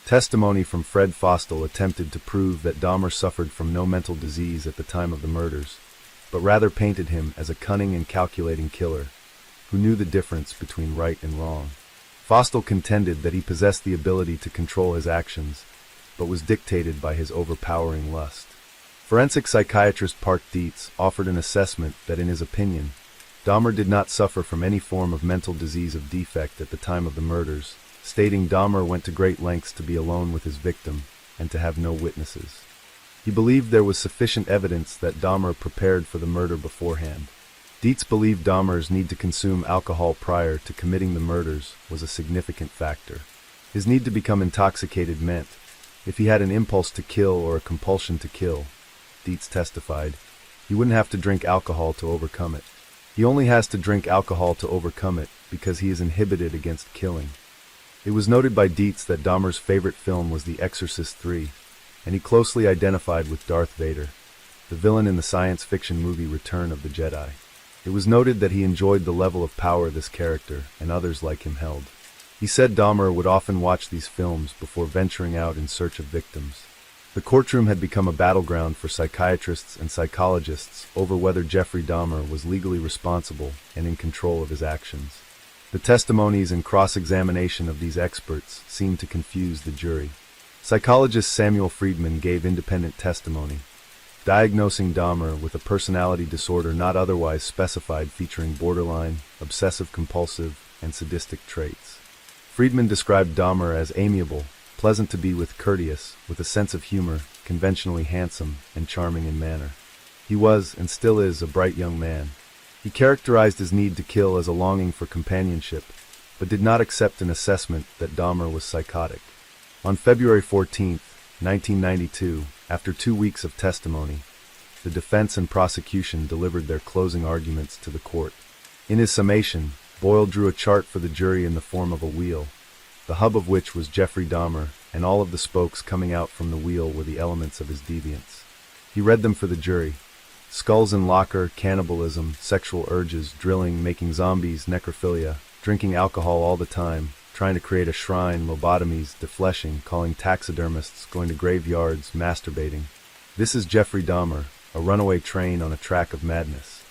Testimony from Fred Fostel attempted to prove that Dahmer suffered from no mental disease at the time of the murders, but rather painted him as a cunning and calculating killer who knew the difference between right and wrong. Fostel contended that he possessed the ability to control his actions, but was dictated by his overpowering lust. Forensic psychiatrist Park Dietz offered an assessment that, in his opinion, Dahmer did not suffer from any form of mental disease of defect at the time of the murders, stating Dahmer went to great lengths to be alone with his victim and to have no witnesses. He believed there was sufficient evidence that Dahmer prepared for the murder beforehand. Dietz believed Dahmer's need to consume alcohol prior to committing the murders was a significant factor. His need to become intoxicated meant, if he had an impulse to kill or a compulsion to kill, Dietz testified, he wouldn't have to drink alcohol to overcome it. He only has to drink alcohol to overcome it because he is inhibited against killing. It was noted by Dietz that Dahmer's favorite film was The Exorcist III, and he closely identified with Darth Vader, the villain in the science fiction movie Return of the Jedi. It was noted that he enjoyed the level of power this character and others like him held. He said Dahmer would often watch these films before venturing out in search of victims. The courtroom had become a battleground for psychiatrists and psychologists over whether Jeffrey Dahmer was legally responsible and in control of his actions. The testimonies and cross-examination of these experts seemed to confuse the jury. Psychologist Samuel Friedman gave independent testimony, diagnosing Dahmer with a personality disorder not otherwise specified featuring borderline, obsessive-compulsive, and sadistic traits. Friedman described Dahmer as amiable, pleasant to be with, courteous, with a sense of humor, conventionally handsome, and charming in manner. He was, and still is, a bright young man. He characterized his need to kill as a longing for companionship, but did not accept an assessment that Dahmer was psychotic. On February 14, 1992, after 2 weeks of testimony, the defense and prosecution delivered their closing arguments to the court. In his summation, Boyle drew a chart for the jury in the form of a wheel, the hub of which was Jeffrey Dahmer, and all of the spokes coming out from the wheel were the elements of his deviance. He read them for the jury: skulls in locker, cannibalism, sexual urges, drilling, making zombies, necrophilia, drinking alcohol all the time, trying to create a shrine, lobotomies, defleshing, calling taxidermists, going to graveyards, masturbating. This is Jeffrey Dahmer, a runaway train on a track of madness.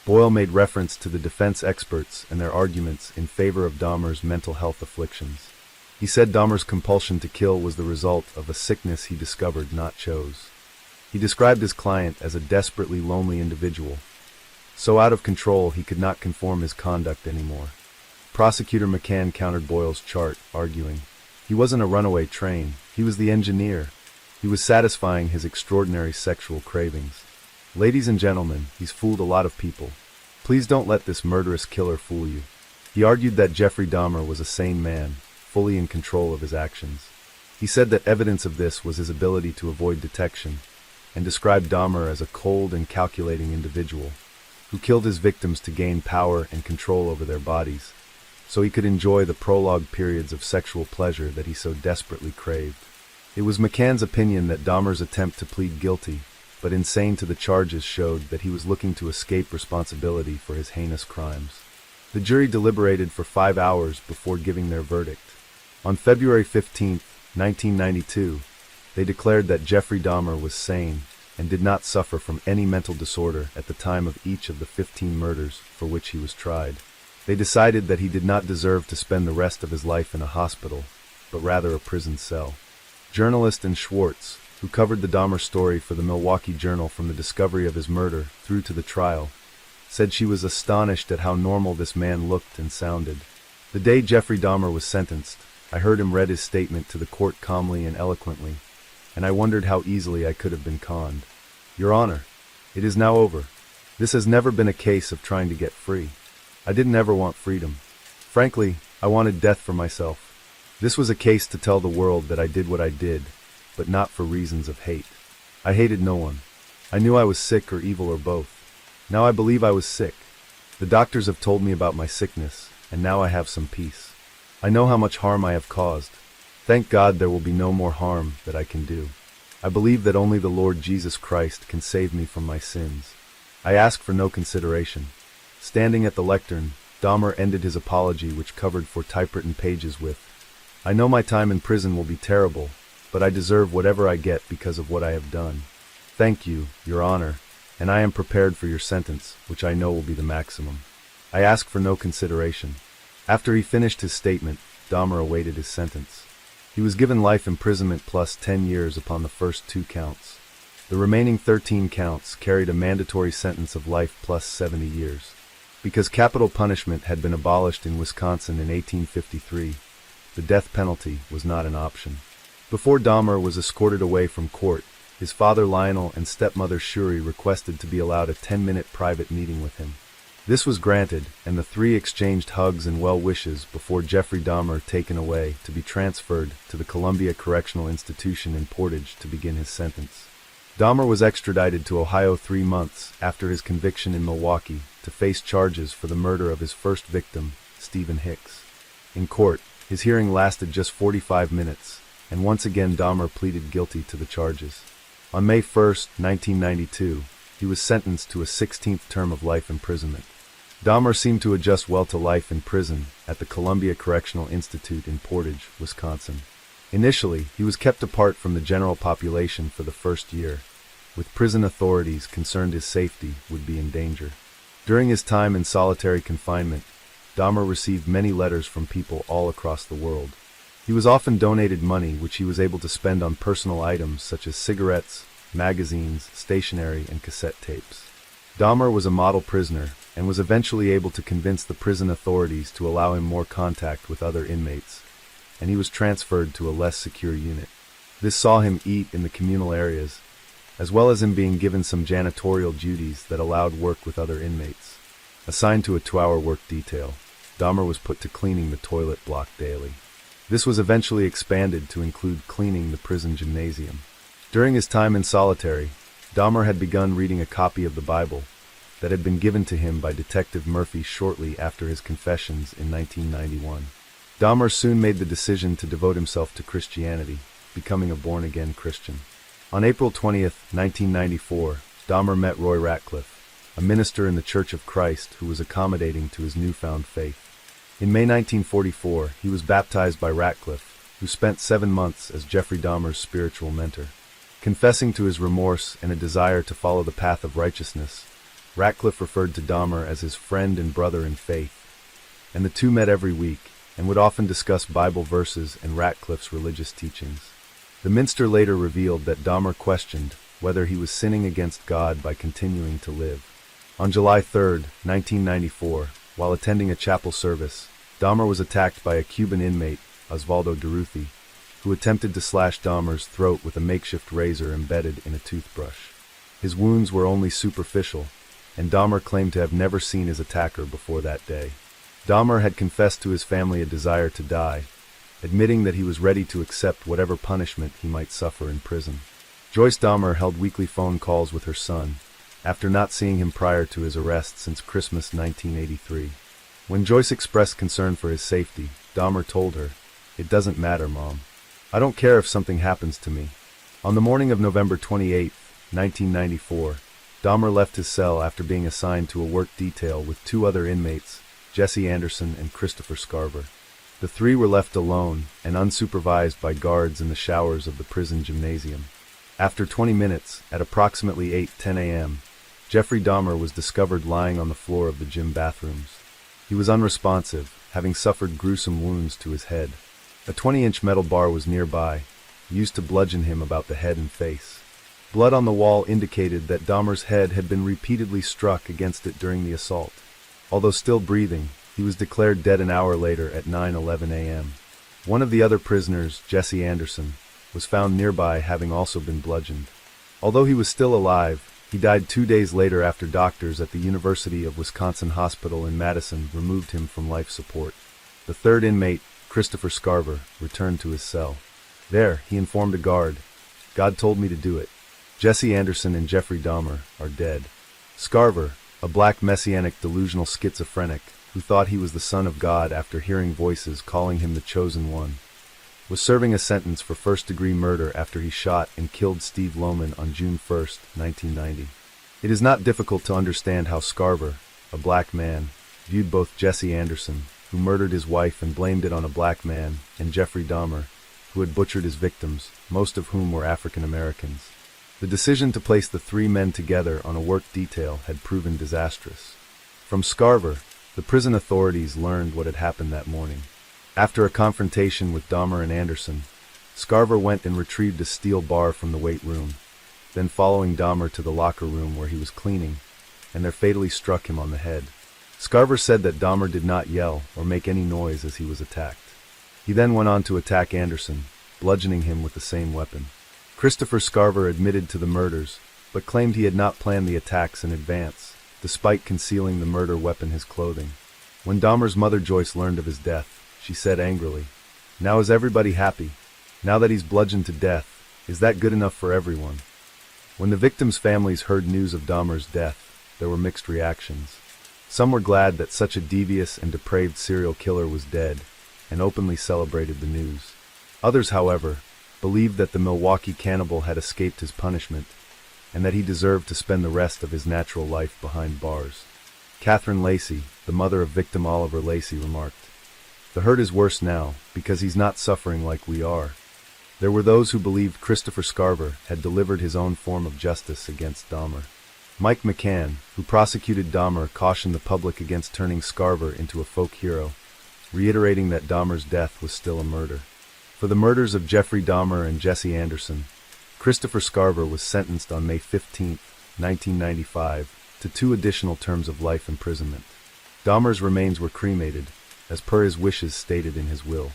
Boyle made reference to the defense experts and their arguments in favor of Dahmer's mental health afflictions. He said Dahmer's compulsion to kill was the result of a sickness he discovered, not chose. He described his client as a desperately lonely individual, so out of control he could not conform his conduct anymore. Prosecutor McCann countered Boyle's chart, arguing, he wasn't a runaway train, he was the engineer. He was satisfying his extraordinary sexual cravings. Ladies and gentlemen, he's fooled a lot of people. Please don't let this murderous killer fool you. He argued that Jeffrey Dahmer was a sane man, fully in control of his actions. He said that evidence of this was his ability to avoid detection, and described Dahmer as a cold and calculating individual, who killed his victims to gain power and control over their bodies, so he could enjoy the prolonged periods of sexual pleasure that he so desperately craved. It was McCann's opinion that Dahmer's attempt to plead guilty, but insane to the charges, showed that he was looking to escape responsibility for his heinous crimes. The jury deliberated for 5 hours before giving their verdict. On February 15, 1992, they declared that Jeffrey Dahmer was sane and did not suffer from any mental disorder at the time of each of the 15 murders for which he was tried. They decided that he did not deserve to spend the rest of his life in a hospital, but rather a prison cell. Journalist Ann Schwartz, who covered the Dahmer story for the Milwaukee Journal from the discovery of his murder through to the trial, said she was astonished at how normal this man looked and sounded. The day Jeffrey Dahmer was sentenced, I heard him read his statement to the court calmly and eloquently, and I wondered how easily I could have been conned. Your Honor, it is now over. This has never been a case of trying to get free. I didn't ever want freedom. Frankly, I wanted death for myself. This was a case to tell the world that I did what I did, but not for reasons of hate. I hated no one. I knew I was sick or evil or both. Now I believe I was sick. The doctors have told me about my sickness, and now I have some peace. I know how much harm I have caused. Thank God there will be no more harm that I can do. I believe that only the Lord Jesus Christ can save me from my sins. I ask for no consideration. Standing at the lectern, Dahmer ended his apology, which covered 4 typewritten pages, with, I know my time in prison will be terrible, but I deserve whatever I get because of what I have done. Thank you, Your Honor, and I am prepared for your sentence, which I know will be the maximum. I ask for no consideration. After he finished his statement, Dahmer awaited his sentence. He was given life imprisonment plus 10 years upon the first 2 counts. The remaining 13 counts carried a mandatory sentence of life plus 70 years. Because capital punishment had been abolished in Wisconsin in 1853, the death penalty was not an option. Before Dahmer was escorted away from court, his father Lionel and stepmother Shuri requested to be allowed a 10-minute private meeting with him. This was granted, and the 3 exchanged hugs and well wishes before Jeffrey Dahmer taken away to be transferred to the Columbia Correctional Institution in Portage to begin his sentence. Dahmer was extradited to Ohio 3 months after his conviction in Milwaukee to face charges for the murder of his first victim, Stephen Hicks. In court, his hearing lasted just 45 minutes, and once again Dahmer pleaded guilty to the charges. On May 1, 1992, he was sentenced to a 16th term of life imprisonment. Dahmer seemed to adjust well to life in prison at the Columbia Correctional Institute in Portage, Wisconsin. Initially, he was kept apart from the general population for the first year, with prison authorities concerned his safety would be in danger. During his time in solitary confinement, Dahmer received many letters from people all across the world. He was often donated money which he was able to spend on personal items such as cigarettes, magazines, stationery, and cassette tapes. Dahmer was a model prisoner and was eventually able to convince the prison authorities to allow him more contact with other inmates, and he was transferred to a less secure unit. This saw him eat in the communal areas, as well as him being given some janitorial duties that allowed work with other inmates. Assigned to a 2-hour work detail, Dahmer was put to cleaning the toilet block daily. This was eventually expanded to include cleaning the prison gymnasium. During his time in solitary, Dahmer had begun reading a copy of the Bible that had been given to him by Detective Murphy shortly after his confessions in 1991. Dahmer soon made the decision to devote himself to Christianity, becoming a born-again Christian. On April 20, 1994, Dahmer met Roy Ratcliffe, a minister in the Church of Christ who was accommodating to his newfound faith. In May 1944, he was baptized by Ratcliffe, who spent 7 months as Jeffrey Dahmer's spiritual mentor. Confessing to his remorse and a desire to follow the path of righteousness, Ratcliffe referred to Dahmer as his friend and brother in faith, and the two met every week and would often discuss Bible verses and Ratcliffe's religious teachings. The minister later revealed that Dahmer questioned whether he was sinning against God by continuing to live. On July 3, 1994, while attending a chapel service, Dahmer was attacked by a Cuban inmate, Osvaldo Durruti, who attempted to slash Dahmer's throat with a makeshift razor embedded in a toothbrush. His wounds were only superficial, and Dahmer claimed to have never seen his attacker before that day. Dahmer had confessed to his family a desire to die, admitting that he was ready to accept whatever punishment he might suffer in prison. Joyce Dahmer held weekly phone calls with her son, after not seeing him prior to his arrest since Christmas 1983. When Joyce expressed concern for his safety, Dahmer told her, "It doesn't matter, Mom. I don't care if something happens to me." On the morning of November 28, 1994, Dahmer left his cell after being assigned to a work detail with 2 other inmates, Jesse Anderson and Christopher Scarver. The 3 were left alone and unsupervised by guards in the showers of the prison gymnasium. After 20 minutes, at approximately 8:10 a.m., Jeffrey Dahmer was discovered lying on the floor of the gym bathrooms. He was unresponsive, having suffered gruesome wounds to his head. A 20-inch metal bar was nearby, used to bludgeon him about the head and face. Blood on the wall indicated that Dahmer's head had been repeatedly struck against it during the assault. Although still breathing, he was declared dead an hour later at 9:11 a.m. One of the other prisoners, Jesse Anderson, was found nearby having also been bludgeoned. Although he was still alive, he died 2 days later after doctors at the University of Wisconsin Hospital in Madison removed him from life support. The 3rd inmate, Christopher Scarver, returned to his cell. There, he informed a guard, "God told me to do it. Jesse Anderson and Jeffrey Dahmer are dead." Scarver, a black messianic delusional schizophrenic who thought he was the son of God after hearing voices calling him the chosen one, was serving a sentence for first-degree murder after he shot and killed Steve Lohman on June 1, 1990. It is not difficult to understand how Scarver, a black man, viewed both Jesse Anderson, who murdered his wife and blamed it on a black man, and Jeffrey Dahmer, who had butchered his victims, most of whom were African Americans. The decision to place the 3 men together on a work detail had proven disastrous. From Scarver, the prison authorities learned what had happened that morning. After a confrontation with Dahmer and Anderson, Scarver went and retrieved a steel bar from the weight room, then following Dahmer to the locker room where he was cleaning, and there fatally struck him on the head. Scarver said that Dahmer did not yell or make any noise as he was attacked. He then went on to attack Anderson, bludgeoning him with the same weapon. Christopher Scarver admitted to the murders, but claimed he had not planned the attacks in advance, despite concealing the murder weapon in his clothing. When Dahmer's mother Joyce learned of his death, she said angrily, "Now is everybody happy? Now that he's bludgeoned to death, is that good enough for everyone?" When the victims' families heard news of Dahmer's death, there were mixed reactions. Some were glad that such a devious and depraved serial killer was dead, and openly celebrated the news. Others, however, believed that the Milwaukee cannibal had escaped his punishment, and that he deserved to spend the rest of his natural life behind bars. Catherine Lacey, the mother of victim Oliver Lacey, remarked. The hurt is worse now, because he's not suffering like we are. There were those who believed Christopher Scarver had delivered his own form of justice against Dahmer. Mike McCann, who prosecuted Dahmer, cautioned the public against turning Scarver into a folk hero, reiterating that Dahmer's death was still a murder. For the murders of Jeffrey Dahmer and Jesse Anderson, Christopher Scarver was sentenced on May 15, 1995, to 2 additional terms of life imprisonment. Dahmer's remains were cremated, as per his wishes stated in his will.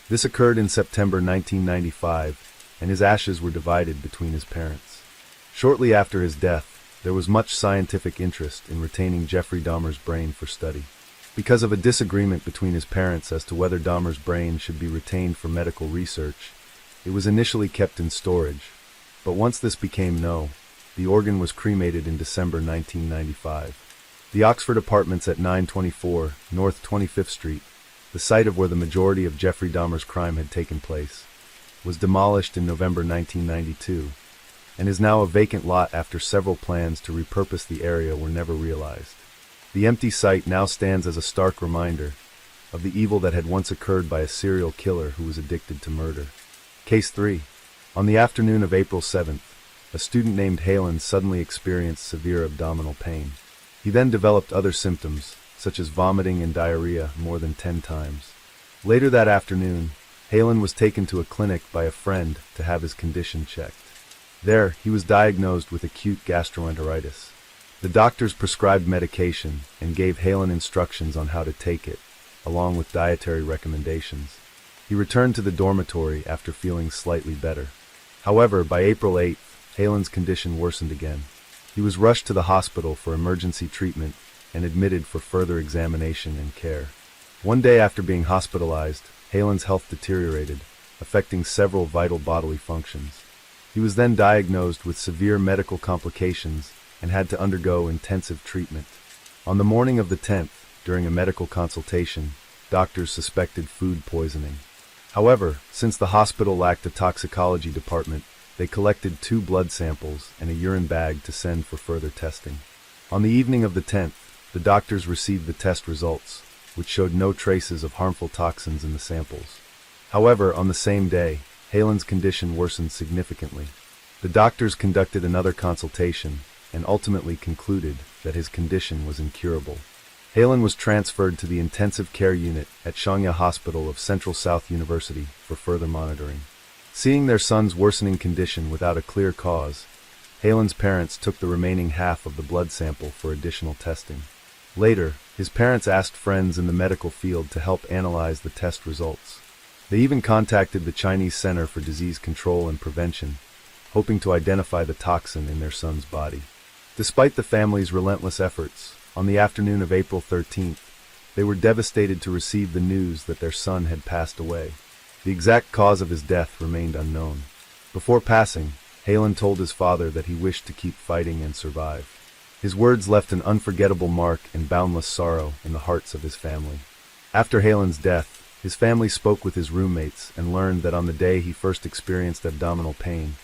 This occurred in September 1995, and his ashes were divided between his parents. Shortly after his death, there was much scientific interest in retaining Jeffrey Dahmer's brain for study. Because of a disagreement between his parents as to whether Dahmer's brain should be retained for medical research, it was initially kept in storage, but once this became known, the organ was cremated in December 1995. The Oxford Apartments at 924 North 25th Street, the site of where the majority of Jeffrey Dahmer's crime had taken place, was demolished in November 1992, and is now a vacant lot after several plans to repurpose the area were never realized. The empty site now stands as a stark reminder of the evil that had once occurred by a serial killer who was addicted to murder. Case 3. On the afternoon of April 7th, a student named Halen suddenly experienced severe abdominal pain. He then developed other symptoms, such as vomiting and diarrhea, more than 10 times. Later that afternoon, Halen was taken to a clinic by a friend to have his condition checked. There, he was diagnosed with acute gastroenteritis. The doctors prescribed medication and gave Halen instructions on how to take it, along with dietary recommendations. He returned to the dormitory after feeling slightly better. However, by April 8th, Halen's condition worsened again. He was rushed to the hospital for emergency treatment and admitted for further examination and care. One day after being hospitalized, Halen's health deteriorated, affecting several vital bodily functions. He was then diagnosed with severe medical complications and had to undergo intensive treatment. On the morning of the 10th, during a medical consultation, doctors suspected food poisoning. However, since the hospital lacked a toxicology department, they collected 2 blood samples and a urine bag to send for further testing. On the evening of the 10th, the doctors received the test results, which showed no traces of harmful toxins in the samples. However, on the same day, Halen's condition worsened significantly. The doctors conducted another consultation and ultimately concluded that his condition was incurable. Halen was transferred to the intensive care unit at Shangya Hospital of Central South University for further monitoring. Seeing their son's worsening condition without a clear cause, Halen's parents took the remaining half of the blood sample for additional testing. Later, his parents asked friends in the medical field to help analyze the test results. They even contacted the Chinese Center for Disease Control and Prevention, hoping to identify the toxin in their son's body. Despite the family's relentless efforts, on the afternoon of April 13th, they were devastated to receive the news that their son had passed away. The exact cause of his death remained unknown. Before passing, Halen told his father that he wished to keep fighting and survive. His words left an unforgettable mark and boundless sorrow in the hearts of his family. After Halen's death, his family spoke with his roommates and learned that on the day he first experienced abdominal pain,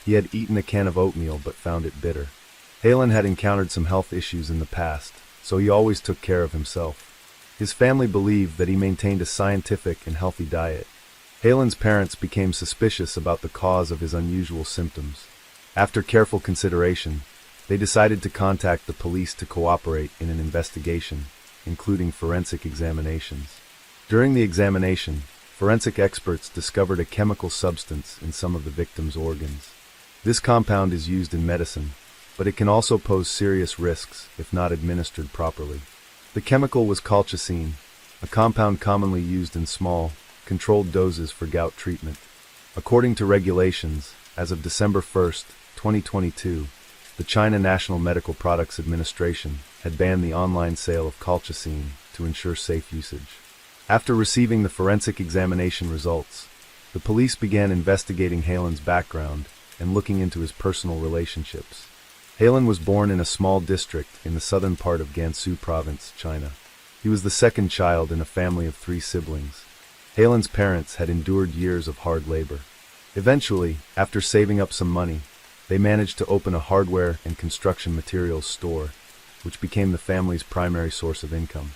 he had eaten a can of oatmeal but found it bitter. Halen had encountered some health issues in the past, so he always took care of himself. His family believed that he maintained a scientific and healthy diet. Halen's parents became suspicious about the cause of his unusual symptoms. After careful consideration, they decided to contact the police to cooperate in an investigation, including forensic examinations. During the examination, forensic experts discovered a chemical substance in some of the victim's organs. This compound is used in medicine, but it can also pose serious risks if not administered properly. The chemical was colchicine, a compound commonly used in small, controlled doses for gout treatment. According to regulations, as of December 1, 2022, the China National Medical Products Administration had banned the online sale of colchicine to ensure safe usage. After receiving the forensic examination results, the police began investigating Halen's background and looking into his personal relationships. Halen was born in a small district in the southern part of Gansu Province, China. He was the second child in a family of 3 siblings. Halen's parents had endured years of hard labor. Eventually, after saving up some money, they managed to open a hardware and construction materials store which became the family's primary source of income.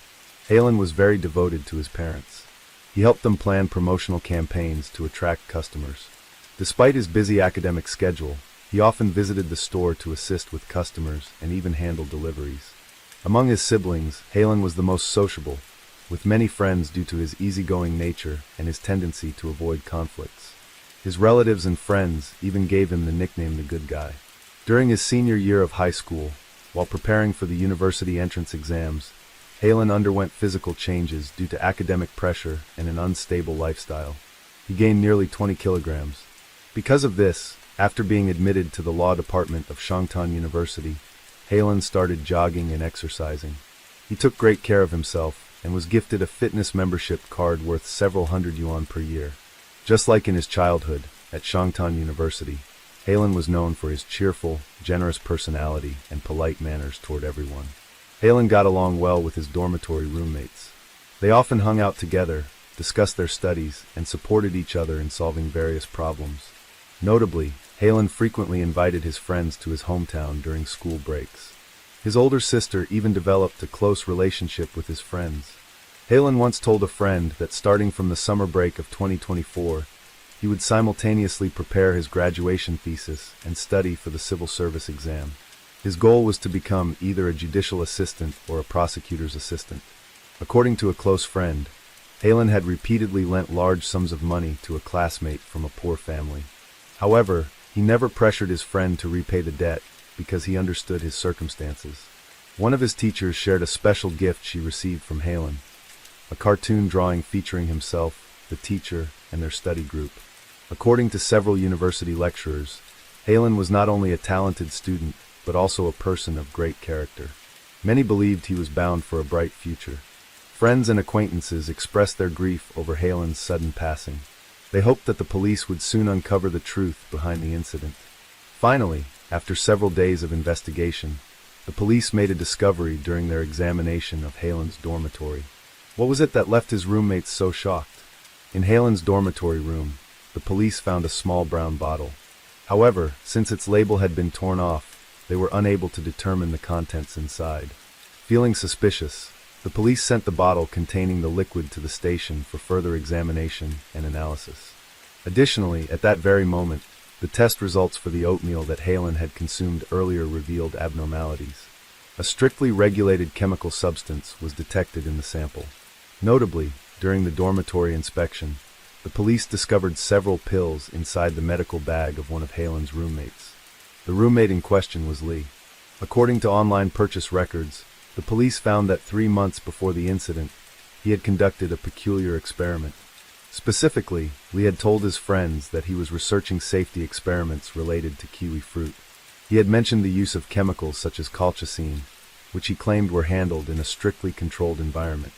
Halen was very devoted to his parents. He helped them plan promotional campaigns to attract customers. Despite his busy academic schedule, he often visited the store to assist with customers and even handled deliveries. Among his siblings, Halen was the most sociable, with many friends due to his easygoing nature and his tendency to avoid conflicts. His relatives and friends even gave him the nickname the good guy. During his senior year of high school, while preparing for the university entrance exams, Halen underwent physical changes due to academic pressure and an unstable lifestyle. He gained nearly 20 kilograms. Because of this, after being admitted to the law department of Shangtan University, Halen started jogging and exercising. He took great care of himself and was gifted a fitness membership card worth several hundred yuan per year. Just like in his childhood, at Shangtan University, Halen was known for his cheerful, generous personality and polite manners toward everyone. Halen got along well with his dormitory roommates. They often hung out together, discussed their studies, and supported each other in solving various problems. Notably, Halen frequently invited his friends to his hometown during school breaks. His older sister even developed a close relationship with his friends. Halen once told a friend that starting from the summer break of 2024, he would simultaneously prepare his graduation thesis and study for the civil service exam. His goal was to become either a judicial assistant or a prosecutor's assistant. According to a close friend, Halen had repeatedly lent large sums of money to a classmate from a poor family. However, he never pressured his friend to repay the debt because he understood his circumstances. One of his teachers shared a special gift she received from Halen, a cartoon drawing featuring himself, the teacher, and their study group. According to several university lecturers, Halen was not only a talented student, but also a person of great character. Many believed he was bound for a bright future. Friends and acquaintances expressed their grief over Halen's sudden passing. They hoped that the police would soon uncover the truth behind the incident. Finally, after several days of investigation, the police made a discovery during their examination of Halen's dormitory. What was it that left his roommates so shocked? In Halen's dormitory room, the police found a small brown bottle. However, since its label had been torn off, they were unable to determine the contents inside. Feeling suspicious, the police sent the bottle containing the liquid to the station for further examination and analysis. Additionally, at that very moment, the test results for the oatmeal that Halen had consumed earlier revealed abnormalities. A strictly regulated chemical substance was detected in the sample. Notably, during the dormitory inspection, the police discovered several pills inside the medical bag of one of Halen's roommates. The roommate in question was Lee. According to online purchase records, the police found that 3 months before the incident, he had conducted a peculiar experiment. Specifically, Lee had told his friends that he was researching safety experiments related to kiwi fruit. He had mentioned the use of chemicals such as colchicine, which he claimed were handled in a strictly controlled environment.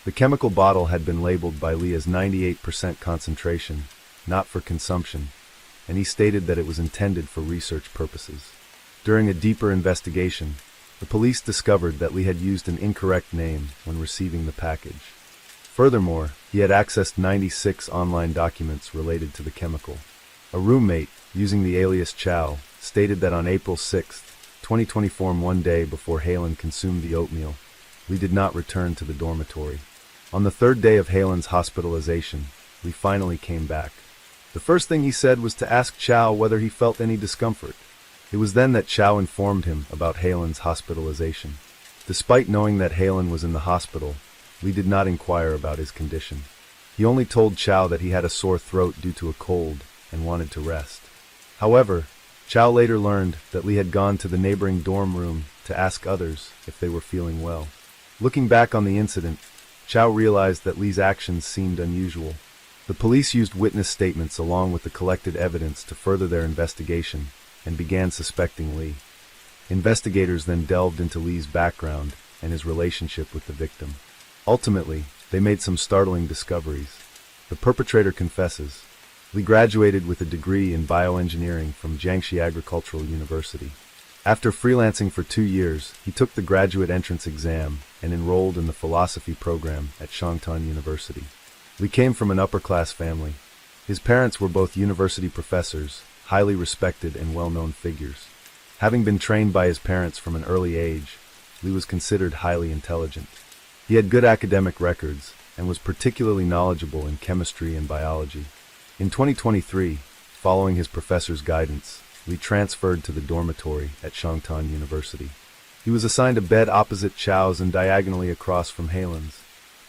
The chemical bottle had been labeled by Lee as 98% concentration, not for consumption, and he stated that it was intended for research purposes. During a deeper investigation, the police discovered that Lee had used an incorrect name when receiving the package. Furthermore, he had accessed 96 online documents related to the chemical. A roommate, using the alias Chow, stated that on April 6, 2024, one day before Halen consumed the oatmeal, Lee did not return to the dormitory. On the third day of Halen's hospitalization, Lee finally came back. The first thing he said was to ask Chow whether he felt any discomfort. It was then that Chow informed him about Halen's hospitalization. Despite knowing that Halen was in the hospital, Lee did not inquire about his condition. He only told Chow that he had a sore throat due to a cold and wanted to rest. However, Chow later learned that Lee had gone to the neighboring dorm room to ask others if they were feeling well. Looking back on the incident, Chow realized that Lee's actions seemed unusual. The police used witness statements along with the collected evidence to further their investigation and began suspecting Lee. Investigators then delved into Lee's background and his relationship with the victim. Ultimately, they made some startling discoveries. The perpetrator confesses. Lee graduated with a degree in bioengineering from Jiangxi Agricultural University. After freelancing for 2 years, he took the graduate entrance exam and enrolled in the philosophy program at Shangtan University. Lee came from an upper-class family. His parents were both university professors, highly respected and well-known figures. Having been trained by his parents from an early age, Lee was considered highly intelligent. He had good academic records and was particularly knowledgeable in chemistry and biology. In 2023, following his professor's guidance, Lee transferred to the dormitory at Shangtan University. He was assigned a bed opposite Chow's and diagonally across from Halen's.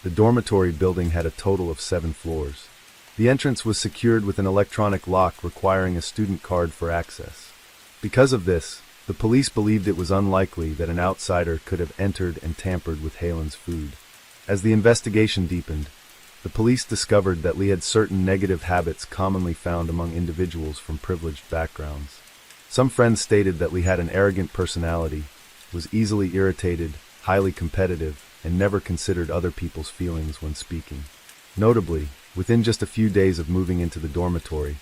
The dormitory building had a total of 7 floors. The entrance was secured with an electronic lock requiring a student card for access. Because of this, the police believed it was unlikely that an outsider could have entered and tampered with Halen's food. As the investigation deepened, the police discovered that Lee had certain negative habits commonly found among individuals from privileged backgrounds. Some friends stated that Lee had an arrogant personality, was easily irritated, highly competitive, and never considered other people's feelings when speaking. Notably, within just a few days of moving into the dormitory,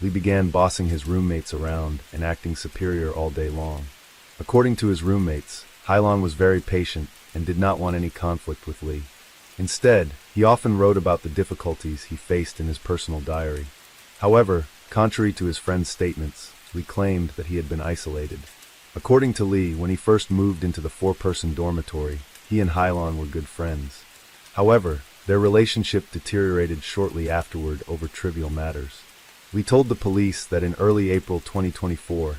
Lee began bossing his roommates around and acting superior all day long. According to his roommates, Hylon was very patient and did not want any conflict with Lee. Instead, he often wrote about the difficulties he faced in his personal diary. However, contrary to his friend's statements, Lee claimed that he had been isolated. According to Lee, when he first moved into the 4-person dormitory, he and Hylon were good friends. However, their relationship deteriorated shortly afterward over trivial matters. Lee told the police that in early April 2024,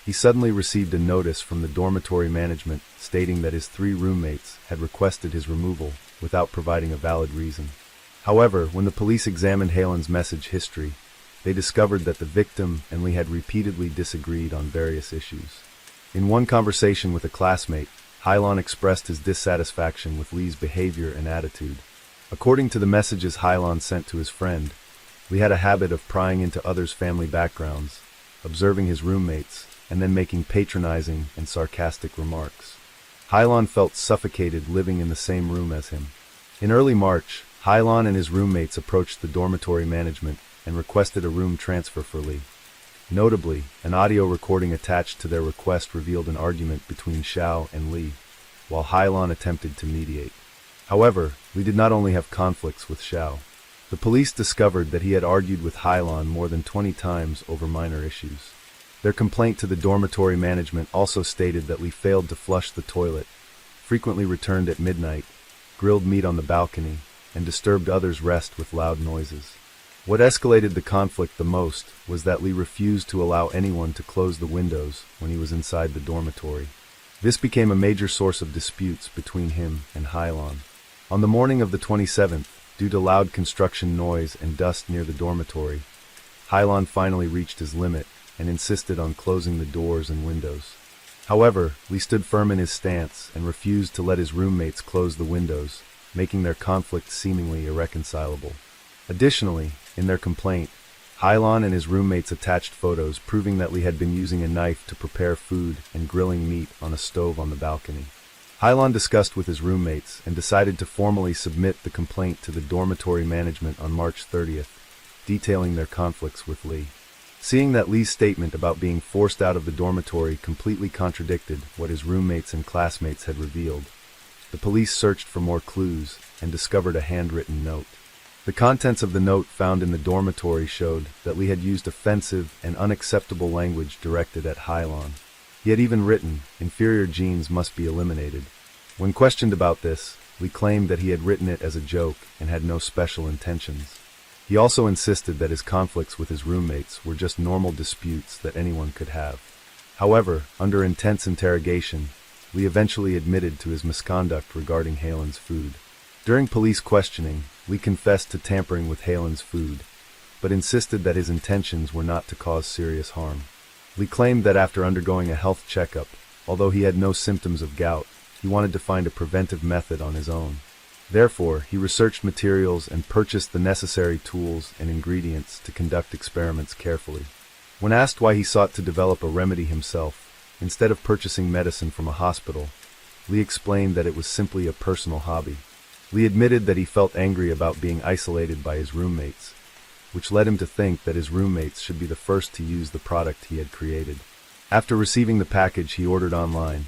he suddenly received a notice from the dormitory management stating that his 3 roommates had requested his removal without providing a valid reason. However, when the police examined Halen's message history, they discovered that the victim and Lee had repeatedly disagreed on various issues. In one conversation with a classmate, Hylon expressed his dissatisfaction with Lee's behavior and attitude. According to the messages Hylon sent to his friend, Lee had a habit of prying into others' family backgrounds, observing his roommates, and then making patronizing and sarcastic remarks. Hylon felt suffocated living in the same room as him. In early March, Hylon and his roommates approached the dormitory management and requested a room transfer for Lee. Notably, an audio recording attached to their request revealed an argument between Xiao and Lee, while Hylon attempted to mediate. However, Lee did not only have conflicts with Xiao. The police discovered that he had argued with Hylon more than 20 times over minor issues. Their complaint to the dormitory management also stated that Lee failed to flush the toilet, frequently returned at midnight, grilled meat on the balcony, and disturbed others' rest with loud noises. What escalated the conflict the most was that Lee refused to allow anyone to close the windows when he was inside the dormitory. This became a major source of disputes between him and Hylon. On the morning of the 27th, due to loud construction noise and dust near the dormitory, Hylon finally reached his limit and insisted on closing the doors and windows. However, Lee stood firm in his stance and refused to let his roommates close the windows, making their conflict seemingly irreconcilable. Additionally, in their complaint, Hylon and his roommates attached photos proving that Lee had been using a knife to prepare food and grilling meat on a stove on the balcony. Hylon discussed with his roommates and decided to formally submit the complaint to the dormitory management on March 30th, detailing their conflicts with Lee. Seeing that Lee's statement about being forced out of the dormitory completely contradicted what his roommates and classmates had revealed, the police searched for more clues and discovered a handwritten note. The contents of the note found in the dormitory showed that Lee had used offensive and unacceptable language directed at Hylon. He had even written, "Inferior genes must be eliminated." When questioned about this, Lee claimed that he had written it as a joke and had no special intentions. He also insisted that his conflicts with his roommates were just normal disputes that anyone could have. However, under intense interrogation, Lee eventually admitted to his misconduct regarding Halen's food. During police questioning, Lee confessed to tampering with Halen's food, but insisted that his intentions were not to cause serious harm. Lee claimed that after undergoing a health checkup, although he had no symptoms of gout, he wanted to find a preventive method on his own. Therefore, he researched materials and purchased the necessary tools and ingredients to conduct experiments carefully. When asked why he sought to develop a remedy himself, instead of purchasing medicine from a hospital, Lee explained that it was simply a personal hobby. Lee admitted that he felt angry about being isolated by his roommates, which led him to think that his roommates should be the first to use the product he had created. After receiving the package he ordered online,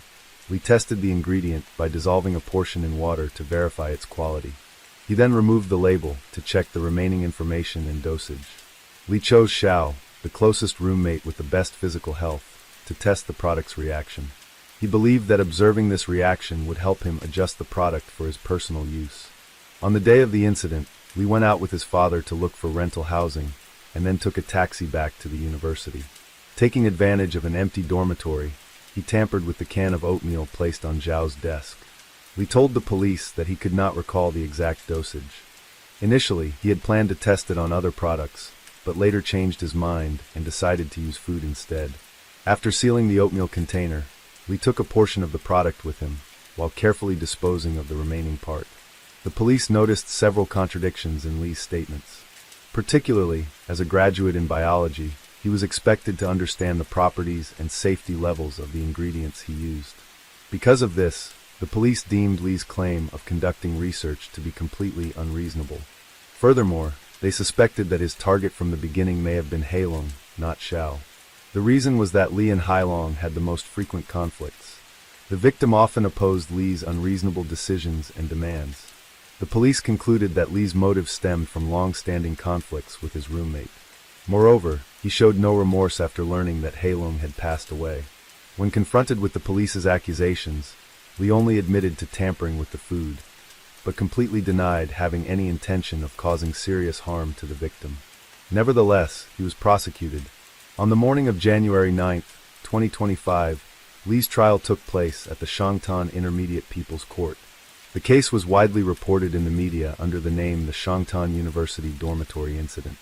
Lee tested the ingredient by dissolving a portion in water to verify its quality. He then removed the label to check the remaining information and dosage. Lee chose Xiao, the closest roommate with the best physical health, to test the product's reaction. He believed that observing this reaction would help him adjust the product for his personal use. On the day of the incident, Lee went out with his father to look for rental housing and then took a taxi back to the university. Taking advantage of an empty dormitory, he tampered with the can of oatmeal placed on Zhao's desk. Lee told the police that he could not recall the exact dosage. Initially, he had planned to test it on other products, but later changed his mind and decided to use food instead. After sealing the oatmeal container, Lee took a portion of the product with him, while carefully disposing of the remaining part. The police noticed several contradictions in Lee's statements. Particularly, as a graduate in biology, he was expected to understand the properties and safety levels of the ingredients he used. Because of this, the police deemed Lee's claim of conducting research to be completely unreasonable. Furthermore, they suspected that his target from the beginning may have been Hailong, not Zhao. The reason was that Lee and Hailong had the most frequent conflicts. The victim often opposed Lee's unreasonable decisions and demands. The police concluded that Lee's motive stemmed from long-standing conflicts with his roommate. Moreover, he showed no remorse after learning that Hailong had passed away. When confronted with the police's accusations, Lee only admitted to tampering with the food, but completely denied having any intention of causing serious harm to the victim. Nevertheless, he was prosecuted. On the morning of January 9, 2025, Lee's trial took place at the Shangtan Intermediate People's Court. The case was widely reported in the media under the name the Shangtan University Dormitory Incident.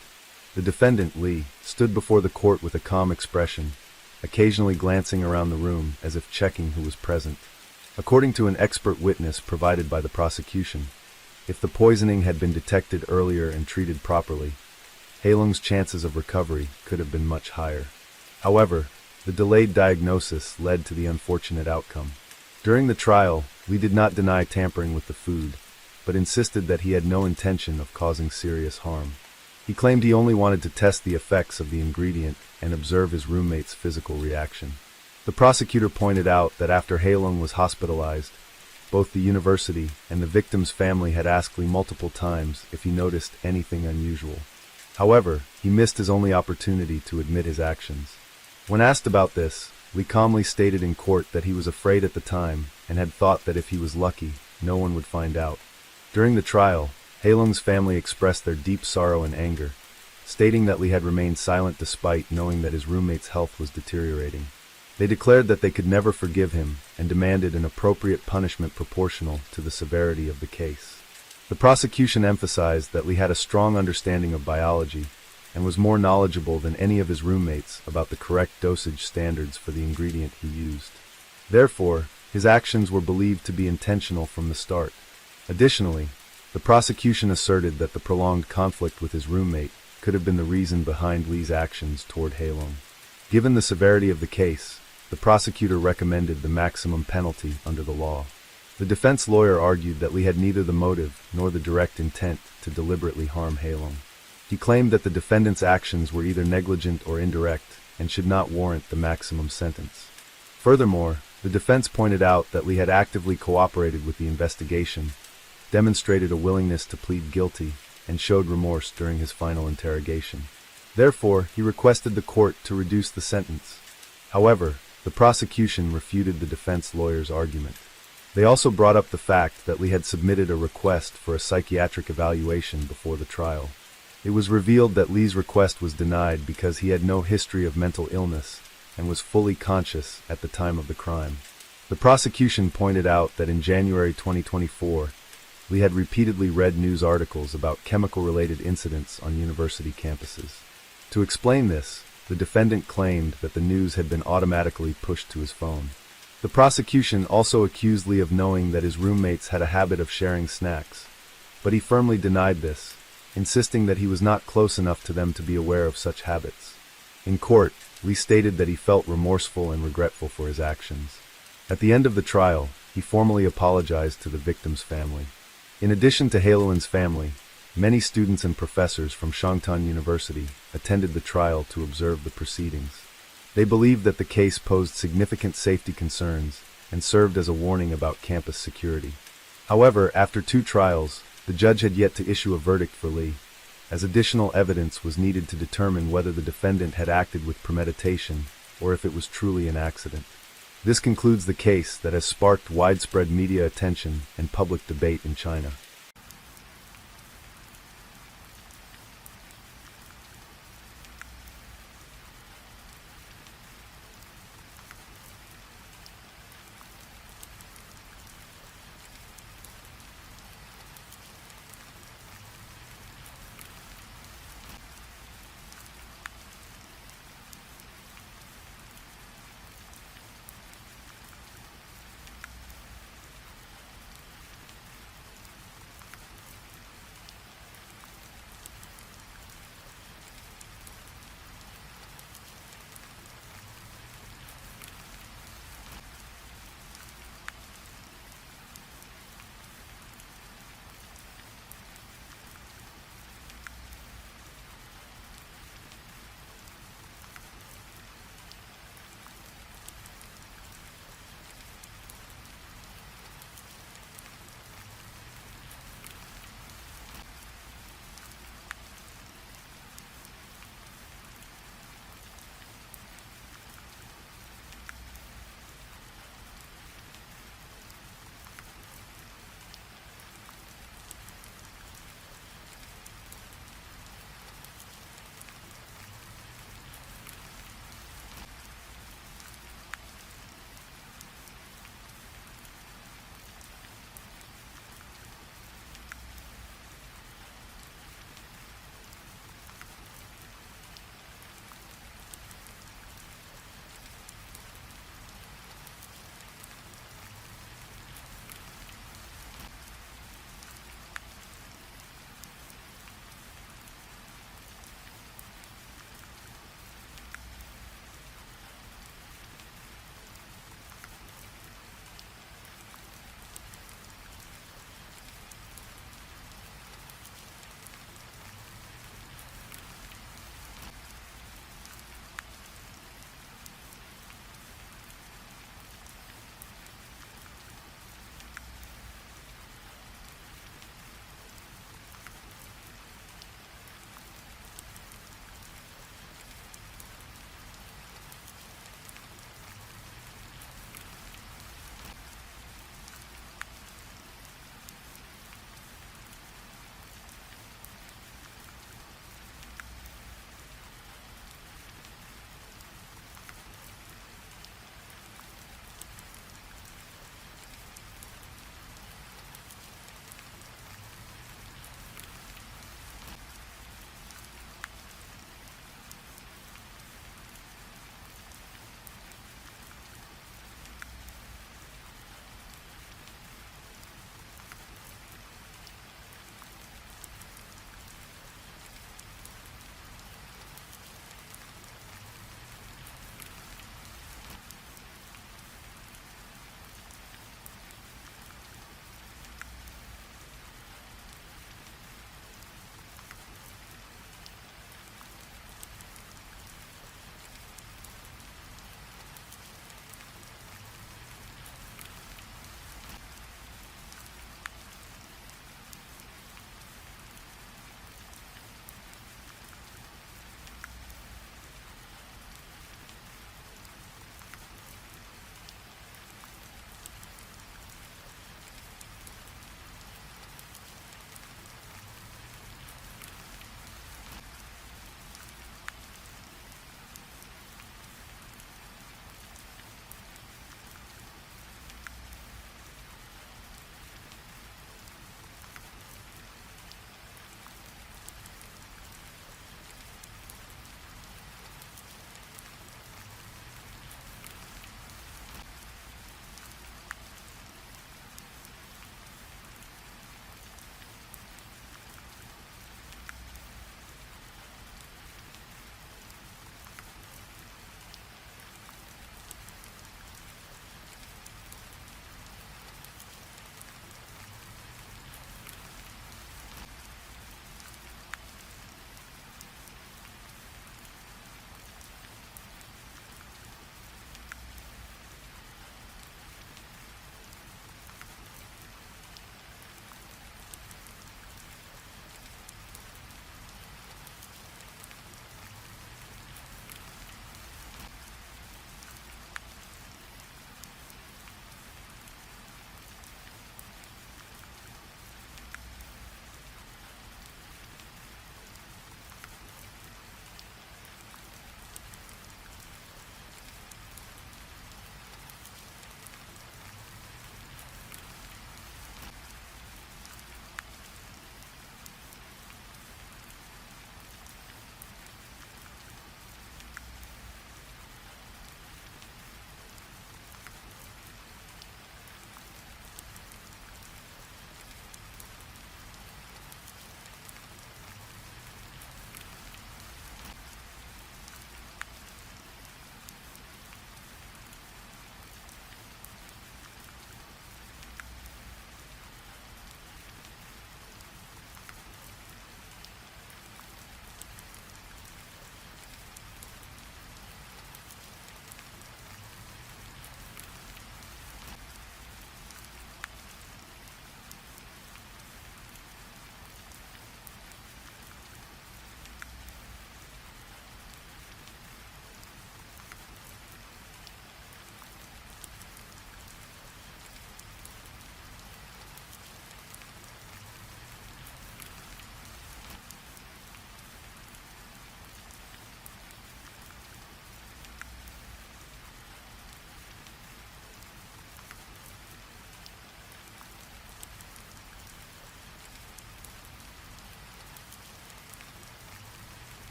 The defendant, Lee, stood before the court with a calm expression, occasionally glancing around the room as if checking who was present. According to an expert witness provided by the prosecution, if the poisoning had been detected earlier and treated properly, Hailong's chances of recovery could have been much higher. However, the delayed diagnosis led to the unfortunate outcome. During the trial, Lee did not deny tampering with the food, but insisted that he had no intention of causing serious harm. He claimed he only wanted to test the effects of the ingredient and observe his roommate's physical reaction. The prosecutor pointed out that after Hailong was hospitalized, both the university and the victim's family had asked Lee multiple times if he noticed anything unusual. However, he missed his only opportunity to admit his actions. When asked about this, Lee calmly stated in court that he was afraid at the time and had thought that if he was lucky, no one would find out. During the trial, Hailong's family expressed their deep sorrow and anger, stating that Lee had remained silent despite knowing that his roommate's health was deteriorating. They declared that they could never forgive him and demanded an appropriate punishment proportional to the severity of the case. The prosecution emphasized that Lee had a strong understanding of biology and was more knowledgeable than any of his roommates about the correct dosage standards for the ingredient he used. Therefore, his actions were believed to be intentional from the start. Additionally, the prosecution asserted that the prolonged conflict with his roommate could have been the reason behind Lee's actions toward Hailong. Given the severity of the case, the prosecutor recommended the maximum penalty under the law. The defense lawyer argued that Lee had neither the motive nor the direct intent to deliberately harm Hailong. He claimed that the defendant's actions were either negligent or indirect and should not warrant the maximum sentence. Furthermore, the defense pointed out that Lee had actively cooperated with the investigation, demonstrated a willingness to plead guilty, and showed remorse during his final interrogation. Therefore, he requested the court to reduce the sentence. However, the prosecution refuted the defense lawyer's argument. They also brought up the fact that Lee had submitted a request for a psychiatric evaluation before the trial. It was revealed that Lee's request was denied because he had no history of mental illness and was fully conscious at the time of the crime. The prosecution pointed out that in January 2024, Lee had repeatedly read news articles about chemical-related incidents on university campuses. To explain this, the defendant claimed that the news had been automatically pushed to his phone. The prosecution also accused Lee of knowing that his roommates had a habit of sharing snacks, but he firmly denied this, insisting that he was not close enough to them to be aware of such habits. In court, Lee stated that he felt remorseful and regretful for his actions. At the end of the trial, he formally apologized to the victim's family. In addition to Hailong's family, many students and professors from Shangtan University attended the trial to observe the proceedings. They believed that the case posed significant safety concerns and served as a warning about campus security. However, after 2 trials, the judge had yet to issue a verdict for Lee, as additional evidence was needed to determine whether the defendant had acted with premeditation or if it was truly an accident. This concludes the case that has sparked widespread media attention and public debate in China.